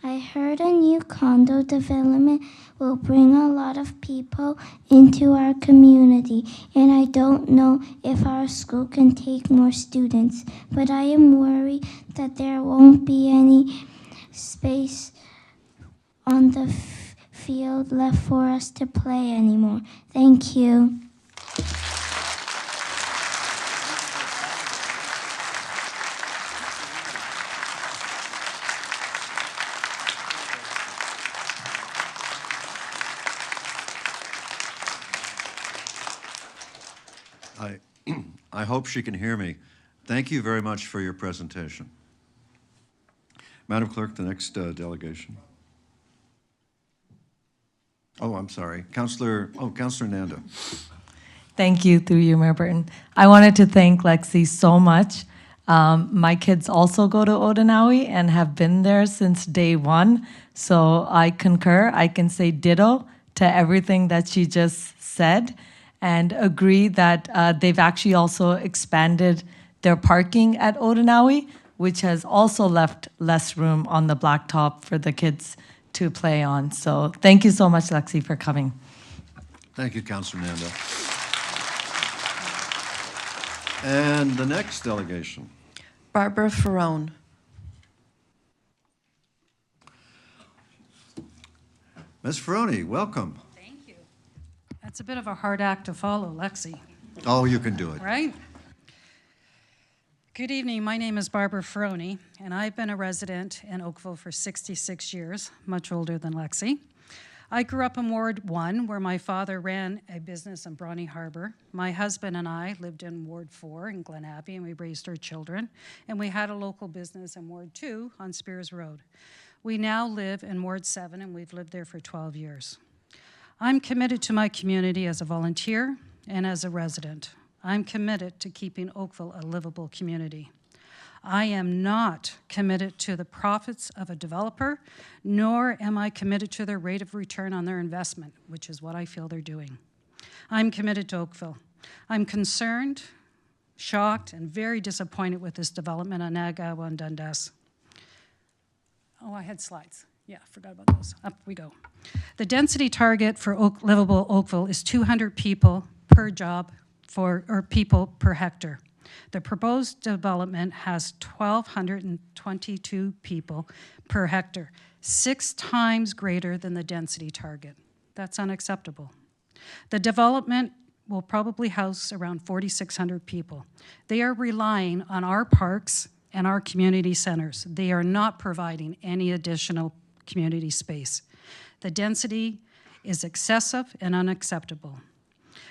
I heard a new condo development will bring a lot of people into our community, and I don't know if our school can take more students, but I am worried that there won't be any space on the field left for us to play anymore. Thank you. I hope she can hear me. Thank you very much for your presentation. Madam Clerk, the next delegation. Oh, I'm sorry. Councillor Nanda. Thank you, through you, Mayor Burton. I wanted to thank Lexi so much. My kids also go to Odainawi and have been there since day one, so I concur. I can say ditto to everything that she just said and agree that they've actually also expanded their parking at Odainawi, which has also left less room on the blacktop for the kids to play on. So thank you so much, Lexi, for coming. Thank you, Councillor Nanda. And the next delegation. Barbara Ferrone. Ms. Ferrone, welcome. Thank you. That's a bit of a hard act to follow, Lexi. Oh, you can do it. Right? Good evening. My name is Barbara Ferrone, and I've been a resident in Oakville for 66 years, much older than Lexi. I grew up in Ward 1, where my father ran a business in Brawny Harbor. My husband and I lived in Ward 4 in Glen Abbey, and we raised our children. And we had a local business in Ward 2 on Spears Road. We now live in Ward 7, and we've lived there for 12 years. I'm committed to my community as a volunteer and as a resident. I'm committed to keeping Oakville a livable community. I am not committed to the profits of a developer, nor am I committed to their rate of return on their investment, which is what I feel they're doing. I'm committed to Oakville. I'm concerned, shocked, and very disappointed with this development on Nagawa and Dundas. Oh, I had slides. Yeah, forgot about those. Up we go. The density target for livable Oakville is 200 people per job or people per hectare. The proposed development has 1,222 people per hectare, 6 times greater than the density target. That's unacceptable. The development will probably house around 4,600 people. They are relying on our parks and our community centers. They are not providing any additional community space. The density is excessive and unacceptable.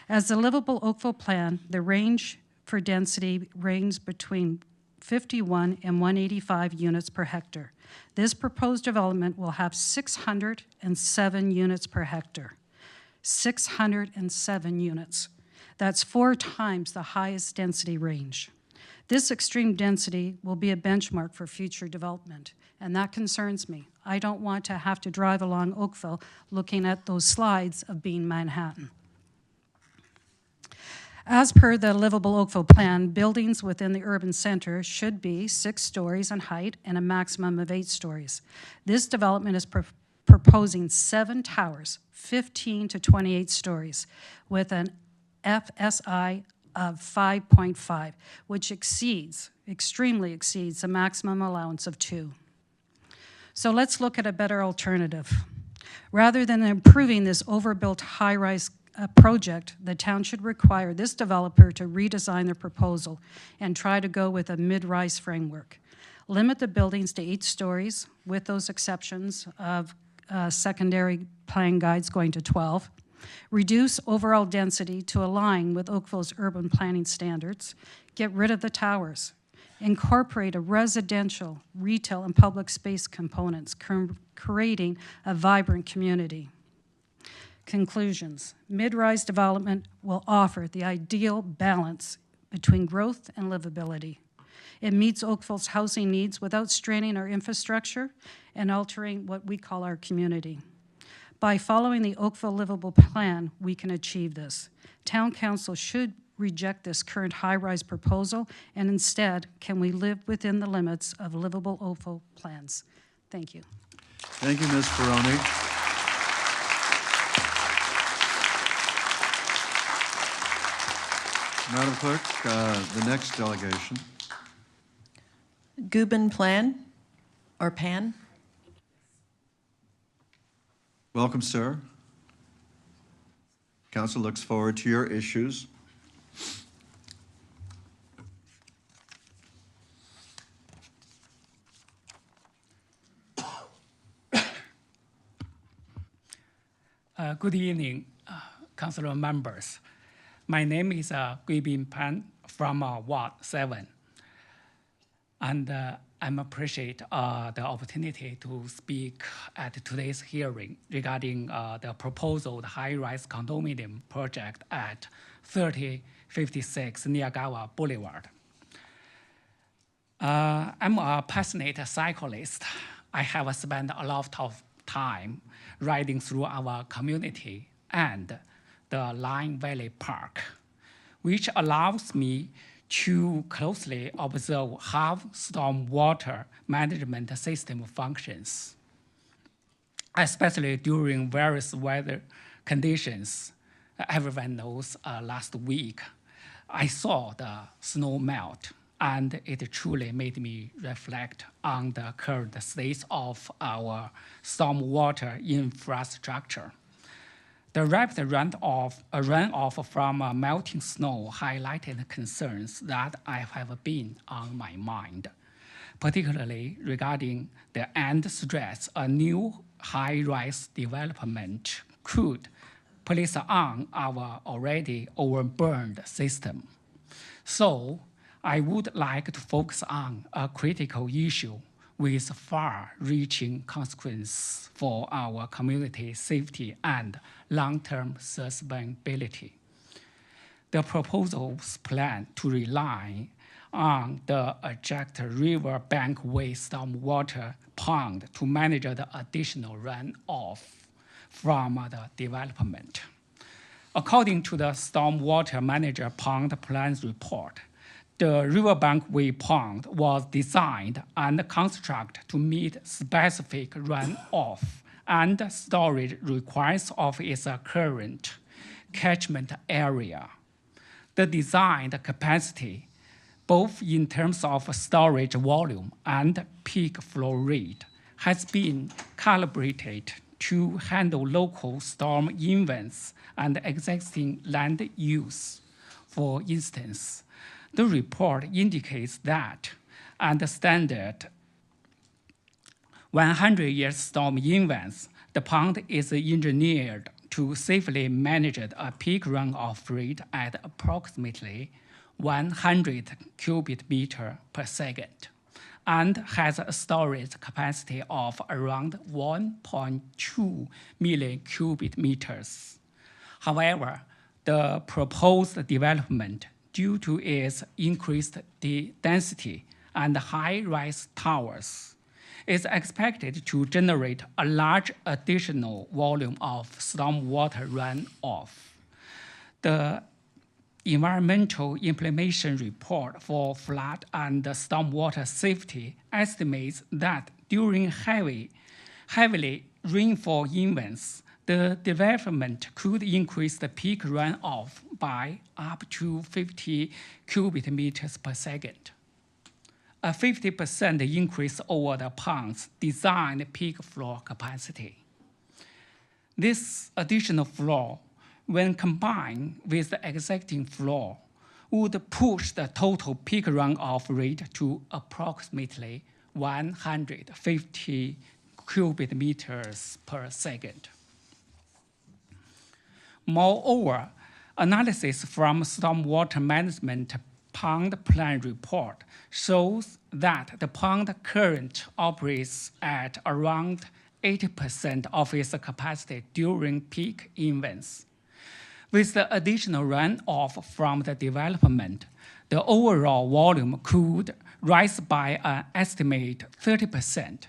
As the Livable Oakville plan, the range for density ranges between 51 and 185 units per hectare. This proposed development will have 607 units per hectare. 607 units. That's 4 times the highest density range. This extreme density will be a benchmark for future development, and that concerns me. I don't want to have to drive along Oakville looking at those slides of being Manhattan. As per the Livable Oakville plan, buildings within the urban center should be 6 stories in height and a maximum of 8 stories. This development is proposing 7 towers, 15 to 28 stories, with an FSI of 5.5, which extremely exceeds the maximum allowance of 2. So let's look at a better alternative. Rather than improving this overbuilt high-rise project, the town should require this developer to redesign their proposal and try to go with a mid-rise framework. Limit the buildings to 8 stories with those exceptions of secondary plan guides going to 12. reduce overall density to align with Oakville's urban planning standards, get rid of the towers, incorporate a residential, retail, and public space components, creating a vibrant community. Conclusions. Mid-rise development will offer the ideal balance between growth and livability. It meets Oakville's housing needs without straining our infrastructure and altering what we call our community. By following the Oakville Livable Plan, we can achieve this. Town Council should reject this current high-rise proposal, and instead, can we live within the limits of livable Oakville plans? Thank you. Thank you, Ms. Ferroni. Madam Clerk, the next delegation. Gubin Plan, or Pan? Welcome, sir. Council looks forward to your issues. Good evening, council members. My name is Gui Bin Pan from Ward 7. And I appreciate the opportunity to speak at today's hearing regarding the proposed high-rise condominium project at 3056 Niagara Boulevard. I'm a passionate cyclist. I have spent a lot of time riding through our community and the Lime Valley Park, which allows me to closely observe how stormwater management system functions, especially during various weather conditions. Everyone knows last week I saw the snow melt, and it truly made me reflect on the current state of our stormwater infrastructure. The rapid runoff from melting snow highlighted concerns that have been on my mind, particularly regarding the end stress a new high-rise development could place on our already overburned system. So I would like to focus on a critical issue with far-reaching consequences for our community safety and long-term sustainability. The proposals plan to rely on the adjacent river bankway stormwater pond to manage the additional runoff from the development. According to the Stormwater Manager Pond Plans report, the riverbankway pond was designed and constructed to meet specific runoff and storage requirements of its current catchment area. The designed capacity, both in terms of storage volume and peak flow rate, has been calibrated to handle local storm events and existing land use. For instance, the report indicates that under standard 100-year storm events, the pond is engineered to safely manage a peak runoff rate at approximately 100 cubic meter per second and has a storage capacity of around 1.2 million cubic meters. However, the proposed development, due to its increased density and high-rise towers, is expected to generate a large additional volume of stormwater runoff. The Environmental Implementation Report for Flood and Stormwater Safety estimates that during heavily rainfall events, the development could increase the peak runoff by up to 50 cubic meters per second, a 50% increase over the pond's designed peak flow capacity. This additional flow, when combined with the existing flow, would push the total peak runoff rate to approximately 150 cubic meters per second. Moreover, analysis from stormwater management pond plan report shows that the pond currently operates at around 80% of its capacity during peak events. With the additional runoff from the development, the overall volume could rise by an estimated 30%.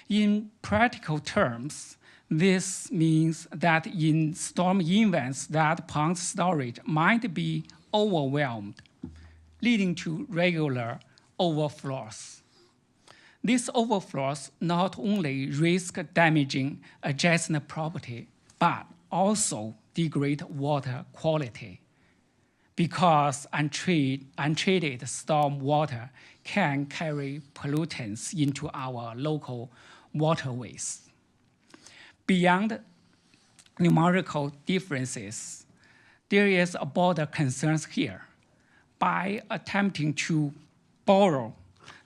In practical terms, this means that in storm events that pond storage might be overwhelmed, leading to regular overflows. These overflows not only risk damaging adjacent property, but also degrade water quality, because untreated storm water can carry pollutants into our local waterways. Beyond numerical differences, there is a broader concern here. By attempting to borrow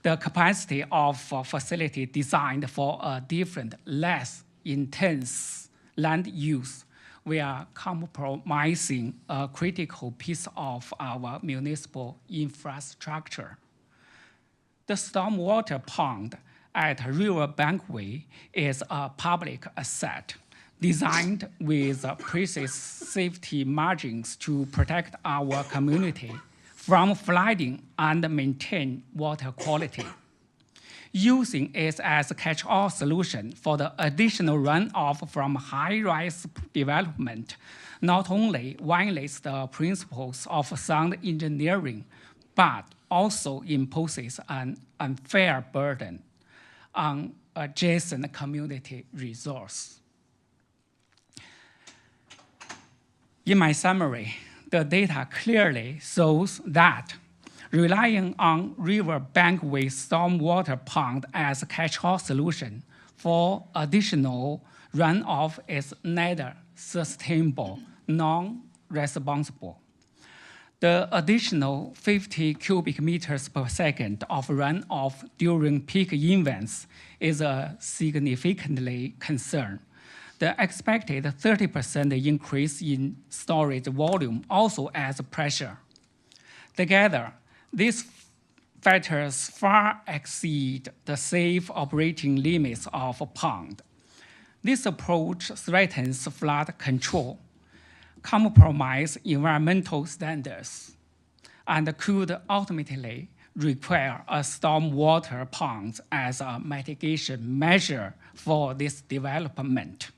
the capacity of a facility designed for a different, less intense land use, we are compromising a critical piece of our municipal infrastructure. The stormwater pond at River Bankway is a public asset designed with precise safety margins to protect our community from flooding and maintain water quality. Using it as a catch-all solution for the additional runoff from high-rise development not only violates the principles of sound engineering, but also imposes an unfair burden on adjacent community resource. In my summary, the data clearly shows that relying on River Bankway stormwater pond as a catch-all solution for additional runoff is neither sustainable nor responsible. The additional 50 cubic meters per second of runoff during peak events is a significantly concern. The expected 30% increase in storage volume also adds pressure. Together, these factors far exceed the safe operating limits of a pond. This approach threatens flood control, compromise environmental standards, and could ultimately require a stormwater pond as a mitigation measure for this development.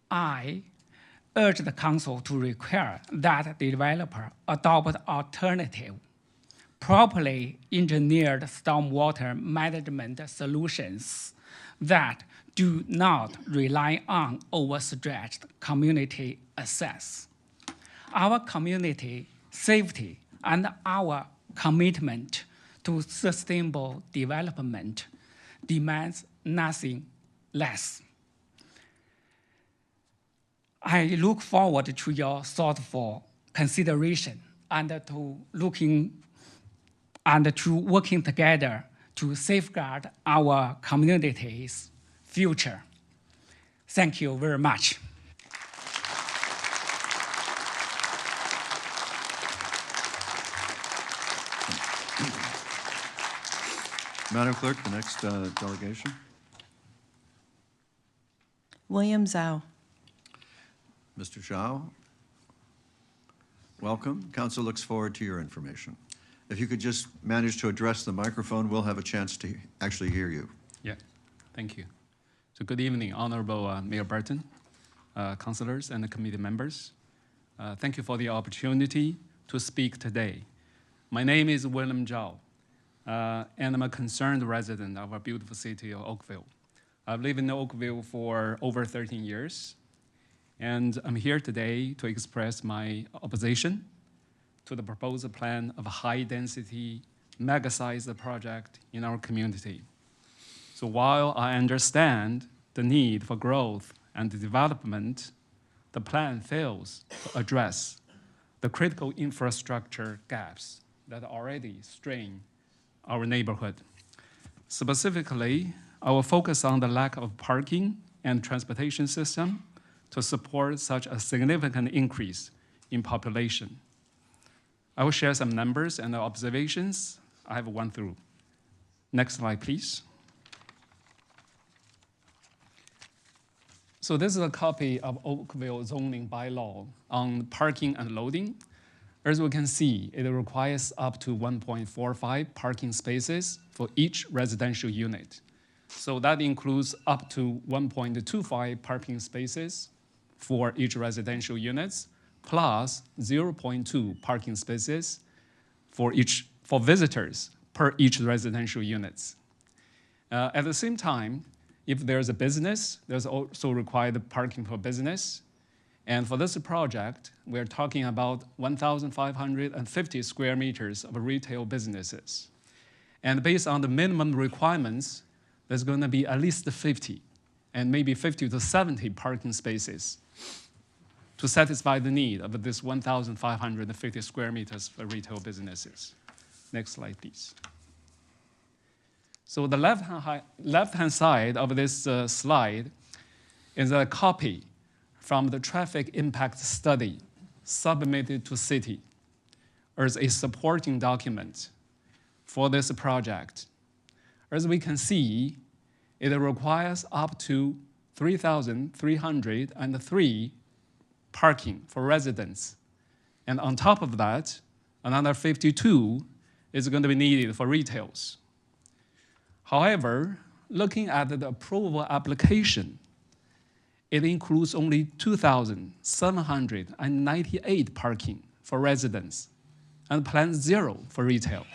I urge the Council to require that the developer adopt alternative, properly engineered stormwater management solutions that do not rely on overstretched community access. Our community safety and our commitment to sustainable development demands nothing less. I look forward to your thoughtful consideration and to working together to safeguard our community's future. Thank you very much. Madam Clerk, the next delegation. William Zhao. Mr. Zhao, welcome. Council looks forward to your information. If you could just manage to address the microphone, we'll have a chance to actually hear you. Yeah, thank you. So good evening, Honorable Mayor Burton, councilors and committee members. Thank you for the opportunity to speak today. My name is William Zhao, and I'm a concerned resident of our beautiful city of Oakville. I've lived in Oakville for over 13 years, and I'm here today to express my opposition to the proposed plan of a high-density, mega-sized project in our community. So while I understand the need for growth and development, the plan fails to address the critical infrastructure gaps that already strain our neighborhood. Specifically, I will focus on the lack of parking and transportation system to support such a significant increase in population. I will share some numbers and observations I have went through. Next slide, please. So this is a copy of Oakville zoning bylaw on parking and loading. As we can see, it requires up to 1.45 parking spaces for each residential unit. So that includes up to 1.25 parking spaces for each residential units, plus 0.2 parking spaces for visitors per each residential units. At the same time, if there's a business, there's also required parking for business. And for this project, we're talking about 1,550 square meters of retail businesses. And based on the minimum requirements, there's going to be at least 50 and maybe 50 to 70 parking spaces to satisfy the need of this 1,550 square meters for retail businesses. Next slide, please. So the left-hand side of this slide is a copy from the traffic impact study submitted to city as a supporting document for this project. As we can see, it requires up to 3,303 parking for residents. And on top of that, another 52 is going to be needed for retails. However, looking at the approval application, it includes only 2,798 parking for residents and plans 0 for retail.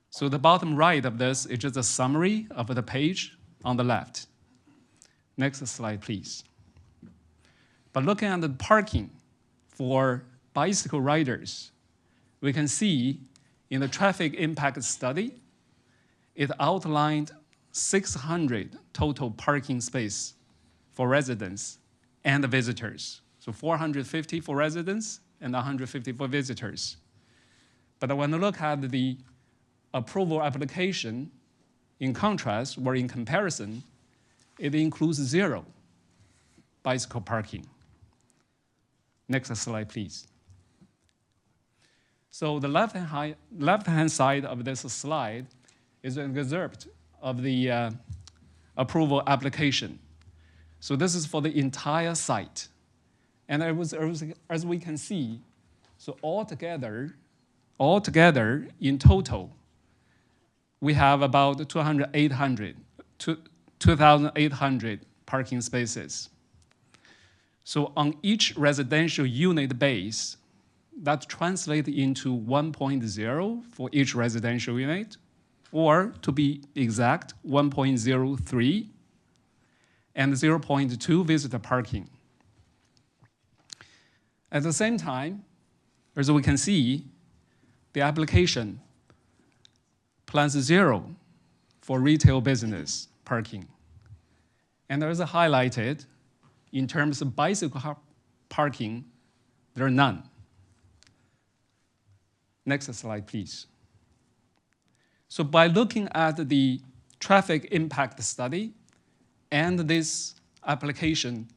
So the bottom right of this is just a summary of the page on the left. Next slide, please. But looking at the parking for bicycle riders, we can see in the traffic impact study, it outlined 600 total parking space for residents and visitors. So 450 for residents and 150 for visitors. But when you look at the approval application, in contrast, or in comparison, it includes 0 bicycle parking. Next slide, please. So the left-hand side of this slide is an excerpt of the approval application. So this is for the entire site. And as we can see, so altogether, in total, we have about 2,800 parking spaces. So on each residential unit base, that translates into 1.0 for each residential unit, or to be exact, 1.03, and 0.2 visitor parking. At the same time, as we can see, the application plans 0 for retail business parking. And there is a highlighted, in terms of bicycle parking, there are none. Next slide, please. So by looking at the traffic impact study and this application,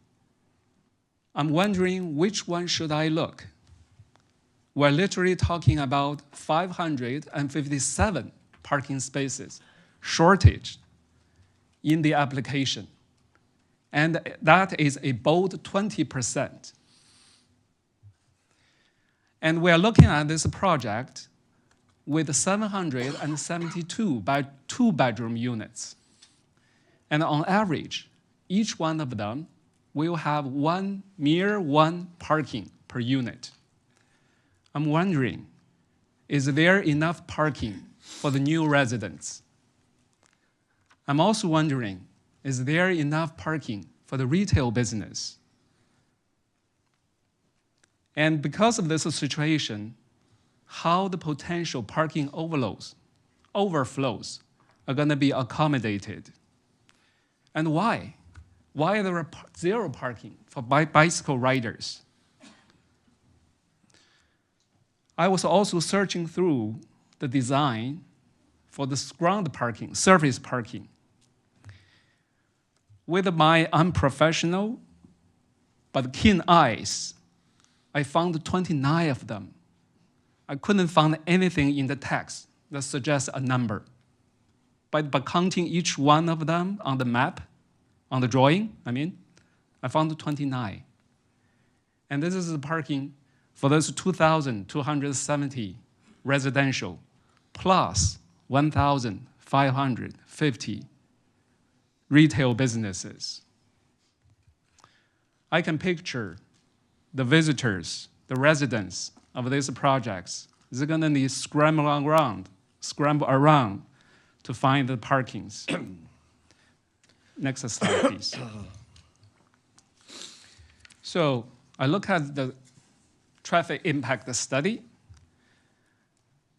I'm wondering which one should I look? We're literally talking about 557 parking spaces shortage in the application. And that is a bold 20%. And we're looking at this project with 772 two-bedroom units. And on average, each one of them will have mere one parking per unit. I'm wondering, is there enough parking for the new residents? I'm also wondering, is there enough parking for the retail business? And because of this situation, how the potential parking overflows are going to be accommodated. And why? Why there are 0 parking for bicycle riders? I was also searching through the design for the ground parking, surface parking. With my unprofessional but keen eyes, I found 29 of them. I couldn't find anything in the text that suggests a number. But by counting each one of them on the map, on the drawing, I found 29. And this is the parking for those 2,270 residential plus 1,550 retail businesses. I can picture the visitors, the residents of these projects. They're gonna need scramble around to find the parkings. Next slide, please. So I look at the traffic impact study.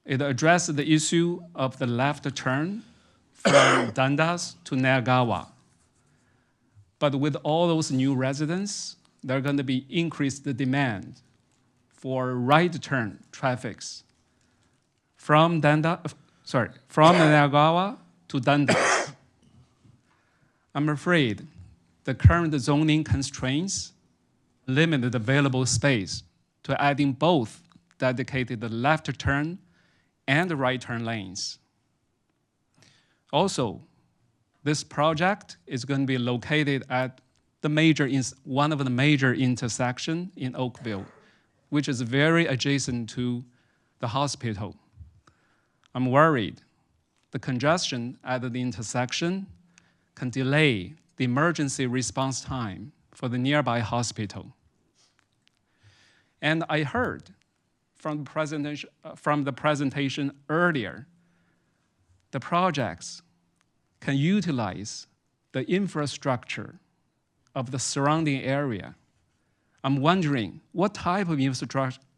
It addresses the issue of the left turn from Dundas to Nayagawa. But with all those new residents, there are going to be increased demand for right turn traffics from Nayagawa to Dundas. I'm afraid the current zoning constraints limit the available space to adding both dedicated left turn and right turn lanes. Also, this project is going to be located at one of the major intersections in Oakville, which is very adjacent to the hospital. I'm worried the congestion at the intersection can delay the emergency response time for the nearby hospital. And I heard from the presentation earlier, the projects can utilize the infrastructure of the surrounding area. I'm wondering what type of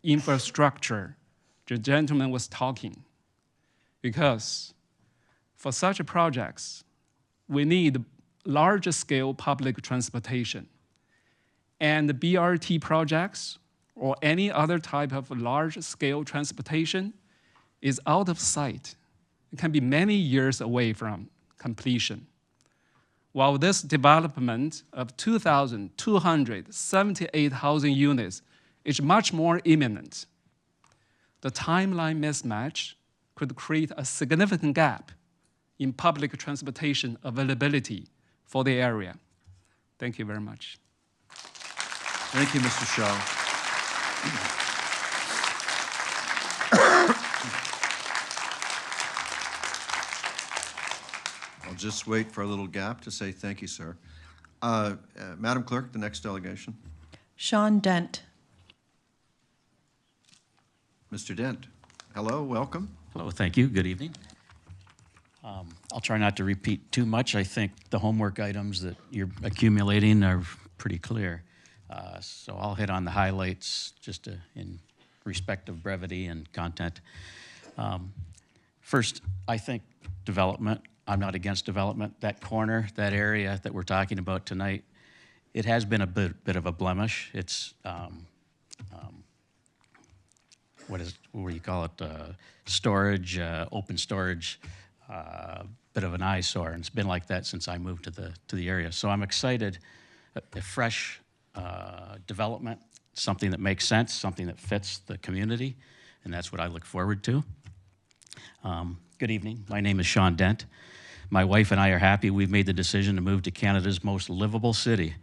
infrastructure the gentleman was talking. Because for such projects, we need large-scale public transportation. And the BRT projects or any other type of large-scale transportation is out of sight. It can be many years away from completion. While this development of 2,278 housing units is much more imminent, the timeline mismatch could create a significant gap in public transportation availability for the area. Thank you very much. Thank you, Mr. Shaw. I'll just wait for a little gap to say thank you, sir. Madam Clerk, the next delegation. Sean Dent. Mr. Dent, hello, welcome. Hello, thank you. Good evening. I'll try not to repeat too much. I think the homework items that you're accumulating are pretty clear. So I'll hit on the highlights just in respect of brevity and content. First, I think development. I'm not against development. That corner, that area that we're talking about tonight, it has been a bit of a blemish. It's what do you call it? Storage, open storage, bit of an eyesore, and it's been like that since I moved to the area. So I'm excited. A fresh development, something that makes sense, something that fits the community, and that's what I look forward to. Good evening. My name is Sean Dent. My wife and I are happy we've made the decision to move to Canada's most livable city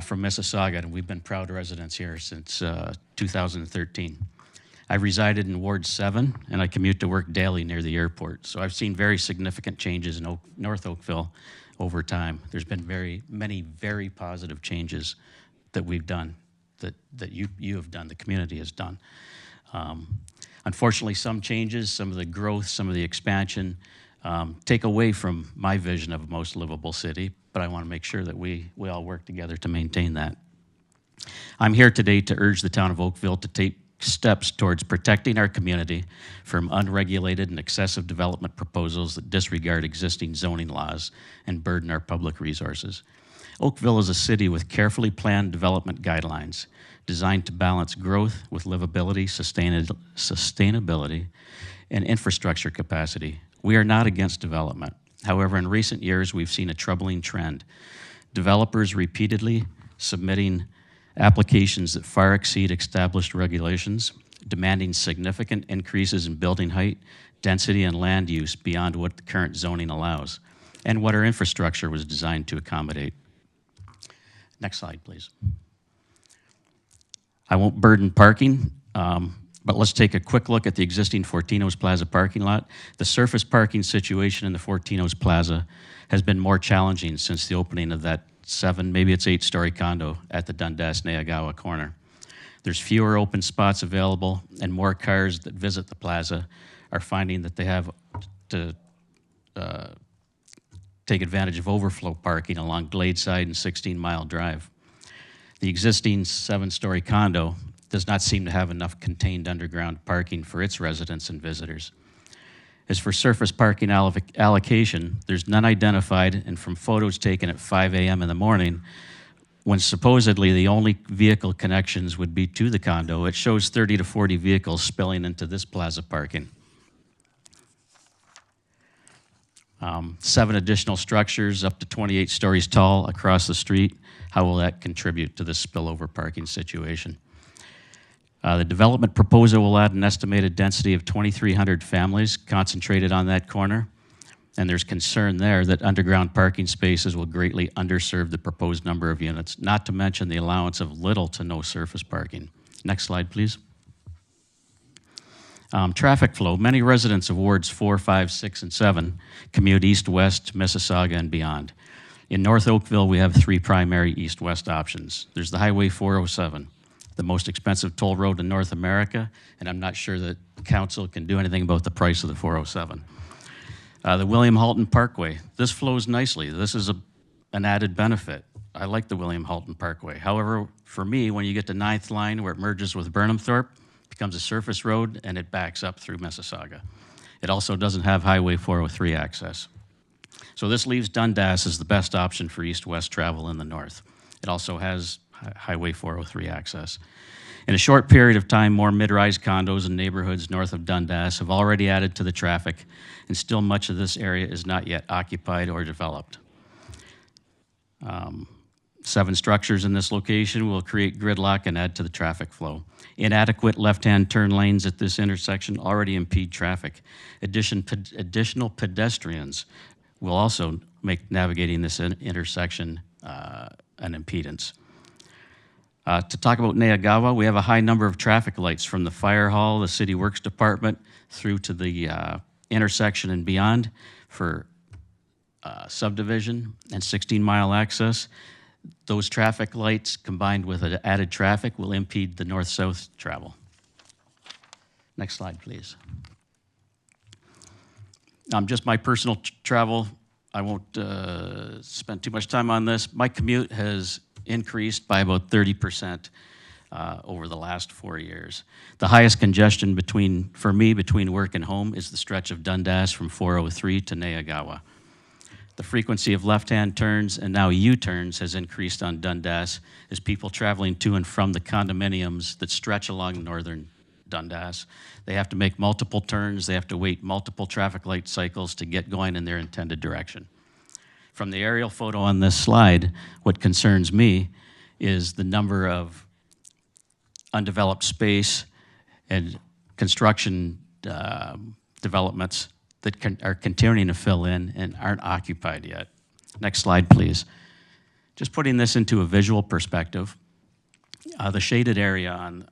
from Mississauga, and we've been proud residents here since 2013. I've resided in Ward 7, and I commute to work daily near the airport. So I've seen very significant changes in North Oakville over time. There's been many very positive changes that we've done, that you have done, the community has done. Unfortunately, some changes, some of the growth, some of the expansion take away from my vision of a most livable city, but I want to make sure that we all work together to maintain that. I'm here today to urge the town of Oakville to take steps towards protecting our community from unregulated and excessive development proposals that disregard existing zoning laws and burden our public resources. Oakville is a city with carefully planned development guidelines designed to balance growth with livability, sustainability, and infrastructure capacity. We are not against development. However, in recent years, we've seen a troubling trend. Developers repeatedly submitting applications that far exceed established regulations, demanding significant increases in building height, density, and land use beyond what the current zoning allows, and what our infrastructure was designed to accommodate. Next slide, please. I won't burden parking, but let's take a quick look at the existing Fortinos Plaza parking lot. The surface parking situation in the Fortinos Plaza has been more challenging since the opening of that 7, maybe it's 8-story condo at the Dundas-Neagawa corner. There's fewer open spots available, and more cars that visit the plaza are finding that they have to take advantage of overflow parking along Gladeside and 16 Mile Drive. The existing 7-story condo does not seem to have enough contained underground parking for its residents and visitors. As for surface parking allocation, there's none identified, and from photos taken at 5 a.m. in the morning, when supposedly the only vehicle connections would be to the condo, it shows 30 to 40 vehicles spilling into this plaza parking. 7 additional structures up to 28 stories tall across the street. How will that contribute to this spillover parking situation? The development proposal will add an estimated density of 2,300 families concentrated on that corner, and there's concern there that underground parking spaces will greatly underserve the proposed number of units, not to mention the allowance of little to no surface parking. Next slide, please. Traffic flow. Many residents of wards 4, 5, 6, and 7 commute east-west, Mississauga, and beyond. In North Oakville, we have 3 primary east-west options. There's the Highway 407, the most expensive toll road in North America, and I'm not sure that council can do anything about the price of the 407. The William Halton Parkway. This flows nicely. This is an added benefit. I like the William Halton Parkway. However, for me, when you get to 9th Line where it merges with Burnhamthorpe, it becomes a surface road and it backs up through Mississauga. It also doesn't have Highway 403 access. So this leaves Dundas as the best option for east-west travel in the north. It also has Highway 403 access. In a short period of time, more mid-rise condos in neighborhoods north of Dundas have already added to the traffic, and still much of this area is not yet occupied or developed. 7 structures in this location will create gridlock and add to the traffic flow. Inadequate left-hand turn lanes at this intersection already impede traffic. Additional pedestrians will also make navigating this intersection an impedance. To talk about Neagawa, we have a high number of traffic lights from the fire hall, the city works department, through to the intersection and beyond for subdivision and 16-mile access. Those traffic lights combined with added traffic will impede the north-south travel. Next slide, please. Just my personal travel. I won't spend too much time on this. My commute has increased by about 30% over the last 4 years. The highest congestion for me between work and home is the stretch of Dundas from 403 to Neagawa. The frequency of left-hand turns and now U-turns has increased on Dundas as people traveling to and from the condominiums that stretch along northern Dundas. They have to make multiple turns, they have to wait multiple traffic light cycles to get going in their intended direction. From the aerial photo on this slide, what concerns me is the number of undeveloped space and construction developments that are continuing to fill in and aren't occupied yet. Next slide, please. Just putting this into a visual perspective, the shaded area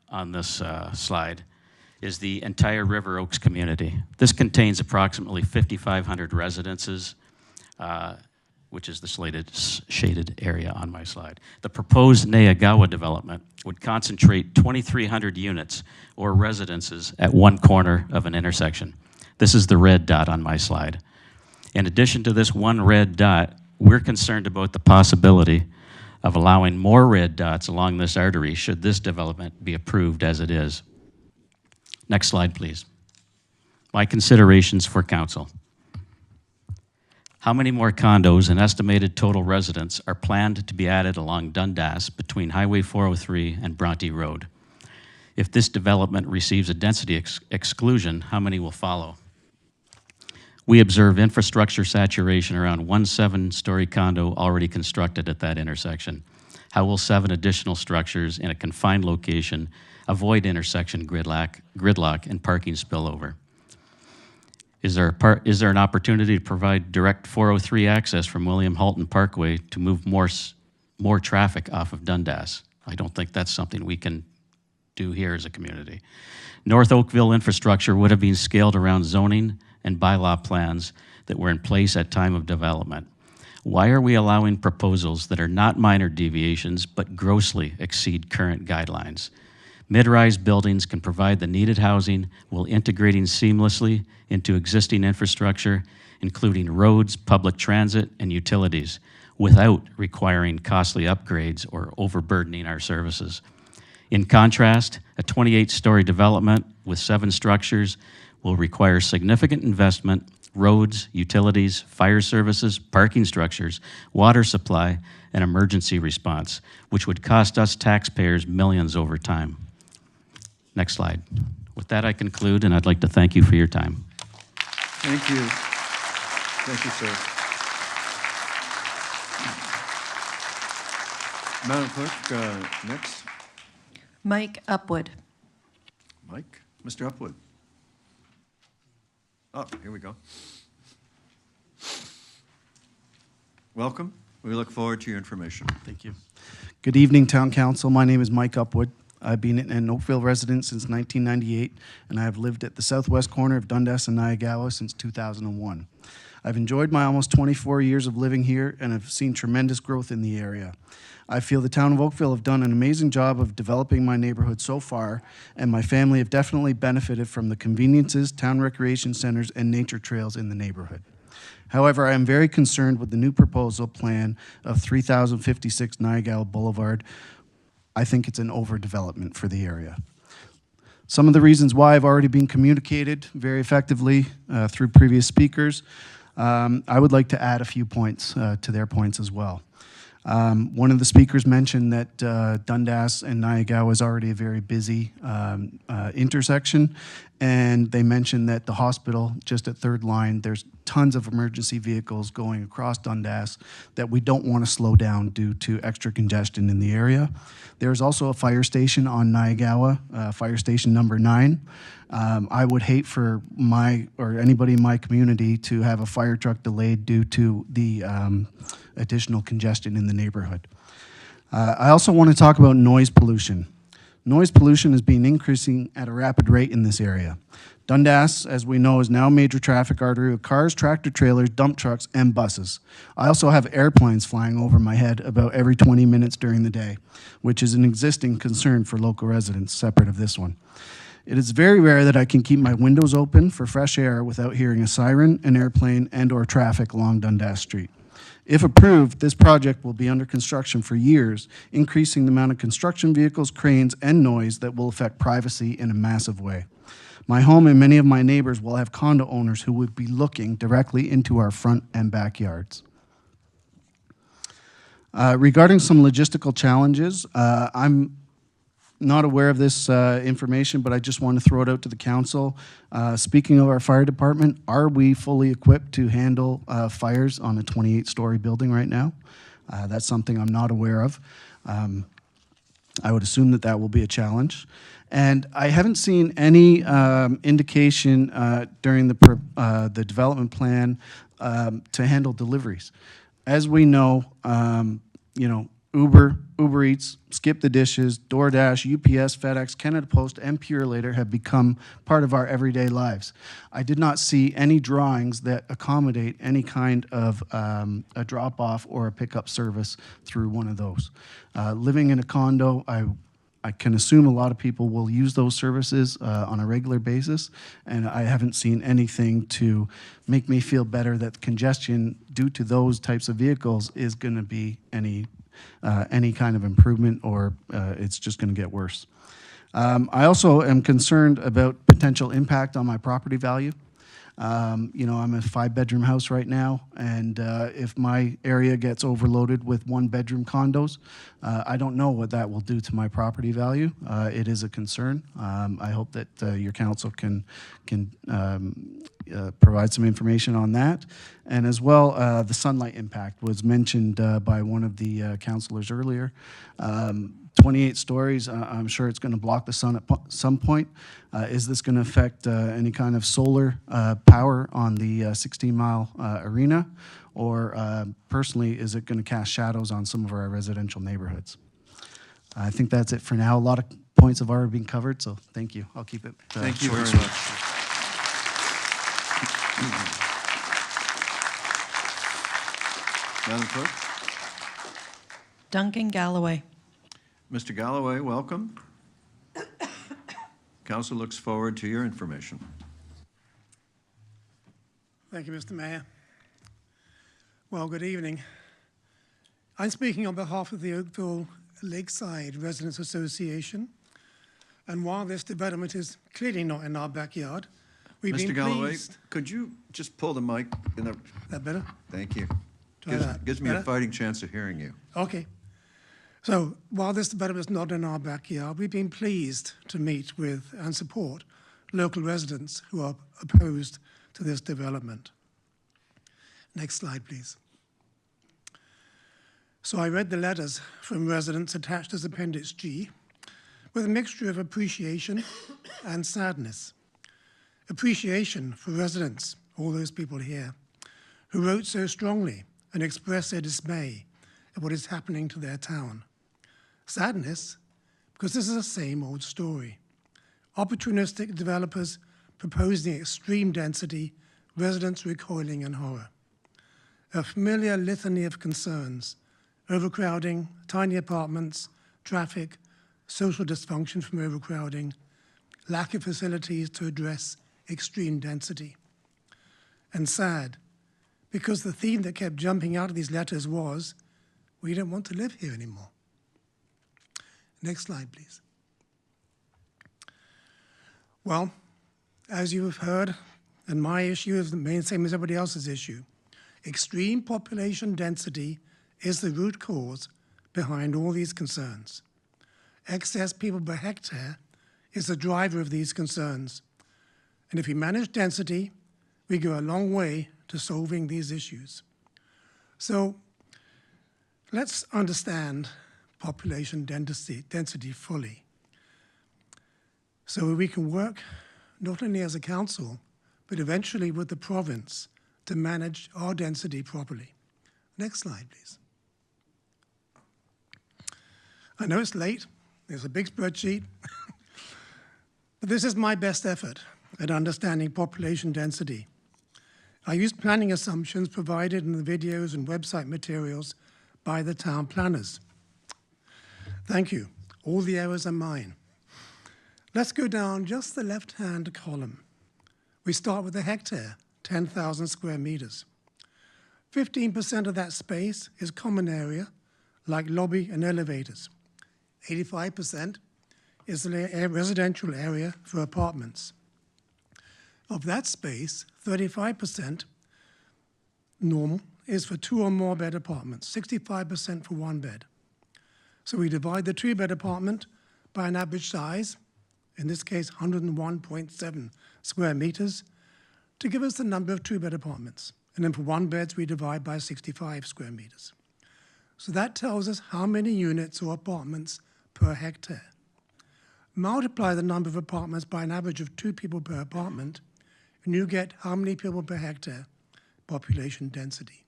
on this slide is the entire River Oaks community. This contains approximately 5,500 residences, which is the shaded area on my slide. The proposed Neagawa development would concentrate 2,300 units or residences at one corner of an intersection. This is the red dot on my slide. In addition to this one red dot, we're concerned about the possibility of allowing more red dots along this artery should this development be approved as it is. Next slide, please. My considerations for council. How many more condos and estimated total residents are planned to be added along Dundas between Highway 403 and Bronte Road? If this development receives a density exclusion, how many will follow? We observe infrastructure saturation around one 7-story condo already constructed at that intersection. How will 7 additional structures in a confined location avoid intersection gridlock and parking spillover? Is there an opportunity to provide direct 403 access from William Halton Parkway to move more traffic off of Dundas? I don't think that's something we can do here as a community. North Oakville infrastructure would have been scaled around zoning and bylaw plans that were in place at time of development. Why are we allowing proposals that are not minor deviations but grossly exceed current guidelines? Mid-rise buildings can provide the needed housing while integrating seamlessly into existing infrastructure, including roads, public transit, and utilities, without requiring costly upgrades or overburdening our services. In contrast, a 28-story development with 7 structures will require significant investment, roads, utilities, fire services, parking structures, water supply, and emergency response, which would cost us taxpayers millions over time. Next slide. With that, I conclude, and I'd like to thank you for your time. Thank you. Thank you, sir. Madam Clerk, next. Mike Upwood. Mike, Mr. Upwood. Oh, here we go. Welcome. We look forward to your information. Thank you. Good evening, Town Council. My name is Mike Upwood. I've been an Oakville resident since 1998, and I have lived at the southwest corner of Dundas and Niagawa since 2001. I've enjoyed my almost 24 years of living here and have seen tremendous growth in the area. I feel the town of Oakville have done an amazing job of developing my neighborhood so far, and my family have definitely benefited from the conveniences, town recreation centers, and nature trails in the neighborhood. However, I am very concerned with the new proposal plan of 3056 Niagara Boulevard. I think it's an overdevelopment for the area. Some of the reasons why have already been communicated very effectively through previous speakers. I would like to add a few points to their points as well. One of the speakers mentioned that Dundas and Niagara is already a very busy intersection, and they mentioned that the hospital, just at Third Line, there's tons of emergency vehicles going across Dundas that we don't want to slow down due to extra congestion in the area. There's also a fire station on Niagara, fire station number 9. I would hate for my or anybody in my community to have a fire truck delayed due to the additional congestion in the neighborhood. I also want to talk about noise pollution. Noise pollution has been increasing at a rapid rate in this area. Dundas, as we know, is now a major traffic artery with cars, tractor trailers, dump trucks, and buses. I also have airplanes flying over my head about every 20 minutes during the day, which is an existing concern for local residents, separate of this one. It is very rare that I can keep my windows open for fresh air without hearing a siren, an airplane, and/or traffic along Dundas Street. If approved, this project will be under construction for years, increasing the amount of construction vehicles, cranes, and noise that will affect privacy in a massive way. My home and many of my neighbors will have condo owners who would be looking directly into our front and backyards. Regarding some logistical challenges, I'm not aware of this information, but I just want to throw it out to the council. Speaking of our fire department, are we fully equipped to handle fires on a 28-story building right now? That's something I'm not aware of. I would assume that that will be a challenge. And I haven't seen any indication during the development plan to handle deliveries. As we know, Uber Eats, Skip the Dishes, DoorDash, UPS, FedEx, Canada Post, and Purelator have become part of our everyday lives. I did not see any drawings that accommodate any kind of a drop-off or a pickup service through one of those. Living in a condo, I can assume a lot of people will use those services on a regular basis, and I haven't seen anything to make me feel better that congestion due to those types of vehicles is going to be any kind of improvement, or it's just going to get worse. I also am concerned about potential impact on my property value. You know, I'm a 5-bedroom house right now, and if my area gets overloaded with 1-bedroom condos, I don't know what that will do to my property value. It is a concern. I hope that your council can provide some information on that. And as well, the sunlight impact was mentioned by one of the councilors earlier. 28 stories, I'm sure it's going to block the sun at some point. Is this going to affect any kind of solar power on the 16-mile arena? Or personally, is it going to cast shadows on some of our residential neighborhoods? I think that's it for now. A lot of points have already been covered, so thank you. I'll keep it Thank you short very and much. sweet. Madam Clerk? Duncan Galloway. Mr. Galloway, welcome. Council looks forward to your information. Thank you, Mr. Mayor. Well, good evening. I'm speaking on behalf of the Oakville Lakeside Residents Association. And while this development is clearly not in our backyard, we've Mr. been Galloway, pleased. could you just pull the mic in the... That better? Thank you. Try that. Gives me a Better? fighting chance of hearing you. Okay. So while this development is not in our backyard, we've been pleased to meet with and support local residents who are opposed to this development. Next slide, please. So I read the letters from residents attached as Appendix G with a mixture of appreciation and sadness. Appreciation for residents, all those people here, who wrote so strongly and expressed their dismay at what is happening to their town. Sadness, because this is the same old story. Opportunistic developers proposing extreme density, residents recoiling in horror. A familiar litany of concerns: overcrowding, tiny apartments, traffic, social dysfunction from overcrowding, lack of facilities to address extreme density. And sad, because the theme that kept jumping out of these letters was, we don't want to live here anymore. Next slide, please. Well, as you have heard, and my issue is the same as everybody else's issue, extreme population density is the root cause behind all these concerns. Excess people per hectare is the driver of these concerns. And if we manage density, we go a long way to solving these issues. So let's understand population density fully, so we can work not only as a council, but eventually with the province to manage our density properly. Next slide, please. I know it's late, there's a big spreadsheet, but this is my best effort at understanding population density. I used planning assumptions provided in the videos and website materials by the town planners. Thank you. All the errors are mine. Let's go down just the left-hand column. We start with a hectare, 10,000 square meters. 15% of that space is common area, like lobby and elevators. 85% is the residential area for apartments. Of that space, 35% normal is for 2 or more bed apartments, 65% for 1 bed. So we divide the 2-bed apartment by an average size, in this case 101.7 square meters, to give us the number of 2-bed apartments. And then for 1 beds, we divide by 65 square meters. So that tells us how many units or apartments per hectare. Multiply the number of apartments by an average of 2 people per apartment, and you get how many people per hectare, population density.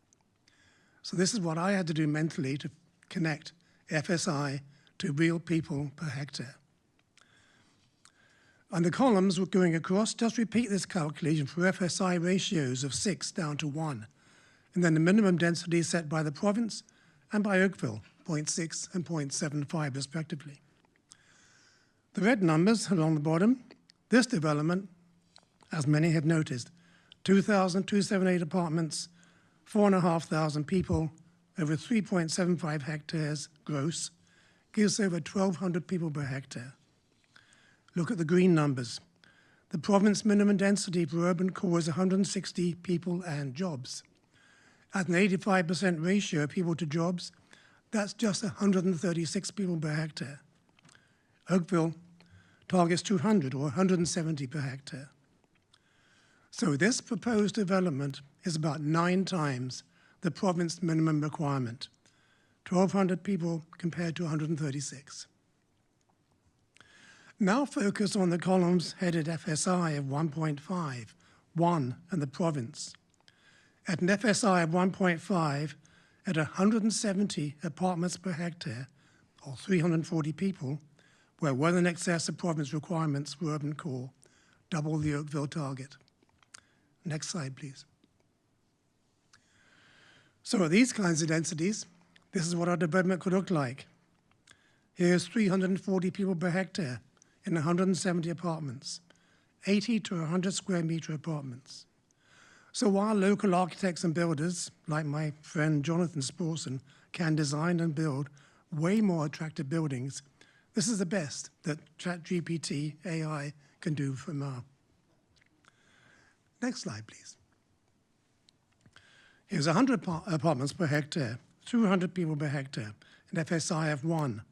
So this is what I had to do mentally to connect FSI to real people per hectare. And the columns we're going across, just repeat this calculation for FSI ratios of 6 down to 1, and then the minimum density set by the province and by Oakville, 0.6 and 0.75 respectively. The red numbers along the bottom, this development, as many have noticed, 2,278 apartments, 4,500 people, over 3.75 hectares gross, gives over 1,200 people per hectare. Look at the green numbers. The province minimum density for urban core is 160 people and jobs. At an 85% ratio of people to jobs, that's just 136 people per hectare. Oakville targets 200 or 170 per hectare. So this proposed development is about 9 times the province minimum requirement, 1,200 people compared to 136. Now focus on the columns headed FSI of 1.5, 1, and the province. At an FSI of 1.5, at 170 apartments per hectare, or 340 people, we're well in excess of province requirements for urban core, double the Oakville target. Next slide, please. So at these kinds of densities, this is what our development could look like. Here's 340 people per hectare in 170 apartments, 80 to 100 square meter apartments. So while local architects and builders, like my friend Jonathan Sporson, can design and build way more attractive buildings, this is the best that ChatGPT AI can do for now. Next slide, please. Here's 100 apartments per hectare, 200 people per hectare, an FSI of 1,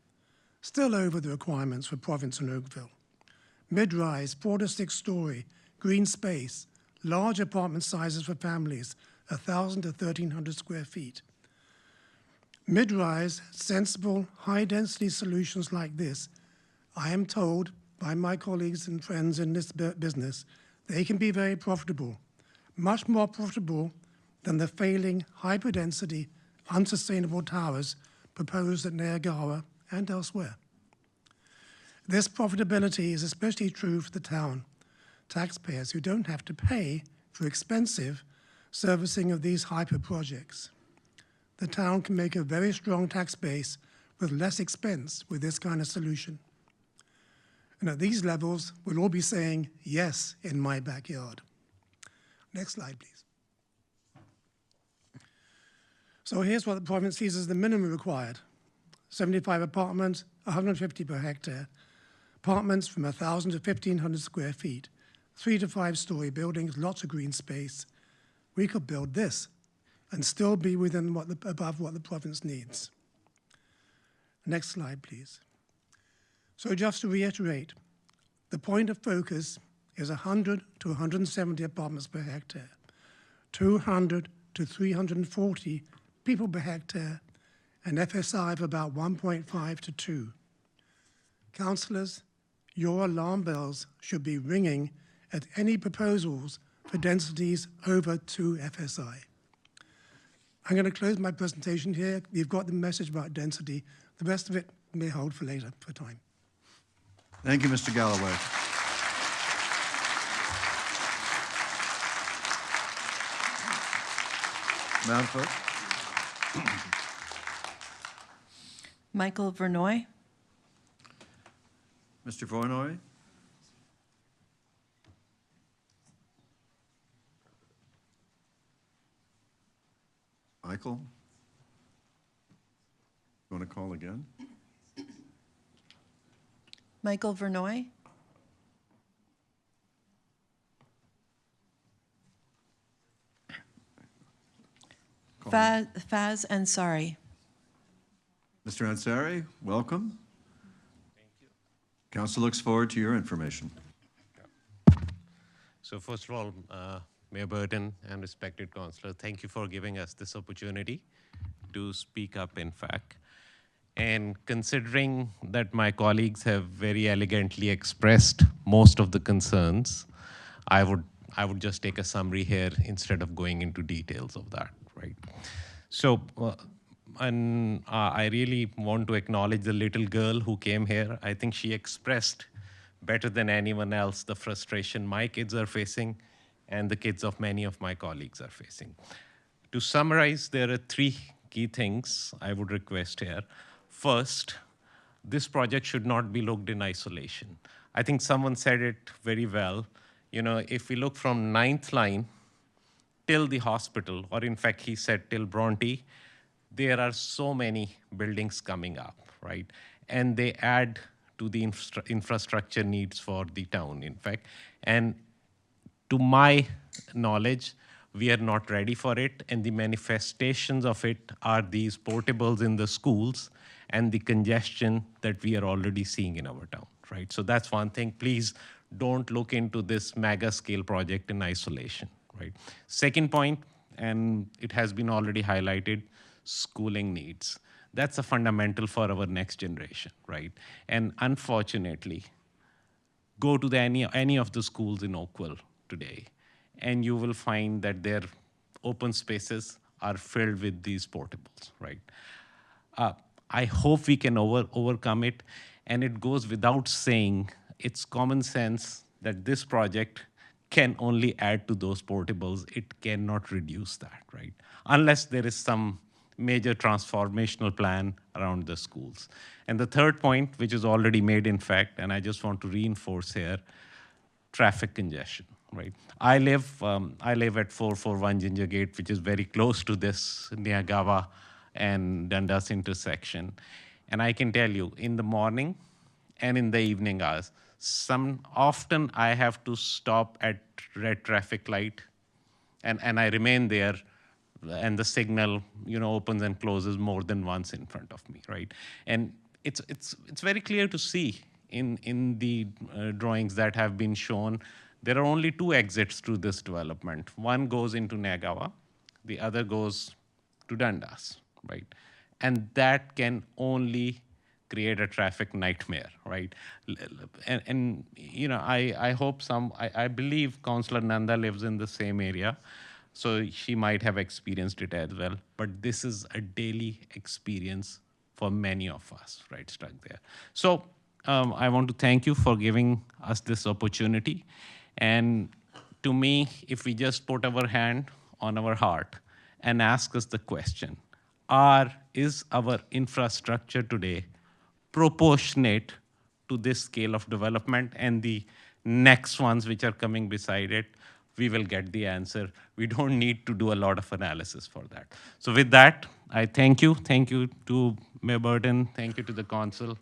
still over the requirements for province and Oakville. Mid-rise, 4 to 6 story, green space, large apartment sizes for families, 1,000 to 1,300 square feet. Mid-rise, sensible, high-density solutions like this, I am told by my colleagues and friends in this business, they can be very profitable, much more profitable than the failing, hyper-density, unsustainable towers proposed at Niagara and elsewhere. This profitability is especially true for the town taxpayers who don't have to pay for expensive servicing of these hyper projects. The town can make a very strong tax base with less expense with this kind of solution. And at these levels, we'll all be saying, yes, in my backyard. Next slide, please. So here's what the province sees as the minimum required. 75 apartments, 150 per hectare. Apartments from 1,000 to 1,500 square feet. 3 to 5 story buildings, lots of green space. We could build this and still be within above what the province needs. Next slide, please. So just to reiterate, the point of focus is 100 to 170 apartments per hectare, 200 to 340 people per hectare, and FSI of about 1.5 to 2. Councillors, your alarm bells should be ringing at any proposals for densities over 2 FSI. I'm going to close my presentation here. You've got the message about density. The rest of it may hold for later for time. Thank you, Mr. Galloway. Madam Clerk. Michael Vernoy. Mr. Voynoy. Michael? You want to call again? Michael Vernoy. Faz Ansari. Mr. Ansari, welcome. Thank you. Council looks forward to your information. So first of all, Mayor Burton and respected councillor, thank you for giving us this opportunity to speak up in fact. And considering that my colleagues have very elegantly expressed most of the concerns, I would just take a summary here instead of going into details of that, right? So, I really want to acknowledge the little girl who came here. I think she expressed better than anyone else the frustration my kids are facing and the kids of many of my colleagues are facing. To summarize, there are 3 key things I would request here. First, this project should not be looked in isolation. I think someone said it very well. You know, if we look from 9th line till the hospital, or in fact, he said till Bronte, there are so many buildings coming up, right? And they add to the infrastructure needs for the town, in fact. And to my knowledge, we are not ready for it, and the manifestations of it are these portables in the schools and the congestion that we are already seeing in our town, right? So that's one thing. Please don't look into this mega scale project in isolation, right? Second point, and it has been already highlighted, schooling needs. That's a fundamental for our next generation, right? And unfortunately, go to any of the schools in Oakville today, and you will find that their open spaces are filled with these portables, right? I hope we can overcome it, and it goes without saying, it's common sense that this project can only add to those portables. It cannot reduce that, right? Unless there is some major transformational plan around the schools. And the third point, which is already made in fact, and I just want to reinforce here, traffic congestion, right? I live at 441 Ginger Gate, which is very close to this Niagawa and Dundas intersection. And I can tell you, in the morning and in the evening hours, often I have to stop at red traffic light, and I remain there, and the signal, opens and closes more than once in front of me, right? And it's very clear to see in the drawings that have been shown, there are only two exits to this development. One goes into Niagawa, the other goes to Dundas, right? And that can only create a traffic nightmare, right? And I hope I believe Councillor Nanda lives in the same area, so she might have experienced it as well. But this is a daily experience for many of us, right, stuck there. So I want to thank you for giving us this opportunity. And to me, if we just put our hand on our heart and ask us the question, is our infrastructure today proportionate to this scale of development, and the next ones which are coming beside it, we will get the answer. We don't need to do a lot of analysis for that. So with that, I thank you. Thank you to Mayor Burton. Thank you to the council.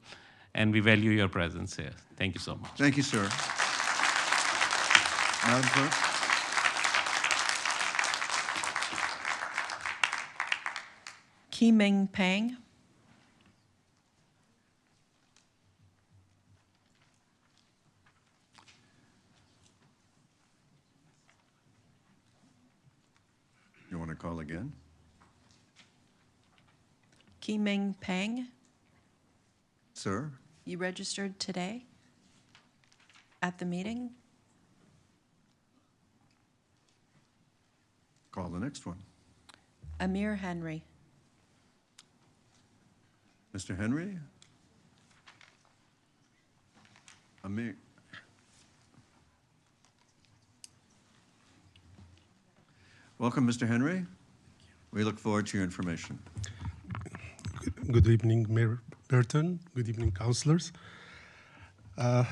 And we value your presence here. Thank you so much. Thank you, sir. Madam Clerk? Ki Ming Pang. You want to call again? Ki Ming Pang. Sir? You registered today at the meeting? Call the next one. Amir Henry. Mr. Henry? Amir? Welcome, Mr. Henry. We look forward to your information. Good evening, Mayor Burton. Good evening, councillors. I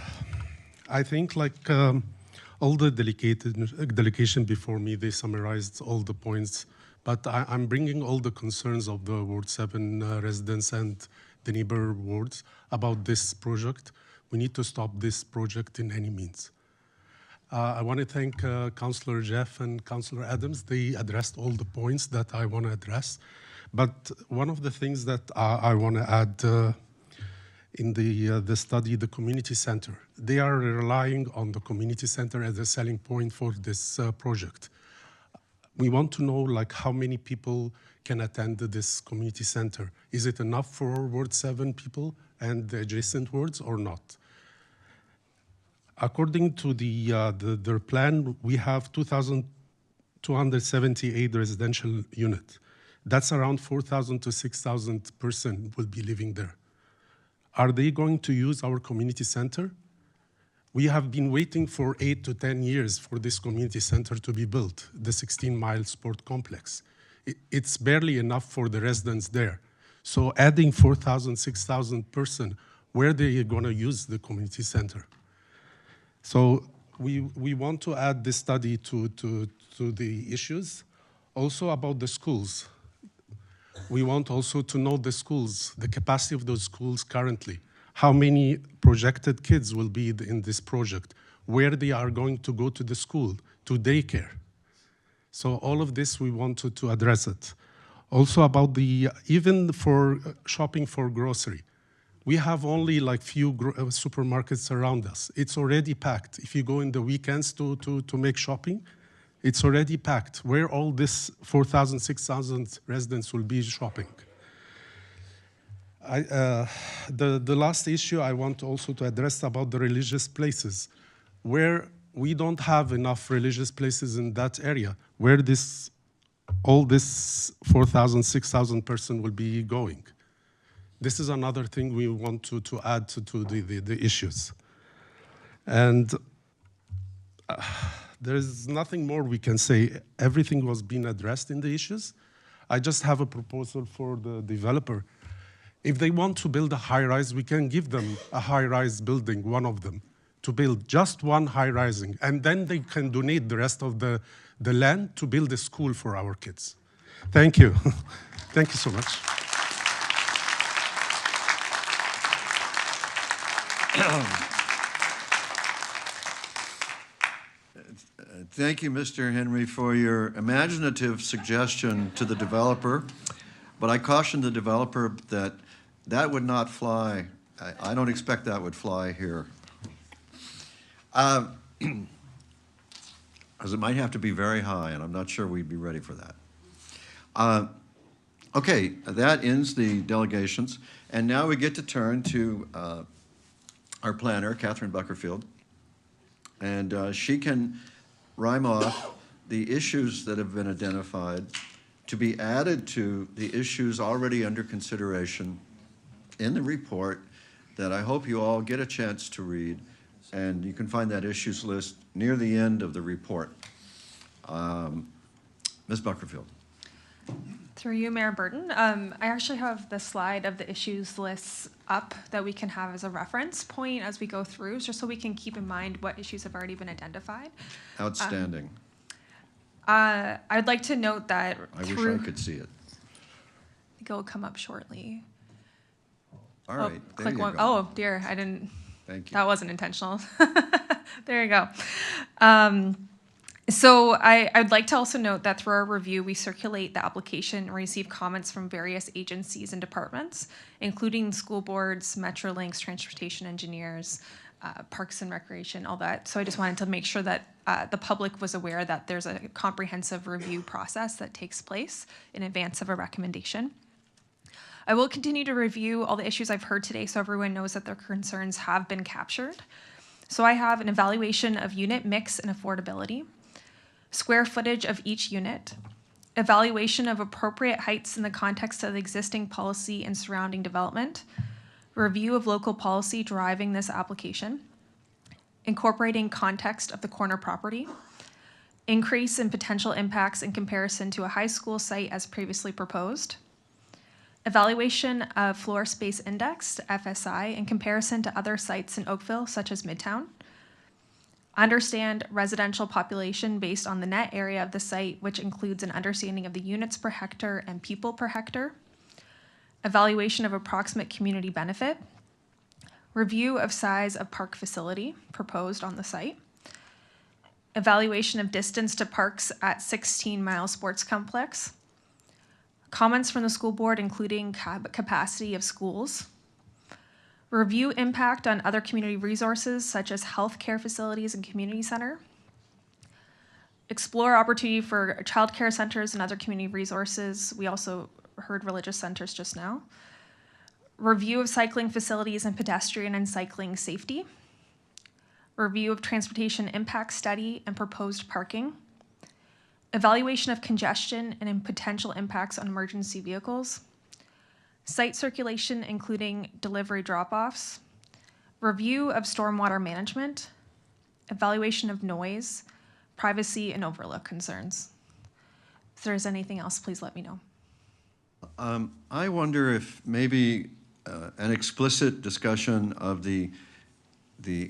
think all the delegation before me, they summarized all the points, but I'm bringing all the concerns of the Ward 7 residents and the neighbor wards about this project. We need to stop this project in any means. I want to thank Councillor Jeff and Councillor Adams. They addressed all the points that I want to address. But one of the things that I want to add in the study, the community center, they are relying on the community center as a selling point for this project. We want to know how many people can attend this community center. Is it enough for Ward 7 people and the adjacent wards or not? According to their plan, we have 2,278 residential units. That's around 4,000 to 6,000 persons will be living there. Are they going to use our community center? We have been waiting for 8 to 10 years for this community center to be built, the 16-mile sport complex. It's barely enough for the residents there. So adding 4,000, 6,000 persons, where are they going to use the community center? So we want to add this study to the issues. Also about the schools. We want also to know the schools, the capacity of those schools currently. how many projected kids will be in this project, where they are going to go to the school, to daycare. So all of this, we wanted to address it. Also about the, even for shopping for grocery, we have only like few supermarkets around us. It's already packed. If you go in the weekends to make shopping, it's already packed. Where all this 4,000, 6,000 residents will be shopping. The last issue I want also to address about the religious places, where we don't have enough religious places in that area, where all this 4,000, 6,000 person will be going. This is another thing we want to add to the issues. And there's nothing more we can say. Everything was being addressed in the issues. I just have a proposal for the developer. If they want to build a high-rise, we can give them a high-rise building, one of them, to build just one high-rising, and then they can donate the rest of the land to build a school for our kids. Thank you. Thank you so much. Thank you, Mr. Henry, for your imaginative suggestion to the developer. But I caution the developer that that would not fly. I don't expect that would fly here. As it might have to be very high, and I'm not sure we'd be ready for that. Okay, that ends the delegations. And now we get to turn to our planner, Catherine Buckerfield. And she can rhyme off the issues that have been identified to be added to the issues already under consideration in the report that I hope you all get a chance to read. And you can find that issues list near the end of the report. Ms. Buckerfield. Through you, Mayor Burton. I actually have the slide of the issues lists up that we can have as a reference point as we go through, just so we can keep in mind what issues have already been identified. Outstanding. I'd like to note that I wish I could see it. I think it will come up shortly. All right, there click you one. go. Oh dear, I didn't. Thank you. That wasn't intentional. There you go. So I'd like to also note that through our review, we circulate the application and receive comments from various agencies and departments, including school boards, Metrolinx, transportation engineers, Parks and Recreation, all that. So I just wanted to make sure that the public was aware that there's a comprehensive review process that takes place in advance of a recommendation. I will continue to review all the issues I've heard today so everyone knows that their concerns have been captured. So I have an evaluation of unit mix and affordability, square footage of each unit, evaluation of appropriate heights in the context of the existing policy and surrounding development, review of local policy driving this application, incorporating context of the corner property, increase in potential impacts in comparison to a high school site as previously proposed, evaluation of floor space index, FSI, in comparison to other sites in Oakville, such as Midtown, understand residential population based on the net area of the site, which includes an understanding of the units per hectare and people per hectare, evaluation of approximate community benefit, review of size of park facility proposed on the site, evaluation of distance to parks at 16 Mile Sports Complex, comments from the school board including capacity of schools, review impact on other community resources such as healthcare facilities and community center, explore opportunity for childcare centers and other community resources. We also heard religious centers just now. Review of cycling facilities and pedestrian and cycling safety. Review of transportation impact study and proposed parking. Evaluation of congestion and potential impacts on emergency vehicles. Site circulation, including delivery drop-offs. Review of stormwater management. Evaluation of noise, privacy, and overlook concerns. If there's anything else, please let me know. I wonder if maybe an explicit discussion of the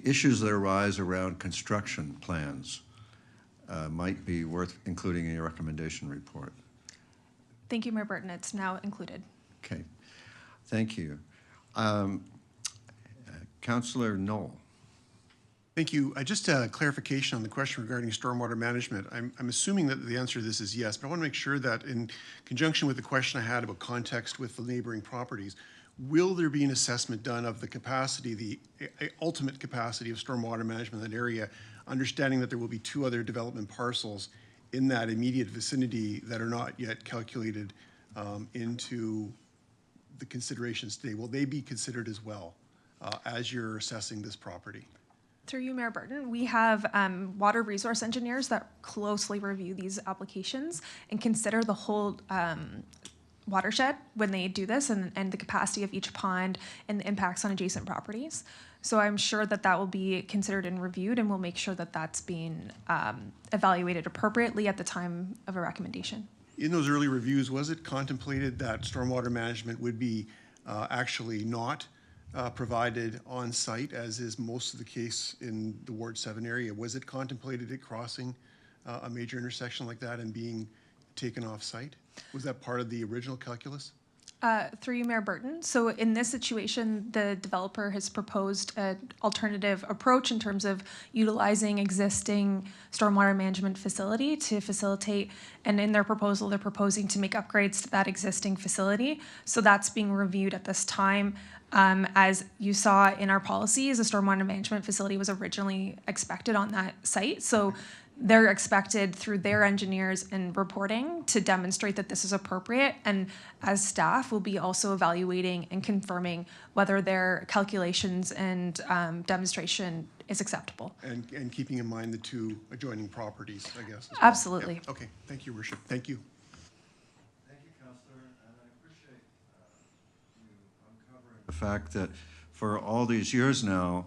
issues that arise around construction plans might be worth including in your recommendation report. Thank you, Mayor Burton. It's now included. Okay, thank you. Councillor Knoll. Thank you. Just a clarification on the question regarding stormwater management. I'm assuming that the answer to this is yes, but I want to make sure that in conjunction with the question I had about context with the neighboring properties, will there be an assessment done of the capacity, the ultimate capacity of stormwater management in that area, understanding that there will be 2 other development parcels in that immediate vicinity that are not yet calculated into the considerations today? Will they be considered as well as you're assessing this property? Through you, Mayor Burton, we have water resource engineers that closely review these applications and consider the whole watershed when they do this, and the capacity of each pond and the impacts on adjacent properties. So I'm sure that that will be considered and reviewed, and we'll make sure that that's being evaluated appropriately at the time of a recommendation. In those early reviews, was it contemplated that stormwater management would be actually not provided on site, as is most of the case in the Ward 7 area? Was it contemplated at crossing a major intersection like that and being taken off site? Was that part of the original calculus? Through you, Mayor Burton. So in this situation, the developer has proposed an alternative approach in terms of utilizing existing stormwater management facility to facilitate, and in their proposal, they're proposing to make upgrades to that existing facility. So that's being reviewed at this time. As you saw in our policies, a stormwater management facility was originally expected on that site. So they're expected through their engineers and reporting to demonstrate that this is appropriate. And as staff, will be also evaluating and confirming whether their calculations and demonstration is acceptable. And keeping in mind the 2 adjoining properties, I guess. As well. Absolutely. Yep. Okay, thank you, Worship. Thank you. The fact that for all these years now,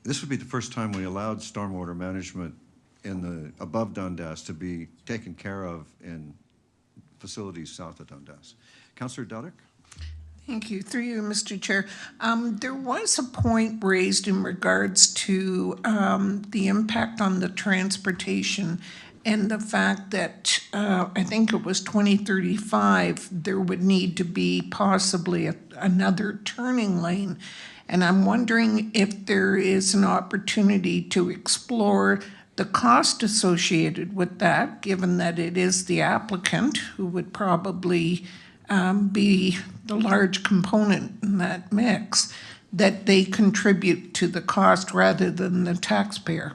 this would be the first time we allowed stormwater management in the above Dundas to be taken care of in facilities south of Dundas. Councillor Duddick? Thank you. Through you, Mr. Chair. There was a point raised in regards to the impact on the transportation and the fact that I think it was 2035, there would need to be possibly another turning lane. And I'm wondering if there is an opportunity to explore the cost associated with that, given that it is the applicant who would probably be the large component in that mix, that they contribute to the cost rather than the taxpayer.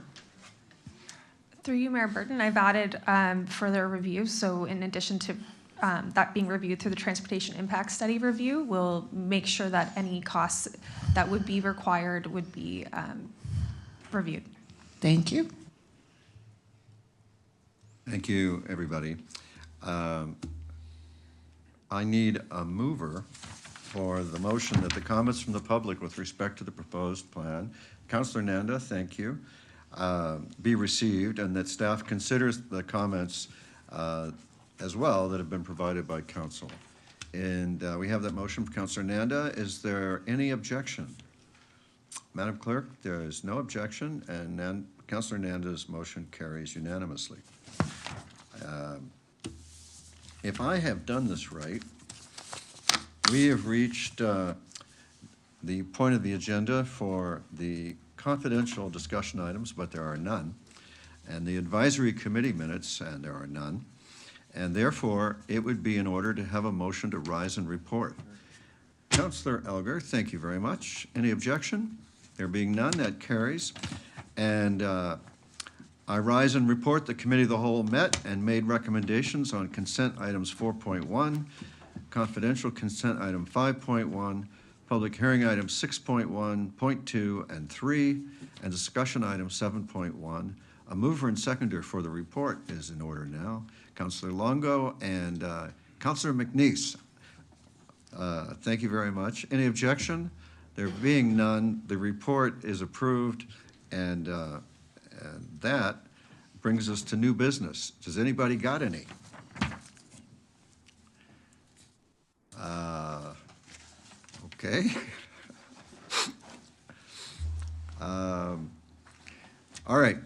Through you, Mayor Burton, I've added further review. So in addition to that being reviewed through the Transportation Impact Study review, we'll make sure that any costs that would be required would be reviewed. Thank you. Thank you, everybody. I need a mover for the motion that the comments from the public with respect to the proposed plan, Councillor Nanda, thank you, be received, and that staff considers the comments as well that have been provided by council. And we have that motion from Councillor Nanda. Is there any objection? Madam Clerk, there is no objection, and Councillor Nanda's motion carries unanimously. If I have done this right, we have reached the point of the agenda for the confidential discussion items, but there are none, and the advisory committee minutes, and there are none, and therefore it would be in order to have a motion to rise and report. Councillor Elgar, thank you very much. Any objection? There being none, that carries. And I rise and report the Committee of the Whole met and made recommendations on consent items 4.1, confidential consent item 5.1, public hearing items 6.1, .2, and 3, and discussion item 7.1. A mover and seconder for the report is in order now. Councillor Longo and Councillor McNeice. Thank you very much. Any objection? There being none, the report is approved, and that brings us to new business. Does anybody got any? Okay. All right,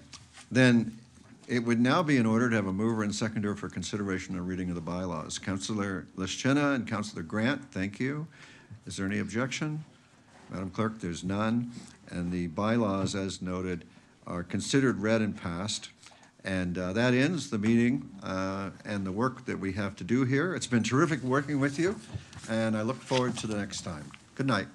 then it would now be in order to have a mover and seconder for consideration and reading of the bylaws. Councillor Lischena and Councillor Grant, thank you. Is there any objection? Madam Clerk, there's none. And the bylaws, as noted, are considered read and passed. And that ends the meeting and the work that we have to do here. It's been terrific working with you, and I look forward to the next time. Good night.